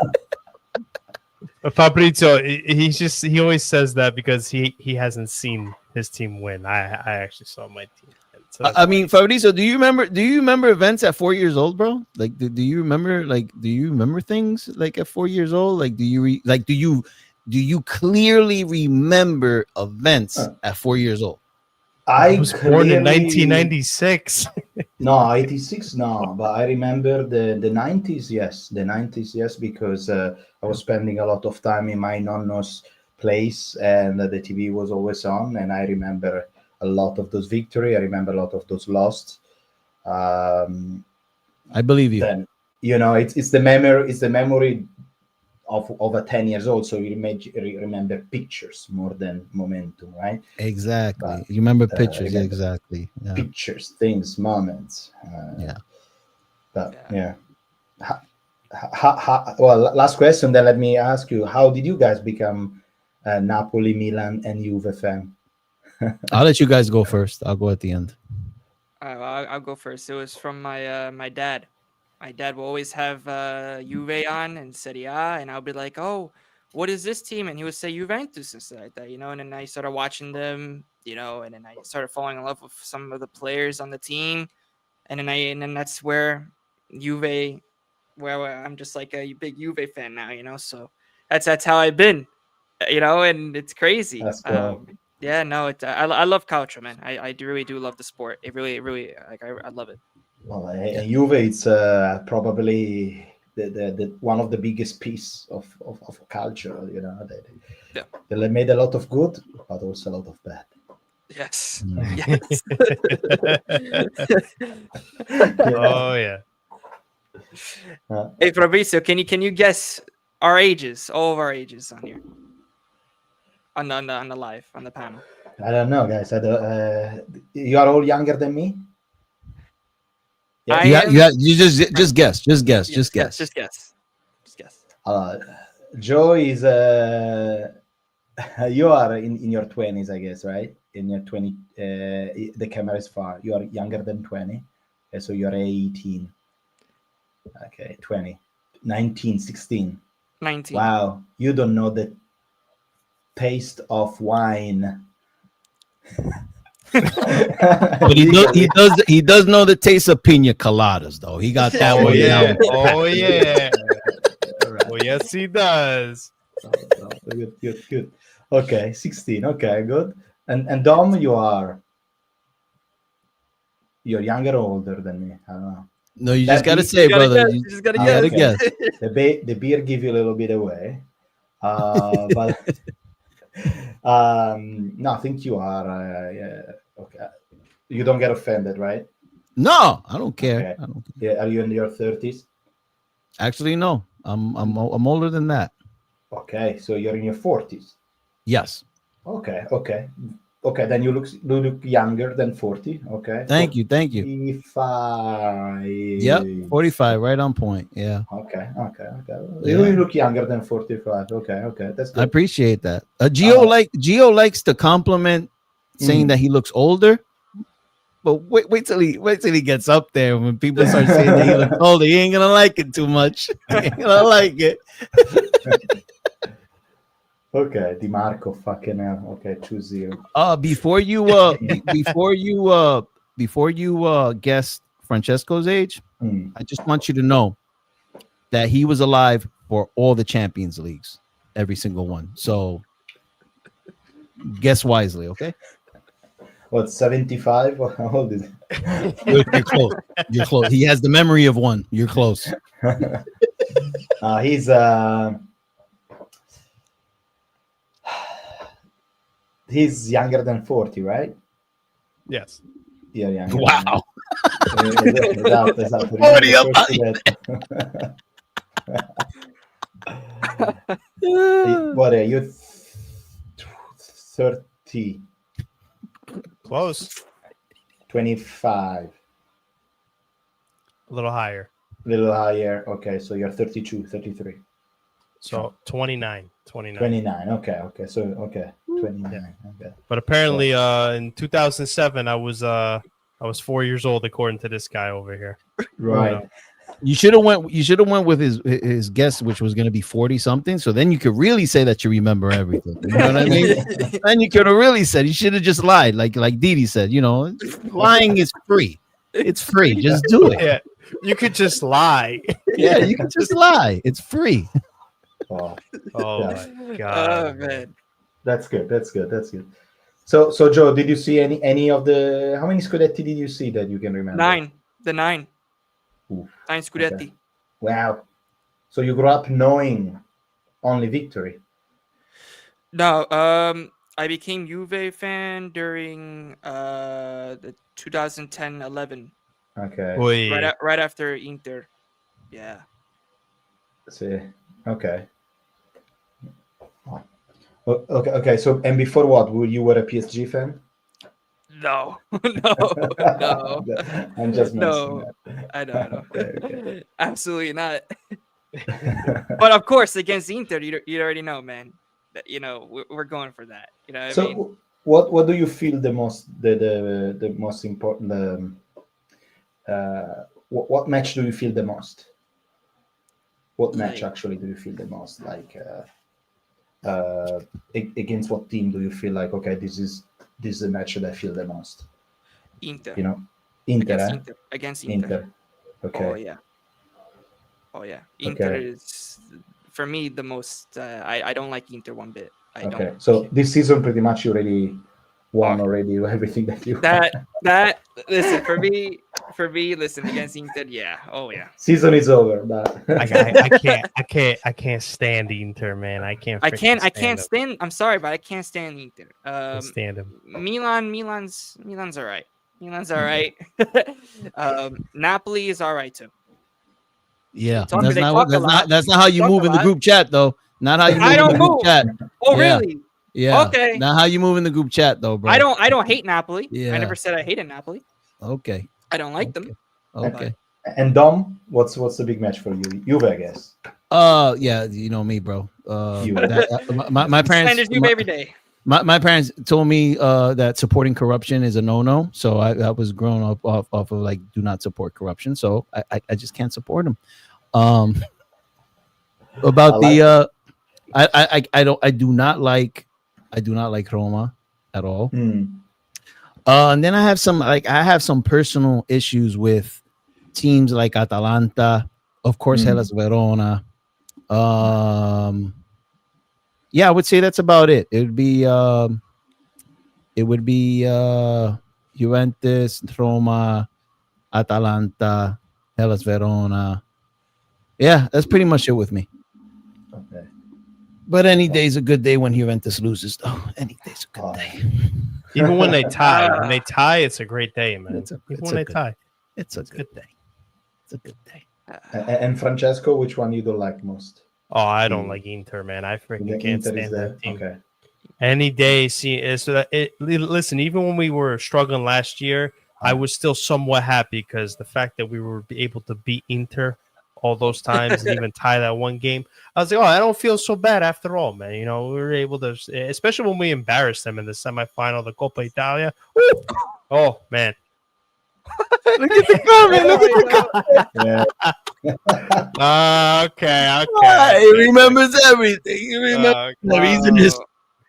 Speaker 3: Fabrizio, he always says that because he hasn't seen his team win. I actually saw my team win. So
Speaker 4: I mean, Fabrizio, do you remember events at 4 years old, bro? Like, do you remember things like at 4 years old? Like, do you clearly remember events at 4 years old?
Speaker 3: I was born in 1996.
Speaker 2: No, 86, no, but I remember the 90s, yes. The 90s, yes, because I was spending a lot of time in my nonno's place, and the TV was always on, and I remember a lot of those victory. I remember a lot of those lost.
Speaker 4: I believe you.
Speaker 2: Then, it's the memory of a 10 years old, so you remember pictures more than momentum, right?
Speaker 4: Exactly.
Speaker 2: But,
Speaker 4: you remember pictures,
Speaker 2: remember
Speaker 4: exactly. Yeah.
Speaker 2: pictures, things, moments.
Speaker 4: Yeah.
Speaker 2: But yeah. well, last question. Then let me ask you: how did you guys become Napoli, Milan, and Juve fan?
Speaker 4: I'll let you guys go first. I'll go at the end.
Speaker 1: I'll go first. It was from my dad. My dad will always have Juve on and Serie A, and I'll be like, "Oh, what is this team?" And he would say Juventus and stuff like that, And then I started watching them, and then I started falling in love with some of the players on the team, and then that's where Juve, where I'm just like a big Juve fan now, So that's how I've been, and it's crazy.
Speaker 2: That's cool.
Speaker 1: Yeah, no, I love Calcio, man. I really do love the sport. It really like I love it.
Speaker 2: Well, and Juve, it's probably the one of the biggest piece of culture. They made a lot of good, but also a lot of bad.
Speaker 1: Yes.
Speaker 3: Yes. Oh yeah.
Speaker 1: Hey Fabrizio, can you guess our ages, all of our ages on here, on the live, on the panel?
Speaker 2: I don't know, guys. You are all younger than me.
Speaker 1: Yeah.
Speaker 4: You just guess. Just guess.
Speaker 1: Just guess.
Speaker 2: Joe is you are in your 20s, I guess, right? In your 20, the camera is far. You are younger than 20, okay, so you're 18. Okay, 20, 19, 16.
Speaker 1: 19.
Speaker 2: Wow, you don't know the taste of wine.
Speaker 4: But he does know the taste of pina coladas, though. He got that one down.
Speaker 3: Oh yeah. Oh yes, he does.
Speaker 2: Good. Okay, 16. Okay, good. And Dom, you're younger or older than me? I don't know.
Speaker 4: No, you just gotta say, brother.
Speaker 1: You just gotta
Speaker 4: guess.
Speaker 2: The beer give you a little bit away, but no, I think you are. Okay, you don't get offended, right?
Speaker 4: No, I don't care.
Speaker 2: Okay.
Speaker 4: I don't care.
Speaker 2: Yeah, are you in your 30s?
Speaker 4: Actually, no. I'm older than that.
Speaker 2: Okay, so you're in your 40s.
Speaker 4: Yes.
Speaker 2: Okay. Then you look younger than 40. Okay.
Speaker 4: Thank you.
Speaker 2: 45.
Speaker 4: Yep. 45, right on point. Yeah.
Speaker 2: Okay.
Speaker 4: Yeah.
Speaker 2: You look younger than 45. Okay. That's good.
Speaker 4: I appreciate that. Gio likes to compliment saying that he looks older. But wait till he gets up there. When people start saying that he looks older, he ain't gonna like it too much. He ain't gonna like it.
Speaker 2: Okay, DiMarco, fucking hell. Okay, 2-0.
Speaker 4: Before you guess Francesco's age, I just want you to know that he was alive for all the Champions Leagues, every single one. So guess wisely, okay?
Speaker 2: What, 75? How old is it?
Speaker 4: You're close. You're close. He has the memory of one. You're close.
Speaker 2: He's younger than 40, right?
Speaker 3: Yes.
Speaker 2: Yeah, younger.
Speaker 4: Wow.
Speaker 2: Esatto.
Speaker 4: 40 up.
Speaker 2: What are you? 30.
Speaker 3: Close.
Speaker 2: 25.
Speaker 3: A little higher.
Speaker 2: A little higher. Okay, so you're 32, 33.
Speaker 3: So 29.
Speaker 2: 29. Okay. So 29.
Speaker 3: Yeah.
Speaker 2: Okay.
Speaker 3: But apparently, in 2007, I was 4 years old, according to this guy over here.
Speaker 2: Right.
Speaker 4: You should have went with his guess, which was going to be 40 something. So then you could really say that you remember everything. You know what I mean? Then you could have really said, you should have just lied, like Didi said. Lying is free. It's free. Just do it.
Speaker 3: Yeah, you could just lie.
Speaker 4: Yeah, you can just lie. It's free.
Speaker 2: Oh
Speaker 3: my god.
Speaker 1: Oh man.
Speaker 2: That's good. So Joe, did you see any of the? How many Scudetti did you see that you can remember?
Speaker 1: 9. The 9.
Speaker 2: Oof.
Speaker 1: 9 Scudetti.
Speaker 2: Okay. Wow. So you grew up knowing only victory.
Speaker 1: No, I became Juve fan during the 2010-11.
Speaker 2: Okay.
Speaker 1: Right after Inter. Yeah.
Speaker 2: See. Okay. Okay. So, and before what? You were a PSG fan?
Speaker 1: No.
Speaker 2: I'm just messing.
Speaker 1: No. I know.
Speaker 2: Okay.
Speaker 1: Absolutely not. But of course, against Inter, you already know, man. That, we're going for that. You know what I mean?
Speaker 2: What do you feel the most the most important? What match do you feel the most? What match actually do you feel the most? Like against what team do you feel like, okay, this is the match that I feel the most?
Speaker 1: Inter.
Speaker 2: Inter.
Speaker 1: Against Inter.
Speaker 2: Okay.
Speaker 1: Oh yeah. Inter is for me the most. I don't like Inter one bit. I don't.
Speaker 2: So this season pretty much you already won already everything that you
Speaker 1: that listen for me listen against Inter. Yeah. Oh yeah.
Speaker 2: Season is over, but
Speaker 3: I can't stand Inter, man. I can't
Speaker 1: stand. I'm sorry, but I can't stand Inter.
Speaker 3: Stand him.
Speaker 1: Milan's all right. Milan's all right. Napoli is all right too.
Speaker 4: Yeah, that's not how you move in the group chat, though. Not how you move in the group chat.
Speaker 1: Oh, really?
Speaker 4: Yeah.
Speaker 1: Okay.
Speaker 4: Not how you move in the group chat, though, bro.
Speaker 1: I don't hate Napoli.
Speaker 4: Yeah.
Speaker 1: I never said I hated Napoli.
Speaker 4: Okay.
Speaker 1: I don't like them.
Speaker 4: Okay.
Speaker 2: And Dom, what's the big match for you? Juve, I guess.
Speaker 4: Yeah, you know me, bro. My parents
Speaker 1: Juve every day.
Speaker 4: My parents told me that supporting corruption is a no-no. So I was grown up off of like do not support corruption. So I just can't support them. About I do not like Roma at all. And then I have some personal issues with teams like Atalanta, of course, Hellas Verona. Yeah, I would say that's about it. It would be Juventus, Roma, Atalanta, Hellas Verona. Yeah, that's pretty much it with me.
Speaker 2: Okay.
Speaker 4: But any day's a good day when Juventus loses, though. Any day's a good day.
Speaker 3: Even when they tie, it's a great day, man. It's a good day.
Speaker 4: It's a good day. It's a good day.
Speaker 2: And Francesco, which one you don't like most?
Speaker 3: Oh, I don't like Inter, man. I freaking can't stand that team.
Speaker 2: Okay.
Speaker 3: Any day, listen. Even when we were struggling last year, I was still somewhat happy because the fact that we were able to beat Inter all those times and even tie that one game, I was like, oh, I don't feel so bad after all, man. We were able to, especially when we embarrassed them in the semifinal of the Coppa Italia. Woo! Oh man. Look at the comment. Okay.
Speaker 4: He remembers everything. He remembers everything. He's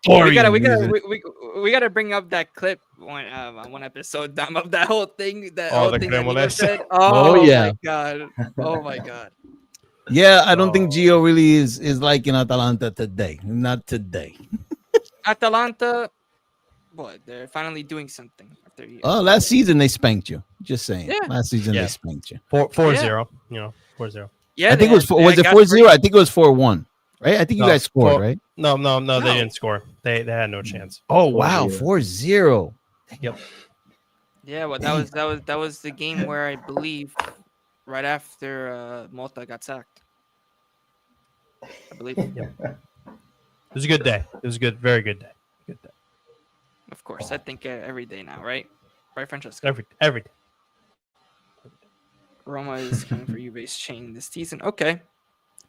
Speaker 1: We gotta bring up that clip one episode of that whole thing.
Speaker 3: The
Speaker 1: thing that Nino said.
Speaker 4: Yeah.
Speaker 1: My god. Oh my god.
Speaker 4: Yeah, I don't think Gio really is liking Atalanta today. Not today.
Speaker 1: Atalanta, what? They're finally doing something after years.
Speaker 4: Oh, last season they spanked you. Just saying.
Speaker 1: Yeah.
Speaker 4: Last season they spanked you.
Speaker 3: 4-0. 4-0.
Speaker 1: Yeah,
Speaker 4: I think it was was it 4-0? I think it was 4-1. Right? I think you guys scored, right?
Speaker 3: No, they didn't score. They had no chance.
Speaker 4: Oh wow, 4-0.
Speaker 3: Yep.
Speaker 1: Yeah, well, that was the game where I believe right after Mota got sacked. I believe.
Speaker 3: Yep. It was a good day. It was a very good day. Good day.
Speaker 1: Of course, I think every day now, right? Right, Francesco?
Speaker 3: Every day.
Speaker 1: Roma is coming for Juve's chain this season. Okay.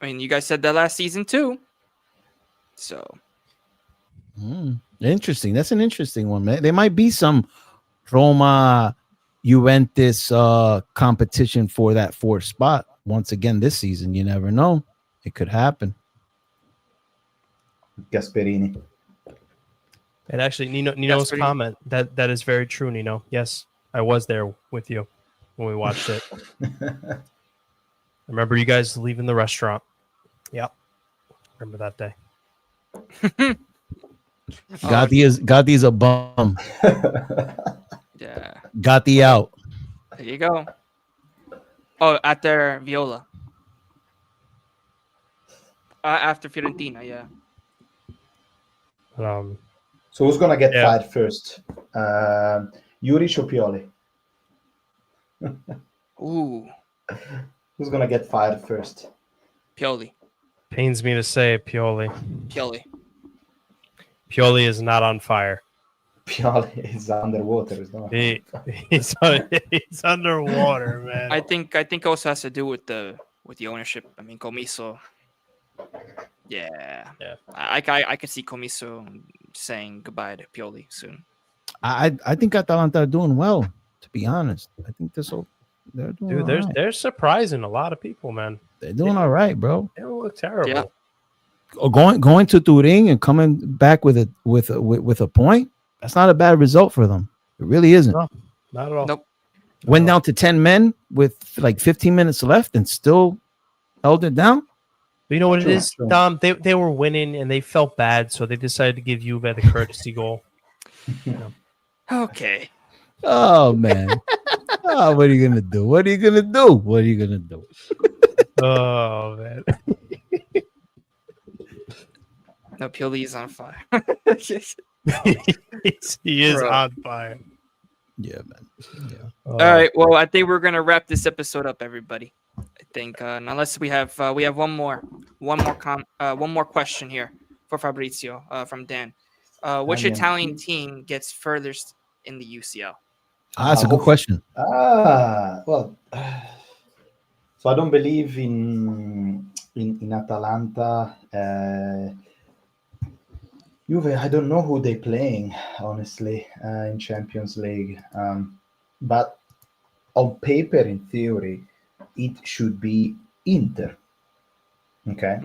Speaker 1: I mean, you guys said that last season too. So.
Speaker 4: Interesting. That's an interesting one, man. There might be some Roma Juventus competition for that fourth spot once again this season. You never know. It could happen.
Speaker 2: Gasperini.
Speaker 3: And actually, Nino's comment, that is very true, Nino. Yes, I was there with you when we watched it. I remember you guys leaving the restaurant. Yep. Remember that day.
Speaker 4: Gotti is a bum.
Speaker 1: Yeah.
Speaker 4: Gotti out.
Speaker 1: There you go. Oh, after Viola. After Fiorentina, yeah.
Speaker 2: So who's gonna get fired first? Juric or Pioli?
Speaker 1: Ooh.
Speaker 2: Who's gonna get fired first?
Speaker 1: Pioli.
Speaker 3: Pains me to say Pioli.
Speaker 1: Pioli
Speaker 3: is not on fire.
Speaker 2: Pioli is underwater.
Speaker 3: He's underwater, man.
Speaker 1: I think also has to do with the with the ownership. I mean, Comiso. Yeah.
Speaker 3: Yeah.
Speaker 1: I could see Comiso saying goodbye to Pioli soon.
Speaker 4: I think Atalanta are doing well. To be honest, I think they're doing
Speaker 3: Dude,
Speaker 4: all right.
Speaker 3: they're surprising a lot of people, man.
Speaker 4: They're doing all right, bro.
Speaker 3: They don't look terrible.
Speaker 1: Yeah.
Speaker 4: Or going to Turin and coming back with a point. That's not a bad result for them. It really isn't.
Speaker 3: No, not at all.
Speaker 1: Nope.
Speaker 4: Went down to 10 men with like 15 minutes left and still held it down.
Speaker 3: But you know what
Speaker 2: True,
Speaker 3: it is,
Speaker 2: true.
Speaker 3: Dom? They were winning and they felt bad, so they decided to give Juve the courtesy goal.
Speaker 1: Okay.
Speaker 4: Oh man. Oh, what are you gonna do? What are you gonna do? What are you gonna do?
Speaker 3: Oh man.
Speaker 1: No, Pioli is on fire.
Speaker 3: he is
Speaker 1: Bro.
Speaker 3: on fire.
Speaker 4: Yeah, man. Yeah.
Speaker 1: All right. Well, I think we're gonna wrap this episode up, everybody. I think unless we have one more question here for Fabrizio from Dan. Which
Speaker 2: Italian
Speaker 1: Italian team gets furthest in the UCL?
Speaker 4: That's a good question.
Speaker 2: Well, so I don't believe in Atalanta. Juve, I don't know who they're playing, honestly, in Champions League. But on paper, in theory, it should be Inter. Okay,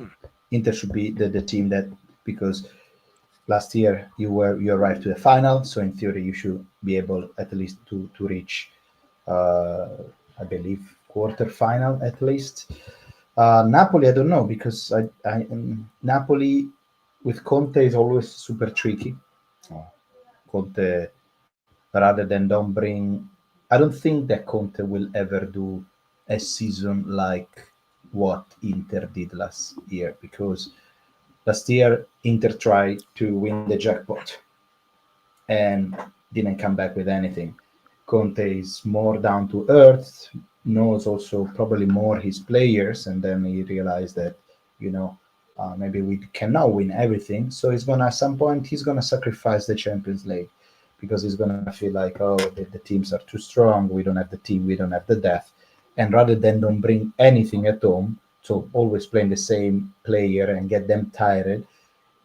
Speaker 2: Inter should be the team that, because last year you arrived to the final, so in theory you should be able at least to reach, I believe, quarter final at least. Napoli, I don't know, because Napoli with Conte is always super tricky. Conte, rather than don't bring, I don't think that Conte will ever do a season like what Inter did last year, because last year Inter tried to win the jackpot and didn't come back with anything. Conte is more down to earth, knows also probably more his players, and then he realized that, maybe we cannot win everything. So he's gonna, at some point, he's gonna sacrifice the Champions League, because he's gonna feel like, the teams are too strong. We don't have the team. We don't have the depth. And rather than don't bring anything at home, so always playing the same player and get them tired,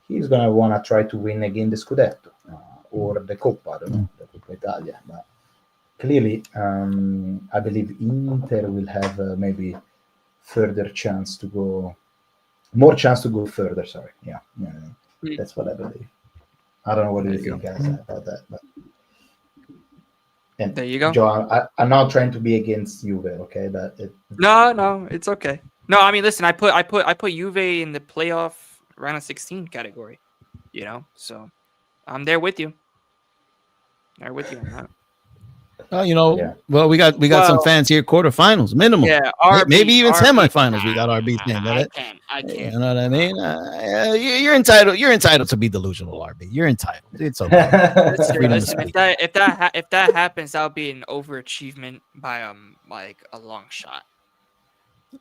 Speaker 2: he's gonna wanna try to win again the Scudetto or the Coppa. I don't know, the Coppa Italia. But clearly, I believe Inter will have maybe more chance to go further. Sorry, yeah. That's what I believe. I don't know what you think, guys, about that. But... And
Speaker 1: there you go.
Speaker 2: Joe, I'm not trying to be against Juve, okay? But
Speaker 1: No, it's okay. No, I mean, listen, I put Juve in the playoff round of 16 category. So I'm there with you. There with you on that.
Speaker 4: Well, we got some fans here, quarterfinals minimum.
Speaker 1: Yeah,
Speaker 4: maybe even
Speaker 1: RB,
Speaker 4: semifinals. We got RB thing.
Speaker 1: I can't.
Speaker 4: You know what I mean? You're entitled. You're entitled to be delusional, RB. You're entitled. It's okay.
Speaker 1: Listen, if that happens, that'll be an overachievement by like a long shot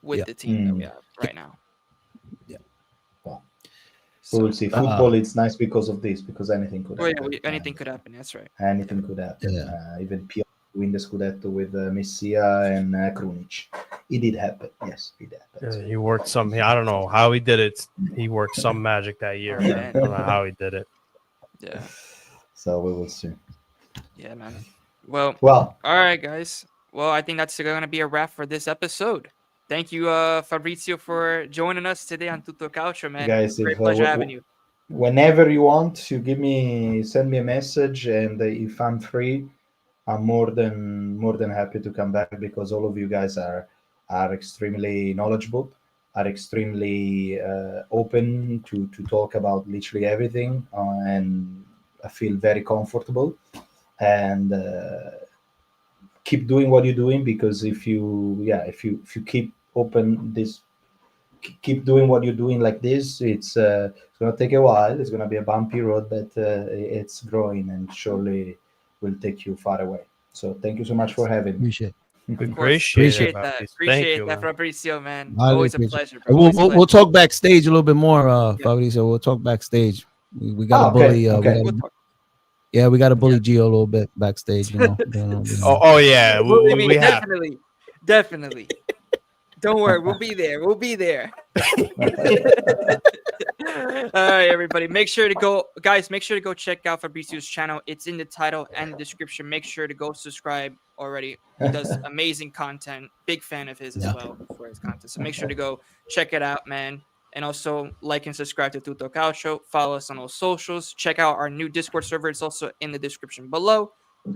Speaker 1: with the team that we have right now.
Speaker 2: Yeah. Well, we'll see. Football, it's nice because of this, because anything could happen.
Speaker 1: Yeah, anything could happen. That's right.
Speaker 2: Anything could happen.
Speaker 4: Yeah.
Speaker 2: Even Pioli win the Scudetto with Messia and Krunic. It did happen. Yes, it happened.
Speaker 3: He worked some. I don't know how he did it. He worked some magic that year. I don't know how he did it.
Speaker 1: Yeah.
Speaker 2: So we will see.
Speaker 1: Yeah, man. Well.
Speaker 2: All
Speaker 1: right, guys. Well, I think that's going to be a wrap for this episode. Thank you, Fabrizio, for joining us today on Tutto Calcio, man.
Speaker 2: Guys,
Speaker 1: great pleasure having you.
Speaker 2: Whenever you want, send me a message, and if I'm free, I'm more than happy to come back, because all of you guys are extremely knowledgeable, are extremely open to talk about literally everything, and I feel very comfortable. And keep doing what you're doing, because if you keep open this, keep doing what you're doing like this, it's going to take a while. It's going to be a bumpy road, but it's growing and surely will take you far away. So thank you so much for having me.
Speaker 3: Appreciate that.
Speaker 1: Appreciate that, Fabrizio, man.
Speaker 4: I
Speaker 1: Always a
Speaker 4: appreciate
Speaker 1: pleasure.
Speaker 4: We'll talk backstage a little bit more, Fabrizio. We'll talk backstage. We got a bully. We got to bully Gio a little bit backstage.
Speaker 3: Oh yeah, we have.
Speaker 1: Definitely. Don't worry, we'll be there. We'll be there. All right, everybody. Make sure to go, guys. Make sure to go check out Fabrizio's channel. It's in the title and the description. Make sure to go subscribe already. He does amazing content. Big fan of his as well for his content. So make sure to go check it out, man. And also like and subscribe to Tutto Calcio. Follow us on all socials. Check out our new Discord server. It's also in the description below.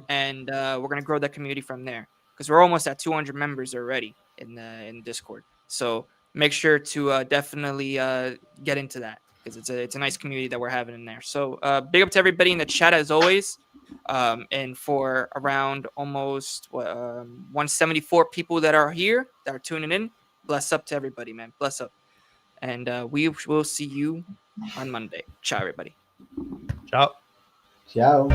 Speaker 1: And we're gonna grow that community from there because we're almost at 200 members already in Discord. So make sure to definitely get into that because it's a nice community that we're having in there. So big up to everybody in the chat as always. And for around almost 174 people that are here that are tuning in, bless up to everybody, man. Bless up. And we will see you on Monday. Ciao, everybody.
Speaker 3: Ciao.
Speaker 2: Ciao.